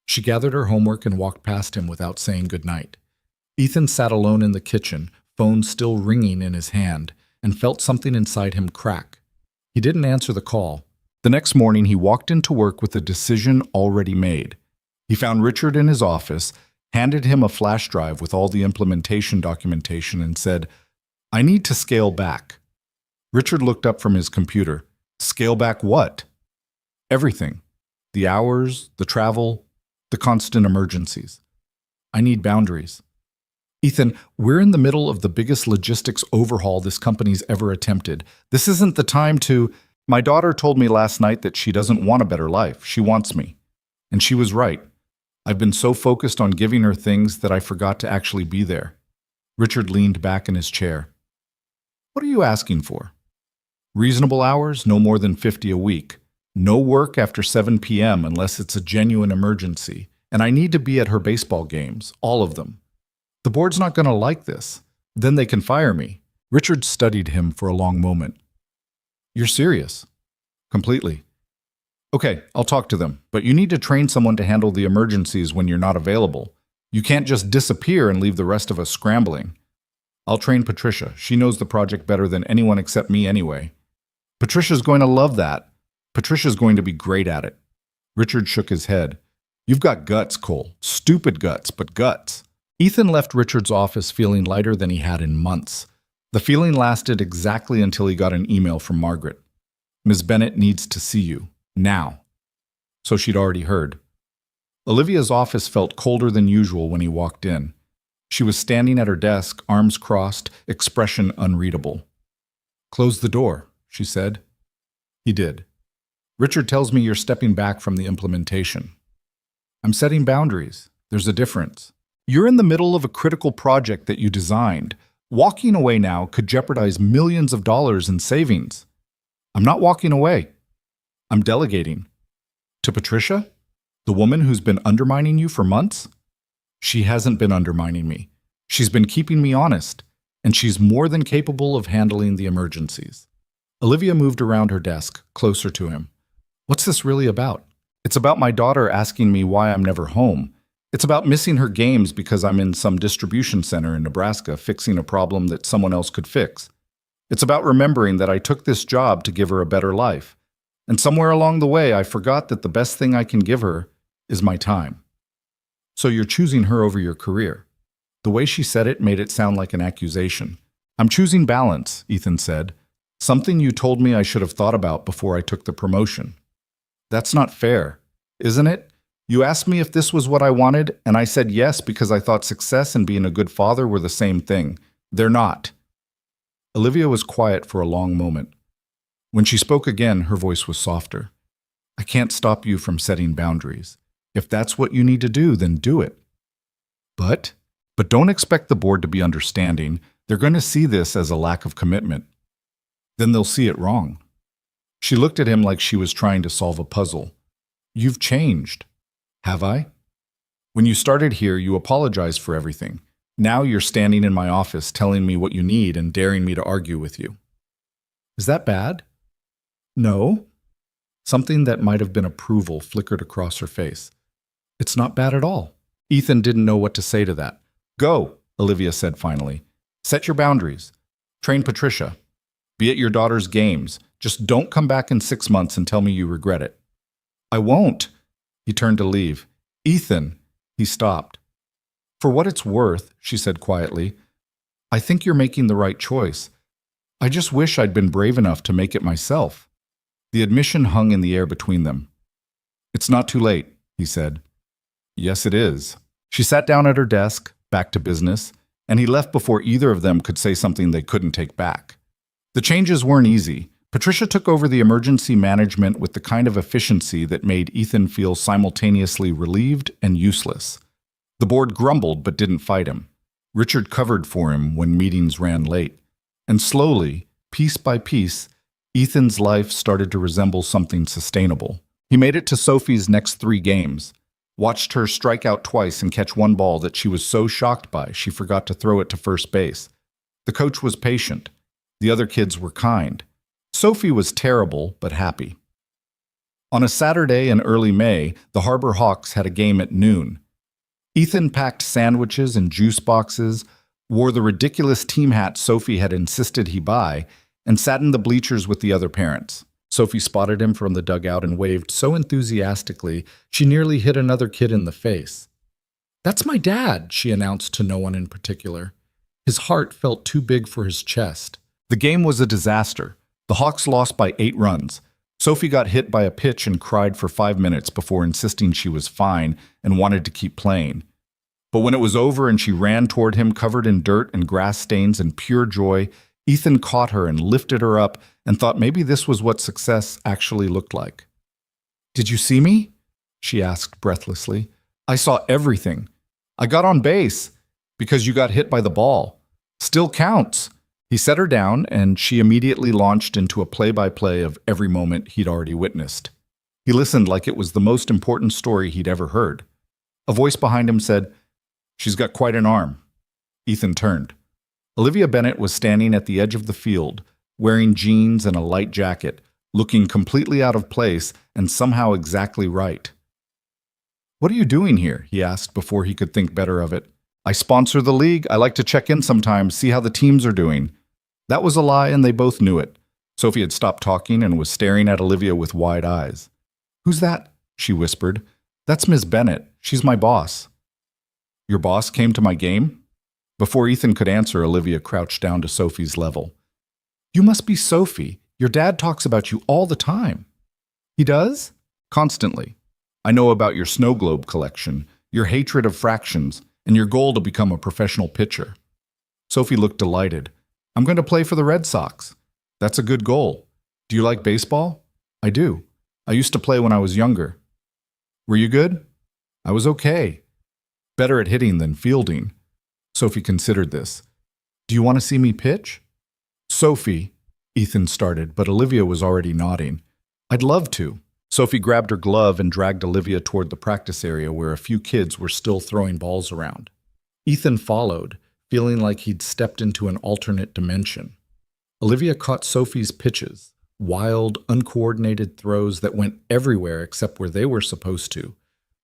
She gathered her homework and walked past him without saying goodnight. Ethan sat alone in the kitchen, phone still ringing in his hand, and felt something inside him crack. He didn't answer the call. The next morning, he walked into work with a decision already made. He found Richard in his office, handed him a flash drive with all the implementation documentation, and said, "I need to scale back." Richard looked up from his computer. "Scale back what?" "Everything. The hours, the travel, the constant emergencies. I need boundaries." "Ethan, we're in the middle of the biggest logistics overhaul this company's ever attempted. This isn't the time to..." My daughter told me last night that she doesn't want a better life. She wants me. And she was right. I've been so focused on giving her things that I forgot to actually be there. Richard leaned back in his chair. What are you asking for? Reasonable hours, no more than 50 a week. No work after 7 p.m. unless it's a genuine emergency. And I need to be at her baseball games, all of them. The board's not going to like this. Then they can fire me. Richard studied him for a long moment. You're serious? Completely. Okay, I'll talk to them, but you need to train someone to handle the emergencies when you're not available. You can't just disappear and leave the rest of us scrambling. I'll train Patricia. She knows the project better than anyone except me anyway. Patricia's going to love that. Patricia's going to be great at it. Richard shook his head. You've got guts, Cole. Stupid guts, but guts. Ethan left Richard's office feeling lighter than he had in months. The feeling lasted exactly until he got an email from Margaret. Ms. Bennett needs to see you. Now. So she'd already heard. Olivia's office felt colder than usual when he walked in. She was standing at her desk, arms crossed, expression unreadable. Close the door, she said. He did. Richard tells me you're stepping back from the implementation. I'm setting boundaries. There's a difference. You're in the middle of a critical project that you designed. Walking away now could jeopardize millions of dollars in savings. I'm not walking away. I'm delegating. To Patricia? The woman who's been undermining you for months? She hasn't been undermining me. She's been keeping me honest, and she's more than capable of handling the emergencies. Olivia moved around her desk, closer to him. What's this really about? It's about my daughter asking me why I'm never home. It's about missing her games because I'm in some distribution center in Nebraska fixing a problem that someone else could fix. It's about remembering that I took this job to give her a better life. And somewhere along the way, I forgot that the best thing I can give her is my time. So you're choosing her over your career. The way she said it made it sound like an accusation. I'm choosing balance, Ethan said. Something you told me I should have thought about before I took the promotion. That's not fair, isn't it? You asked me if this was what I wanted, and I said yes because I thought success and being a good father were the same thing. They're not. Olivia was quiet for a long moment. When she spoke again, her voice was softer. I can't stop you from setting boundaries. If that's what you need to do, then do it. But don't expect the board to be understanding. They're going to see this as a lack of commitment. Then they'll see it wrong. She looked at him like she was trying to solve a puzzle. You've changed. Have I? When you started here, you apologized for everything. Now you're standing in my office telling me what you need and daring me to argue with you. Is that bad? No. Something that might have been approval flickered across her face. It's not bad at all. Ethan didn't know what to say to that. Go, Olivia said finally. Set your boundaries. Train Patricia. Be at your daughter's games. Just don't come back in 6 months and tell me you regret it. I won't. He turned to leave. Ethan. He stopped. For what it's worth, she said quietly, I think you're making the right choice. I just wish I'd been brave enough to make it myself. The admission hung in the air between them. It's not too late, he said. Yes, it is. She sat down at her desk, back to business, and he left before either of them could say something they couldn't take back. The changes weren't easy. Patricia took over the emergency management with the kind of efficiency that made Ethan feel simultaneously relieved and useless. The board grumbled but didn't fight him. Richard covered for him when meetings ran late. And slowly, piece by piece, Ethan's life started to resemble something sustainable. He made it to Sophie's next 3 games, watched her strike out twice and catch one ball that she was so shocked by she forgot to throw it to first base. The coach was patient. The other kids were kind. Sophie was terrible but happy. On a Saturday in early May, the Harbor Hawks had a game at noon. Ethan packed sandwiches and juice boxes, wore the ridiculous team hat Sophie had insisted he buy, and sat in the bleachers with the other parents. Sophie spotted him from the dugout and waved so enthusiastically she nearly hit another kid in the face. That's my dad, she announced to no one in particular. His heart felt too big for his chest. The game was a disaster. The Hawks lost by 8 runs. Sophie got hit by a pitch and cried for 5 minutes before insisting she was fine and wanted to keep playing. But when it was over and she ran toward him covered in dirt and grass stains and pure joy, Ethan caught her and lifted her up and thought maybe this was what success actually looked like. "Did you see me?" she asked breathlessly. "I saw everything. I got on base because you got hit by the ball. Still counts." He set her down, and she immediately launched into a play-by-play of every moment he'd already witnessed. He listened like it was the most important story he'd ever heard. A voice behind him said, "She's got quite an arm." Ethan turned. Olivia Bennett was standing at the edge of the field, wearing jeans and a light jacket, looking completely out of place and somehow exactly right. "What are you doing here?" he asked before he could think better of it. "I sponsor the league. I like to check in sometimes, see how the teams are doing." That was a lie, and they both knew it. Sophie had stopped talking and was staring at Olivia with wide eyes. "Who's that?" she whispered. "That's Miss Bennett. She's my boss." "Your boss came to my game?" Before Ethan could answer, Olivia crouched down to Sophie's level. "You must be Sophie. Your dad talks about you all the time." "He does?" "Constantly. I know about your snow globe collection, your hatred of fractions, and your goal to become a professional pitcher." Sophie looked delighted. "I'm going to play for the Red Sox." "That's a good goal. Do you like baseball?" "I do. I used to play when I was younger." "Were you good?" "I was okay. Better at hitting than fielding." Sophie considered this. "Do you want to see me pitch?" "Sophie," Ethan started, but Olivia was already nodding. "I'd love to." Sophie grabbed her glove and dragged Olivia toward the practice area where a few kids were still throwing balls around. Ethan followed, feeling like he'd stepped into an alternate dimension. Olivia caught Sophie's pitches, wild, uncoordinated throws that went everywhere except where they were supposed to,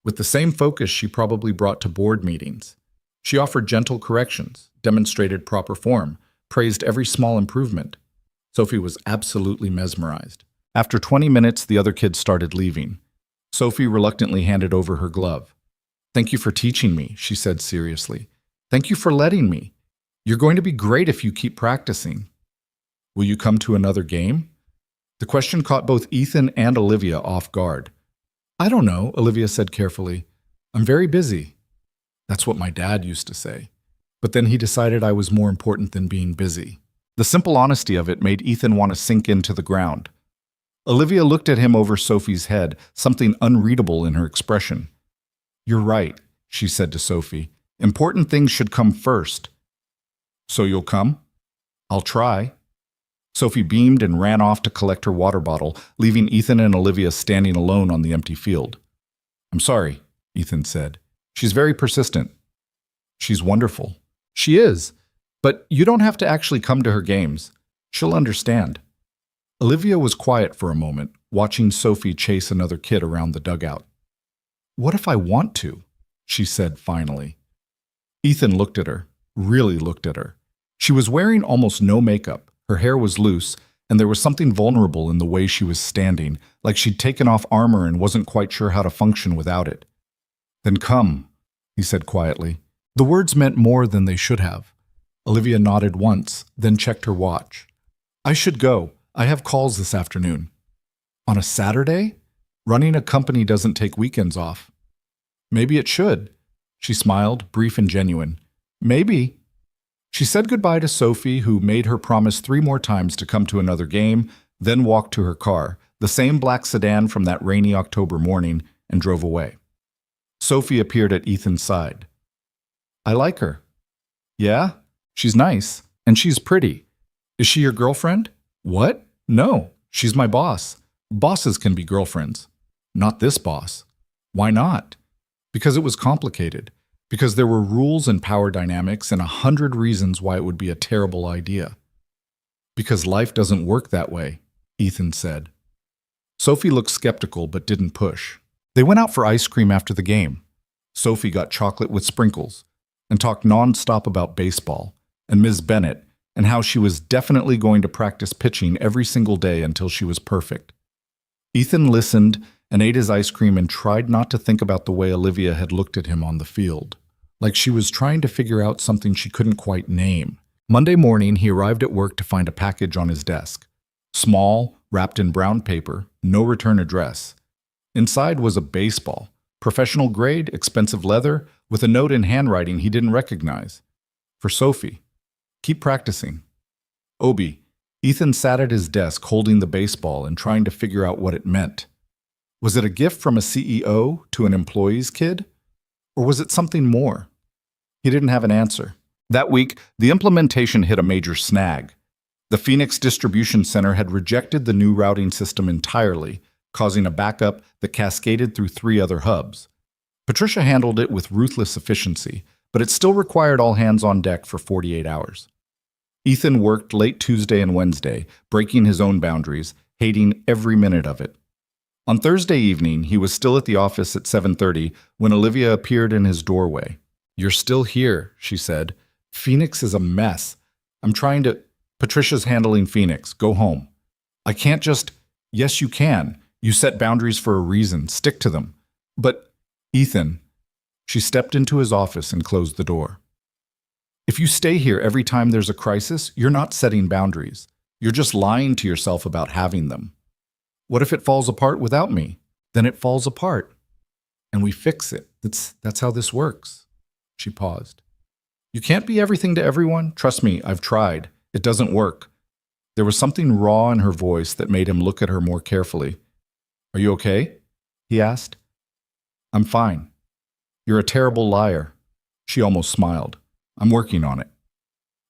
with the same focus she probably brought to board meetings. She offered gentle corrections, demonstrated proper form, praised every small improvement. Sophie was absolutely mesmerized. After 20 minutes, the other kids started leaving. Sophie reluctantly handed over her glove. "Thank you for teaching me," she said seriously. "Thank you for letting me. You're going to be great if you keep practicing." "Will you come to another game?" The question caught both Ethan and Olivia off guard. "I don't know," Olivia said carefully. "I'm very busy." That's what my dad used to say. But then he decided I was more important than being busy. The simple honesty of it made Ethan want to sink into the ground. Olivia looked at him over Sophie's head, something unreadable in her expression. "You're right," she said to Sophie. "Important things should come first." "So you'll come?" "I'll try." Sophie beamed and ran off to collect her water bottle, leaving Ethan and Olivia standing alone on the empty field. "I'm sorry," Ethan said. "She's very persistent." "She's wonderful." "She is. But you don't have to actually come to her games. She'll understand." Olivia was quiet for a moment, watching Sophie chase another kid around the dugout. "What if I want to?" she said finally. Ethan looked at her, really looked at her. She was wearing almost no makeup, her hair was loose, and there was something vulnerable in the way she was standing, like she'd taken off armor and wasn't quite sure how to function without it. "Then come," he said quietly. The words meant more than they should have. Olivia nodded once, then checked her watch. "I should go. I have calls this afternoon." "On a Saturday? Running a company doesn't take weekends off." "Maybe it should." She smiled, brief and genuine. "Maybe." She said goodbye to Sophie, who made her promise 3 more times to come to another game, then walked to her car, the same black sedan from that rainy October morning, and drove away. Sophie appeared at Ethan's side. "I like her." "Yeah? She's nice. And she's pretty. Is she your girlfriend?" "What? No. She's my boss. Bosses can be girlfriends." "Not this boss." "Why not?" "Because it was complicated. Because there were rules and power dynamics and 100 reasons why it would be a terrible idea." "Because life doesn't work that way," Ethan said. Sophie looked skeptical but didn't push. They went out for ice cream after the game. Sophie got chocolate with sprinkles and talked nonstop about baseball and Ms. Bennett and how she was definitely going to practice pitching every single day until she was perfect. Ethan listened and ate his ice cream and tried not to think about the way Olivia had looked at him on the field, like she was trying to figure out something she couldn't quite name. Monday morning, he arrived at work to find a package on his desk. Small, wrapped in brown paper, no return address. Inside was a baseball, professional grade, expensive leather, with a note in handwriting he didn't recognize. For Sophie. "Keep practicing." Obi. Ethan sat at his desk holding the baseball and trying to figure out what it meant. Was it a gift from a CEO to an employee's kid? Or was it something more? He didn't have an answer. That week, the implementation hit a major snag. The Phoenix distribution center had rejected the new routing system entirely, causing a backup that cascaded through 3 other hubs. Patricia handled it with ruthless efficiency, but it still required all hands on deck for 48 hours. Ethan worked late Tuesday and Wednesday, breaking his own boundaries, hating every minute of it. On Thursday evening, he was still at the office at 7:30 when Olivia appeared in his doorway. "You're still here," she said. "Phoenix is a mess. I'm trying to—" "Patricia's handling Phoenix. Go home." "I can't just—" "Yes, you can. You set boundaries for a reason. Stick to them." "But, Ethan..." She stepped into his office and closed the door. "If you stay here every time there's a crisis, you're not setting boundaries. You're just lying to yourself about having them. What if it falls apart without me? Then it falls apart. And we fix it. That's how this works." She paused. "You can't be everything to everyone. Trust me, I've tried. It doesn't work." There was something raw in her voice that made him look at her more carefully. "Are you okay?" he asked. "I'm fine." "You're a terrible liar." She almost smiled. "I'm working on it."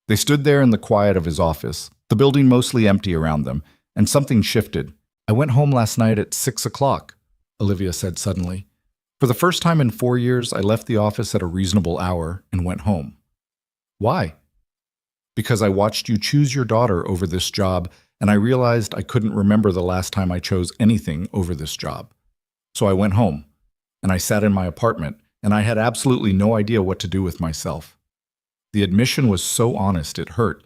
They stood there in the quiet of his office, the building mostly empty around them, and something shifted. "I went home last night at 6 o'clock, Olivia said suddenly. "For the first time in 4 years, I left the office at a reasonable hour and went home." "Why?" "Because I watched you choose your daughter over this job, and I realized I couldn't remember the last time I chose anything over this job. So I went home, and I sat in my apartment, and I had absolutely no idea what to do with myself." The admission was so honest it hurt.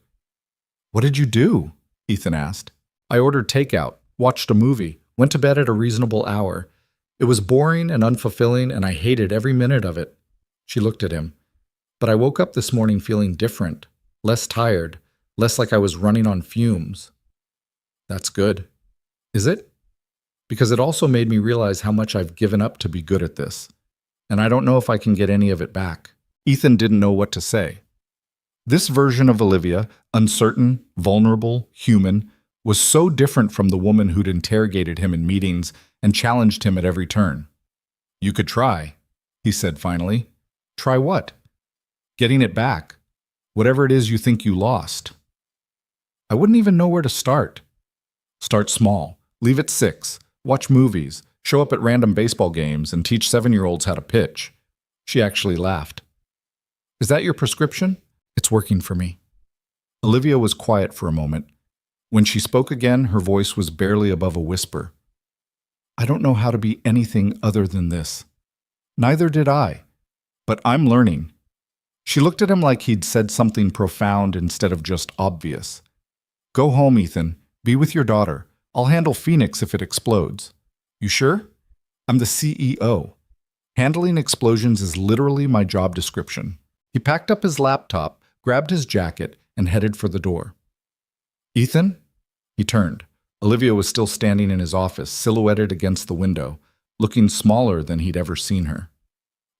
"What did you do?" Ethan asked. "I ordered takeout, watched a movie, went to bed at a reasonable hour. It was boring and unfulfilling, and I hated every minute of it." She looked at him. "But I woke up this morning feeling different, less tired, less like I was running on fumes." "That's good." "Is it?" "Because it also made me realize how much I've given up to be good at this. And I don't know if I can get any of it back." Ethan didn't know what to say. This version of Olivia, uncertain, vulnerable, human, was so different from the woman who'd interrogated him in meetings and challenged him at every turn. "You could try," he said finally. "Try what?" "Getting it back. Whatever it is you think you lost." "I wouldn't even know where to start." "Start small. Leave at 6. Watch movies. Show up at random baseball games and teach 7-year-olds how to pitch." She actually laughed. "Is that your prescription?" "It's working for me." Olivia was quiet for a moment. When she spoke again, her voice was barely above a whisper. "I don't know how to be anything other than this." "Neither did I. But I'm learning." She looked at him like he'd said something profound instead of just obvious. "Go home, Ethan. Be with your daughter. I'll handle Phoenix if it explodes." "You sure?" "I'm the CEO. Handling explosions is literally my job description." He packed up his laptop, grabbed his jacket, and headed for the door. "Ethan?" He turned. Olivia was still standing in his office, silhouetted against the window, looking smaller than he'd ever seen her.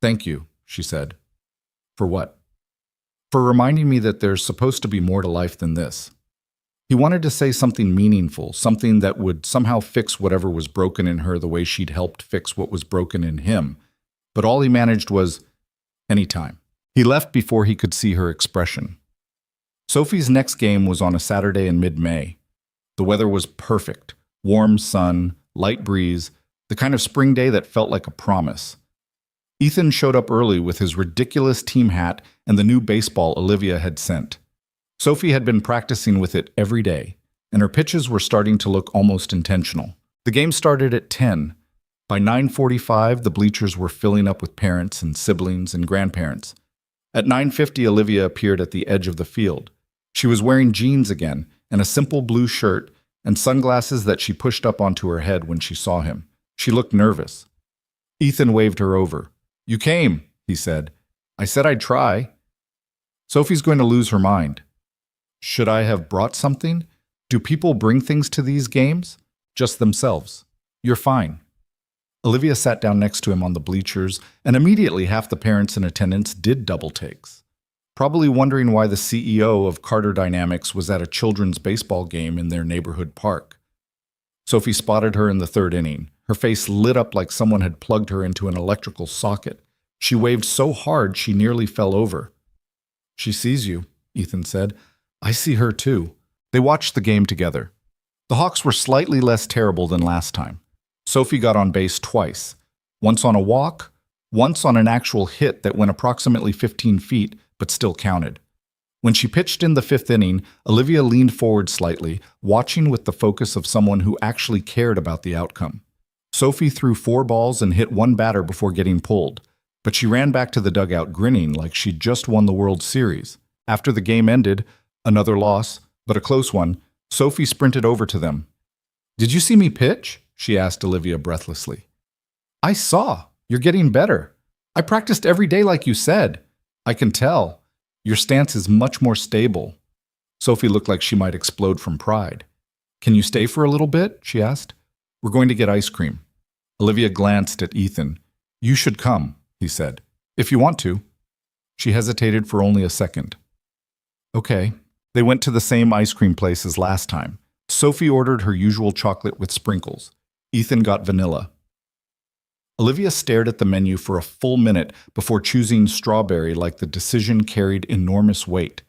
"Thank you," she said. "For what?" "For reminding me that there's supposed to be more to life than this." He wanted to say something meaningful, something that would somehow fix whatever was broken in her the way she'd helped fix what was broken in him, but all he managed was, "Anytime." He left before he could see her expression. Sophie's next game was on a Saturday in mid-May. The weather was perfect. Warm sun, light breeze, the kind of spring day that felt like a promise. Ethan showed up early with his ridiculous team hat and the new baseball Olivia had sent. Sophie had been practicing with it every day, and her pitches were starting to look almost intentional. The game started at 10. By 9:45, the bleachers were filling up with parents and siblings and grandparents. At 9:50, Olivia appeared at the edge of the field. She was wearing jeans again and a simple blue shirt and sunglasses that she pushed up onto her head when she saw him. She looked nervous. Ethan waved her over. "You came," he said. "I said I'd try." "Sophie's going to lose her mind." "Should I have brought something? Do people bring things to these games?" "Just themselves. You're fine." Olivia sat down next to him on the bleachers, and immediately half the parents in attendance did double takes. probably wondering why the CEO of Carter Dynamics was at a children's baseball game in their neighborhood park. Sophie spotted her in the third inning. Her face lit up like someone had plugged her into an electrical socket. She waved so hard she nearly fell over. "She sees you," Ethan said. "I see her too." They watched the game together. The Hawks were slightly less terrible than last time. Sophie got on base twice, once on a walk, once on an actual hit that went approximately 15 feet but still counted. When she pitched in the fifth inning, Olivia leaned forward slightly, watching with the focus of someone who actually cared about the outcome. Sophie threw 4 balls and hit 1 batter before getting pulled, but she ran back to the dugout grinning like she'd just won the World Series. After the game ended, another loss, but a close one, Sophie sprinted over to them. "Did you see me pitch?" she asked Olivia breathlessly. "I saw. You're getting better. I practiced every day like you said. I can tell. Your stance is much more stable." Sophie looked like she might explode from pride. "Can you stay for a little bit?" she asked. "We're going to get ice cream." Olivia glanced at Ethan. "You should come," he said, "if you want to." She hesitated for only a second. "Okay." They went to the same ice cream place as last time. Sophie ordered her usual chocolate with sprinkles. Ethan got vanilla. Olivia stared at the menu for a full minute before choosing strawberry like the decision carried enormous weight.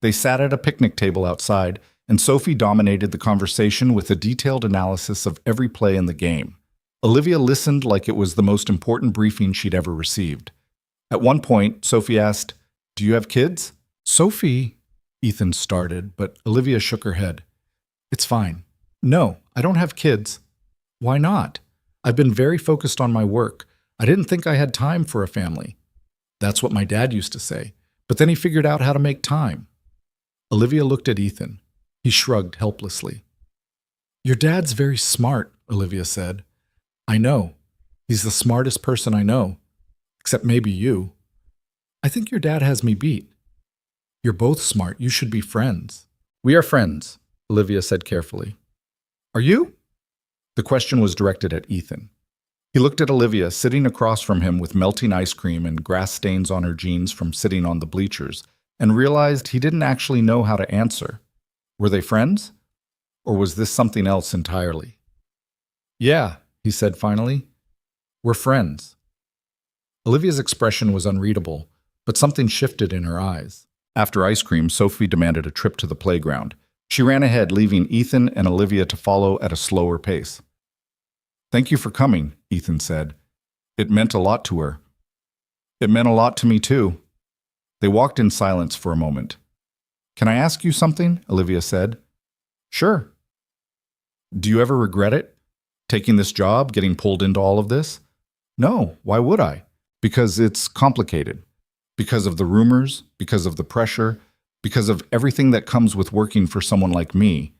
They sat at a picnic table outside, and Sophie dominated the conversation with a detailed analysis of every play in the game. Olivia listened like it was the most important briefing she'd ever received. At one point, Sophie asked, "Do you have kids?" "Sophie," Ethan started, but Olivia shook her head. "It's fine. No, I don't have kids." "Why not?" "I've been very focused on my work. I didn't think I had time for a family." "That's what my dad used to say. But then he figured out how to make time." Olivia looked at Ethan. He shrugged helplessly. "Your dad's very smart," Olivia said. "I know. He's the smartest person I know. Except maybe you. I think your dad has me beat. You're both smart. You should be friends." "We are friends," Olivia said carefully. "Are you?" The question was directed at Ethan. He looked at Olivia, sitting across from him with melting ice cream and grass stains on her jeans from sitting on the bleachers, and realized he didn't actually know how to answer. Were they friends? Or was this something else entirely? "Yeah," he said finally. "We're friends." Olivia's expression was unreadable, but something shifted in her eyes. After ice cream, Sophie demanded a trip to the playground. She ran ahead, leaving Ethan and Olivia to follow at a slower pace. "Thank you for coming," Ethan said. It meant a lot to her. "It meant a lot to me, too." They walked in silence for a moment. "Can I ask you something?" Olivia said. "Sure." "Do you ever regret it? Taking this job, getting pulled into all of this?" "No, why would I?" "Because it's complicated. Because of the rumors, because of the pressure, because of everything that comes with working for someone like me."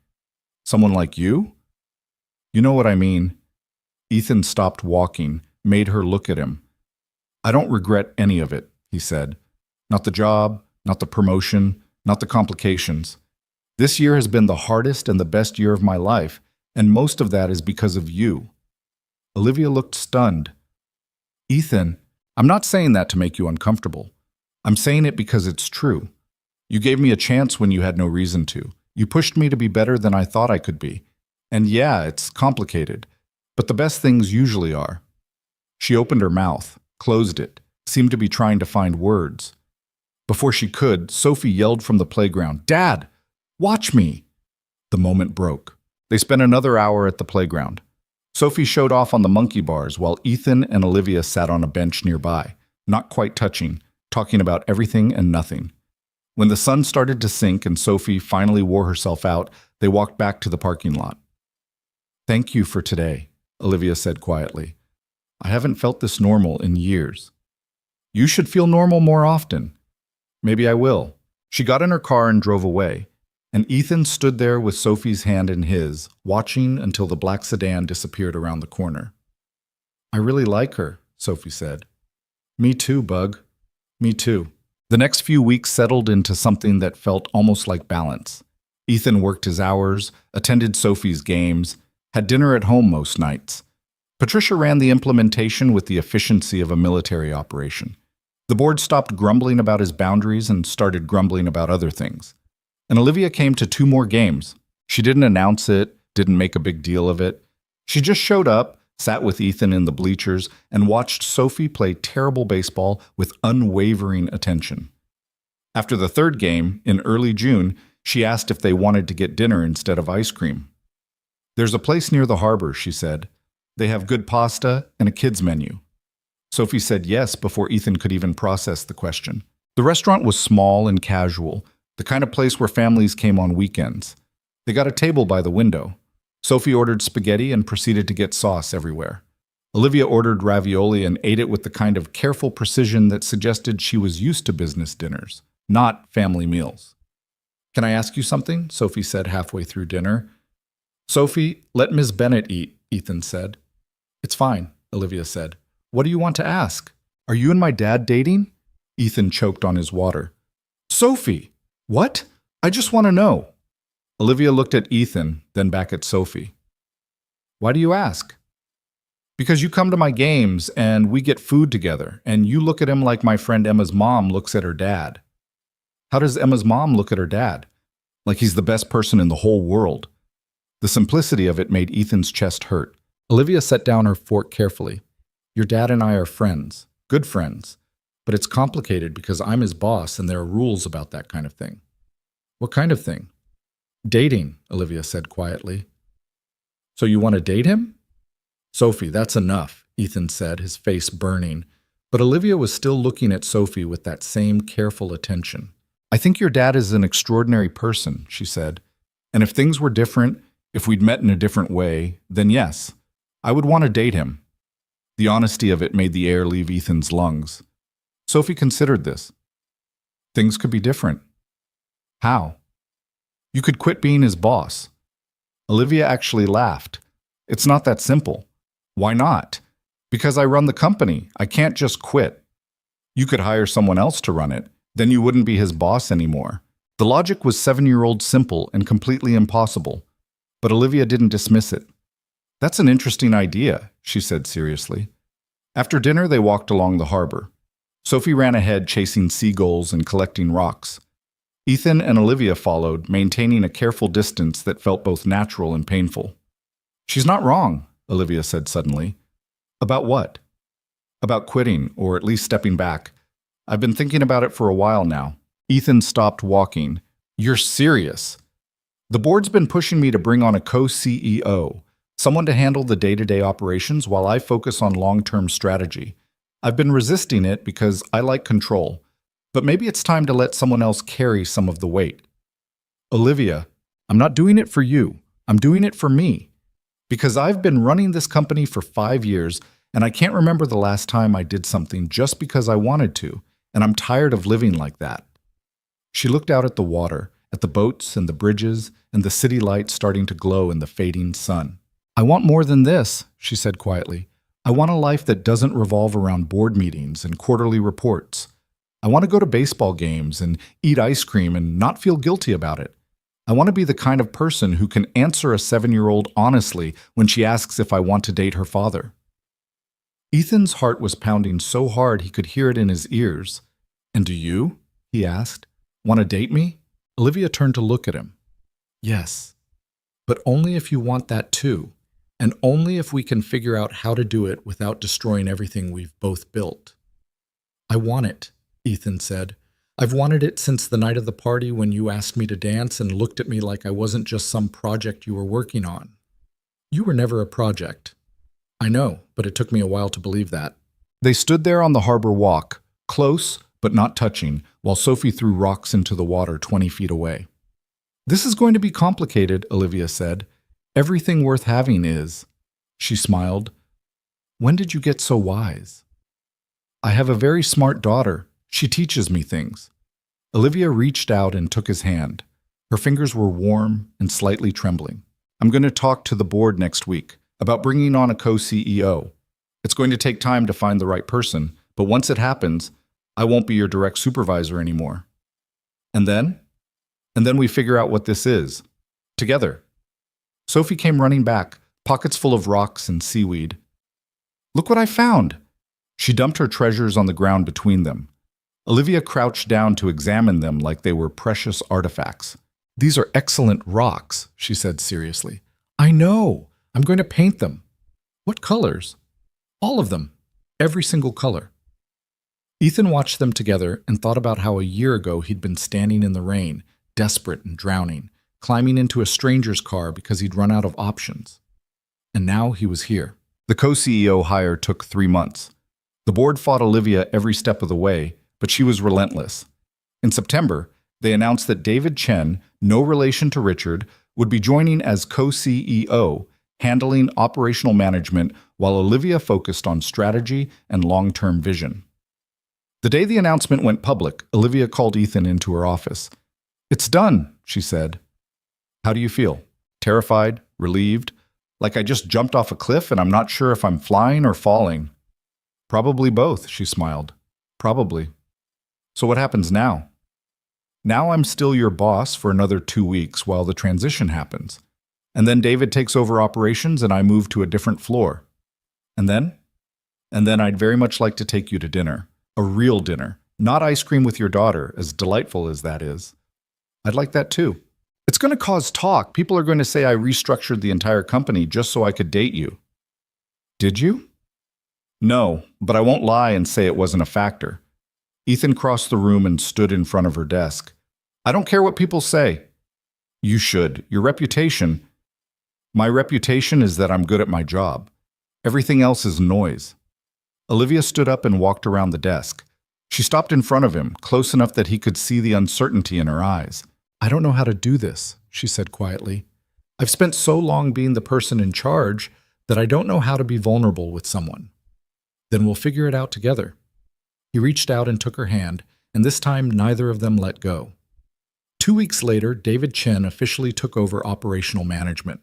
"Someone like you?" "You know what I mean." Ethan stopped walking, made her look at him. "I don't regret any of it," he said. "Not the job, not the promotion, not the complications. This year has been the hardest and the best year of my life, and most of that is because of you." Olivia looked stunned. "Ethan, I'm not saying that to make you uncomfortable. I'm saying it because it's true. You gave me a chance when you had no reason to. You pushed me to be better than I thought I could be. And yeah, it's complicated, but the best things usually are." She opened her mouth, closed it, seemed to be trying to find words. Before she could, Sophie yelled from the playground, "Dad, watch me!" The moment broke. They spent another hour at the playground. Sophie showed off on the monkey bars while Ethan and Olivia sat on a bench nearby, not quite touching, talking about everything and nothing. When the sun started to sink and Sophie finally wore herself out, they walked back to the parking lot. "Thank you for today," Olivia said quietly. "I haven't felt this normal in years." "You should feel normal more often." "Maybe I will." She got in her car and drove away, and Ethan stood there with Sophie's hand in his, watching until the black sedan disappeared around the corner. "I really like her," Sophie said. "Me too, Bug. Me too." The next few weeks settled into something that felt almost like balance. Ethan worked his hours, attended Sophie's games, had dinner at home most nights. Patricia ran the implementation with the efficiency of a military operation. The board stopped grumbling about his boundaries and started grumbling about other things. And Olivia came to 2 more games. She didn't announce it, didn't make a big deal of it. She just showed up, sat with Ethan in the bleachers, and watched Sophie play terrible baseball with unwavering attention. After the 3rd game, in early June, she asked if they wanted to get dinner instead of ice cream. "There's a place near the harbor," she said. "They have good pasta and a kids' menu." Sophie said yes before Ethan could even process the question. The restaurant was small and casual, the kind of place where families came on weekends. They got a table by the window. Sophie ordered spaghetti and proceeded to get sauce everywhere. Olivia ordered ravioli and ate it with the kind of careful precision that suggested she was used to business dinners, not family meals. "Can I ask you something?" Sophie said halfway through dinner. "Sophie, let Ms. Bennett eat," Ethan said. "It's fine," Olivia said. "What do you want to ask? Are you and my dad dating?" Ethan choked on his water. "Sophie! What? I just want to know." Olivia looked at Ethan, then back at Sophie. "Why do you ask?" "Because you come to my games and we get food together, and you look at him like my friend Emma's mom looks at her dad." "How does Emma's mom look at her dad?" "Like he's the best person in the whole world." The simplicity of it made Ethan's chest hurt. Olivia set down her fork carefully. "Your dad and I are friends, good friends, but it's complicated because I'm his boss and there are rules about that kind of thing." "What kind of thing?" "Dating," Olivia said quietly. "So you want to date him?" "Sophie, that's enough," Ethan said, his face burning. But Olivia was still looking at Sophie with that same careful attention. "I think your dad is an extraordinary person," she said. "And if things were different, if we'd met in a different way, then yes, I would want to date him." The honesty of it made the air leave Ethan's lungs. Sophie considered this. "Things could be different." "How?" "You could quit being his boss." Olivia actually laughed. "It's not that simple." "Why not?" "Because I run the company. I can't just quit." "You could hire someone else to run it. Then you wouldn't be his boss anymore." The logic was 7-year-old simple and completely impossible. But Olivia didn't dismiss it. "That's an interesting idea," she said seriously. After dinner, they walked along the harbor. Sophie ran ahead chasing seagulls and collecting rocks. Ethan and Olivia followed, maintaining a careful distance that felt both natural and painful. "She's not wrong," Olivia said suddenly. "About what?" "About quitting, or at least stepping back. I've been thinking about it for a while now." Ethan stopped walking. "You're serious?" "The board's been pushing me to bring on a co-CEO, someone to handle the day-to-day operations while I focus on long-term strategy. I've been resisting it because I like control, but maybe it's time to let someone else carry some of the weight." "Olivia, I'm not doing it for you. I'm doing it for me. Because I've been running this company for 5 years, and I can't remember the last time I did something just because I wanted to, and I'm tired of living like that." She looked out at the water, at the boats and the bridges, and the city lights starting to glow in the fading sun. "I want more than this," she said quietly. "I want a life that doesn't revolve around board meetings and quarterly reports. I want to go to baseball games and eat ice cream and not feel guilty about it. I want to be the kind of person who can answer a 7-year-old honestly when she asks if I want to date her father." Ethan's heart was pounding so hard he could hear it in his ears. "And do you?" he asked. "Want to date me?" Olivia turned to look at him. "Yes, but only if you want that too, and only if we can figure out how to do it without destroying everything we've both built." "I want it," Ethan said. "I've wanted it since the night of the party when you asked me to dance and looked at me like I wasn't just some project you were working on." "You were never a project." "I know, but it took me a while to believe that." They stood there on the harbor walk, close but not touching, while Sophie threw rocks into the water 20 feet away. "This is going to be complicated," Olivia said. "Everything worth having is." She smiled. "When did you get so wise?" "I have a very smart daughter. She teaches me things." Olivia reached out and took his hand. Her fingers were warm and slightly trembling. "I'm going to talk to the board next week about bringing on a co-CEO. It's going to take time to find the right person, but once it happens, I won't be your direct supervisor anymore." "And then?" "And then we figure out what this is. Together." Sophie came running back, pockets full of rocks and seaweed. "Look what I found!" She dumped her treasures on the ground between them. Olivia crouched down to examine them like they were precious artifacts. "These are excellent rocks," she said seriously. "I know. I'm going to paint them." "What colors?" "All of them. Every single color." Ethan watched them together and thought about how a year ago he'd been standing in the rain, desperate and drowning, climbing into a stranger's car because he'd run out of options. And now he was here. The co-CEO hire took 3 months. The board fought Olivia every step of the way, but she was relentless. In September, they announced that David Chen, no relation to Richard, would be joining as co-CEO, handling operational management while Olivia focused on strategy and long-term vision. The day the announcement went public, Olivia called Ethan into her office. "It's done," she said. "How do you feel? Terrified? Relieved? Like I just jumped off a cliff and I'm not sure if I'm flying or falling?" "Probably both," she smiled. "Probably. So what happens now?" "Now I'm still your boss for another 2 weeks while the transition happens. And then David takes over operations and I move to a different floor. And then? And then I'd very much like to take you to dinner. A real dinner. Not ice cream with your daughter, as delightful as that is." "I'd like that too." "It's going to cause talk. People are going to say I restructured the entire company just so I could date you." "Did you?" "No, but I won't lie and say it wasn't a factor." Ethan crossed the room and stood in front of her desk. "I don't care what people say." "You should. Your reputation—" "My reputation is that I'm good at my job. Everything else is noise." Olivia stood up and walked around the desk. She stopped in front of him, close enough that he could see the uncertainty in her eyes. "I don't know how to do this," she said quietly. "I've spent so long being the person in charge that I don't know how to be vulnerable with someone." "Then we'll figure it out together." He reached out and took her hand, and this time neither of them let go. 2 weeks later, David Chen officially took over operational management.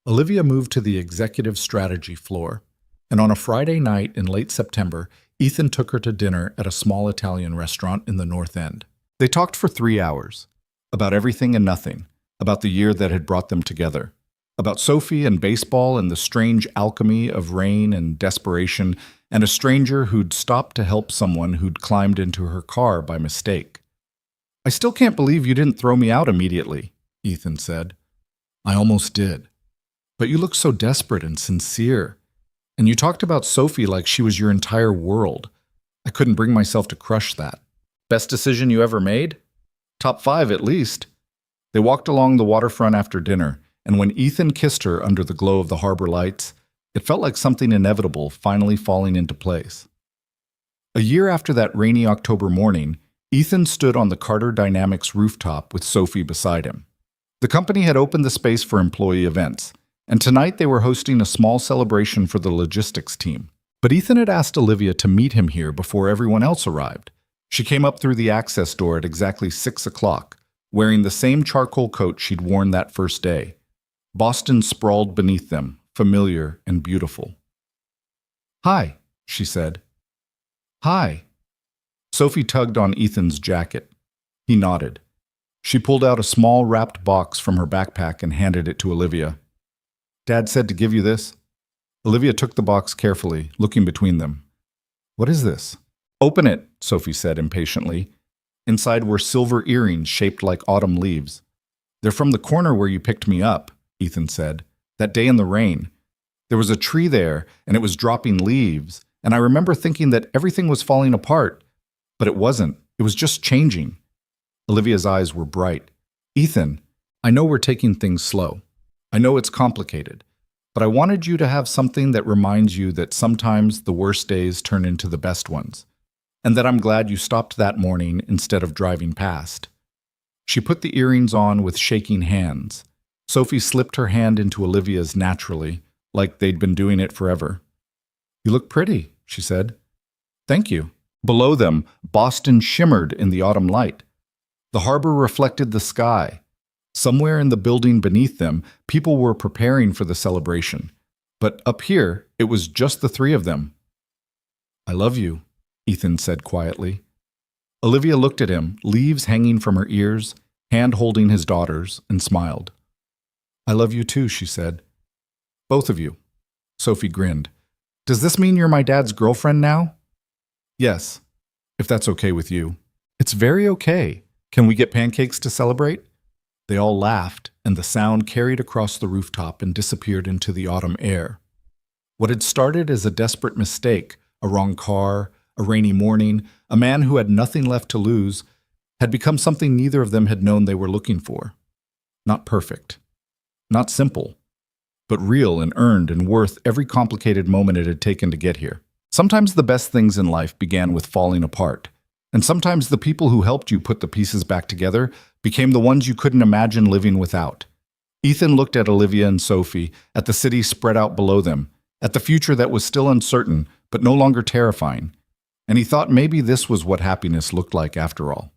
Olivia moved to the executive strategy floor, and on a Friday night in late September, Ethan took her to dinner at a small Italian restaurant in the North End. They talked for 3 hours, about everything and nothing, about the year that had brought them together, about Sophie and baseball and the strange alchemy of rain and desperation, and a stranger who'd stopped to help someone who'd climbed into her car by mistake. "I still can't believe you didn't throw me out immediately," Ethan said. "I almost did. But you looked so desperate and sincere. And you talked about Sophie like she was your entire world. I couldn't bring myself to crush that." "Best decision you ever made?" "Top 5 at least." They walked along the waterfront after dinner, and when Ethan kissed her under the glow of the harbor lights, it felt like something inevitable finally falling into place. A year after that rainy October morning, Ethan stood on the Carter Dynamics rooftop with Sophie beside him. The company had opened the space for employee events, and tonight they were hosting a small celebration for the logistics team. But Ethan had asked Olivia to meet him here before everyone else arrived. She came up through the access door at exactly 6 o'clock, wearing the same charcoal coat she'd worn that first day. Boston sprawled beneath them, familiar and beautiful. "Hi," she said. "Hi." Sophie tugged on Ethan's jacket. He nodded. She pulled out a small wrapped box from her backpack and handed it to Olivia. "Dad said to give you this." Olivia took the box carefully, looking between them. "What is this?" "Open it," Sophie said impatiently. Inside were silver earrings shaped like autumn leaves. "They're from the corner where you picked me up," Ethan said. "That day in the rain. There was a tree there, and it was dropping leaves, and I remember thinking that everything was falling apart. But it wasn't. It was just changing." Olivia's eyes were bright. "Ethan, I know we're taking things slow. I know it's complicated, but I wanted you to have something that reminds you that sometimes the worst days turn into the best ones, and that I'm glad you stopped that morning instead of driving past." She put the earrings on with shaking hands. Sophie slipped her hand into Olivia's naturally, like they'd been doing it forever. "You look pretty," she said. "Thank you." Below them, Boston shimmered in the autumn light. The harbor reflected the sky. Somewhere in the building beneath them, people were preparing for the celebration. But up here, it was just the 3 of them. "I love you," Ethan said quietly. Olivia looked at him, leaves hanging from her ears, hand holding his daughter's, and smiled. "I love you too," she said. "Both of you." Sophie grinned. "Does this mean you're my dad's girlfriend now?" "Yes, if that's okay with you." It's very okay. Can we get pancakes to celebrate?" They all laughed, and the sound carried across the rooftop and disappeared into the autumn air. What had started as a desperate mistake, a wrong car, a rainy morning, a man who had nothing left to lose, had become something neither of them had known they were looking for. Not perfect, not simple, but real and earned and worth every complicated moment it had taken to get here. Sometimes the best things in life began with falling apart, and sometimes the people who helped you put the pieces back together became the ones you couldn't imagine living without. Ethan looked at Olivia and Sophie, at the city spread out below them, at the future that was still uncertain but no longer terrifying, and he thought maybe this was what happiness looked like after all.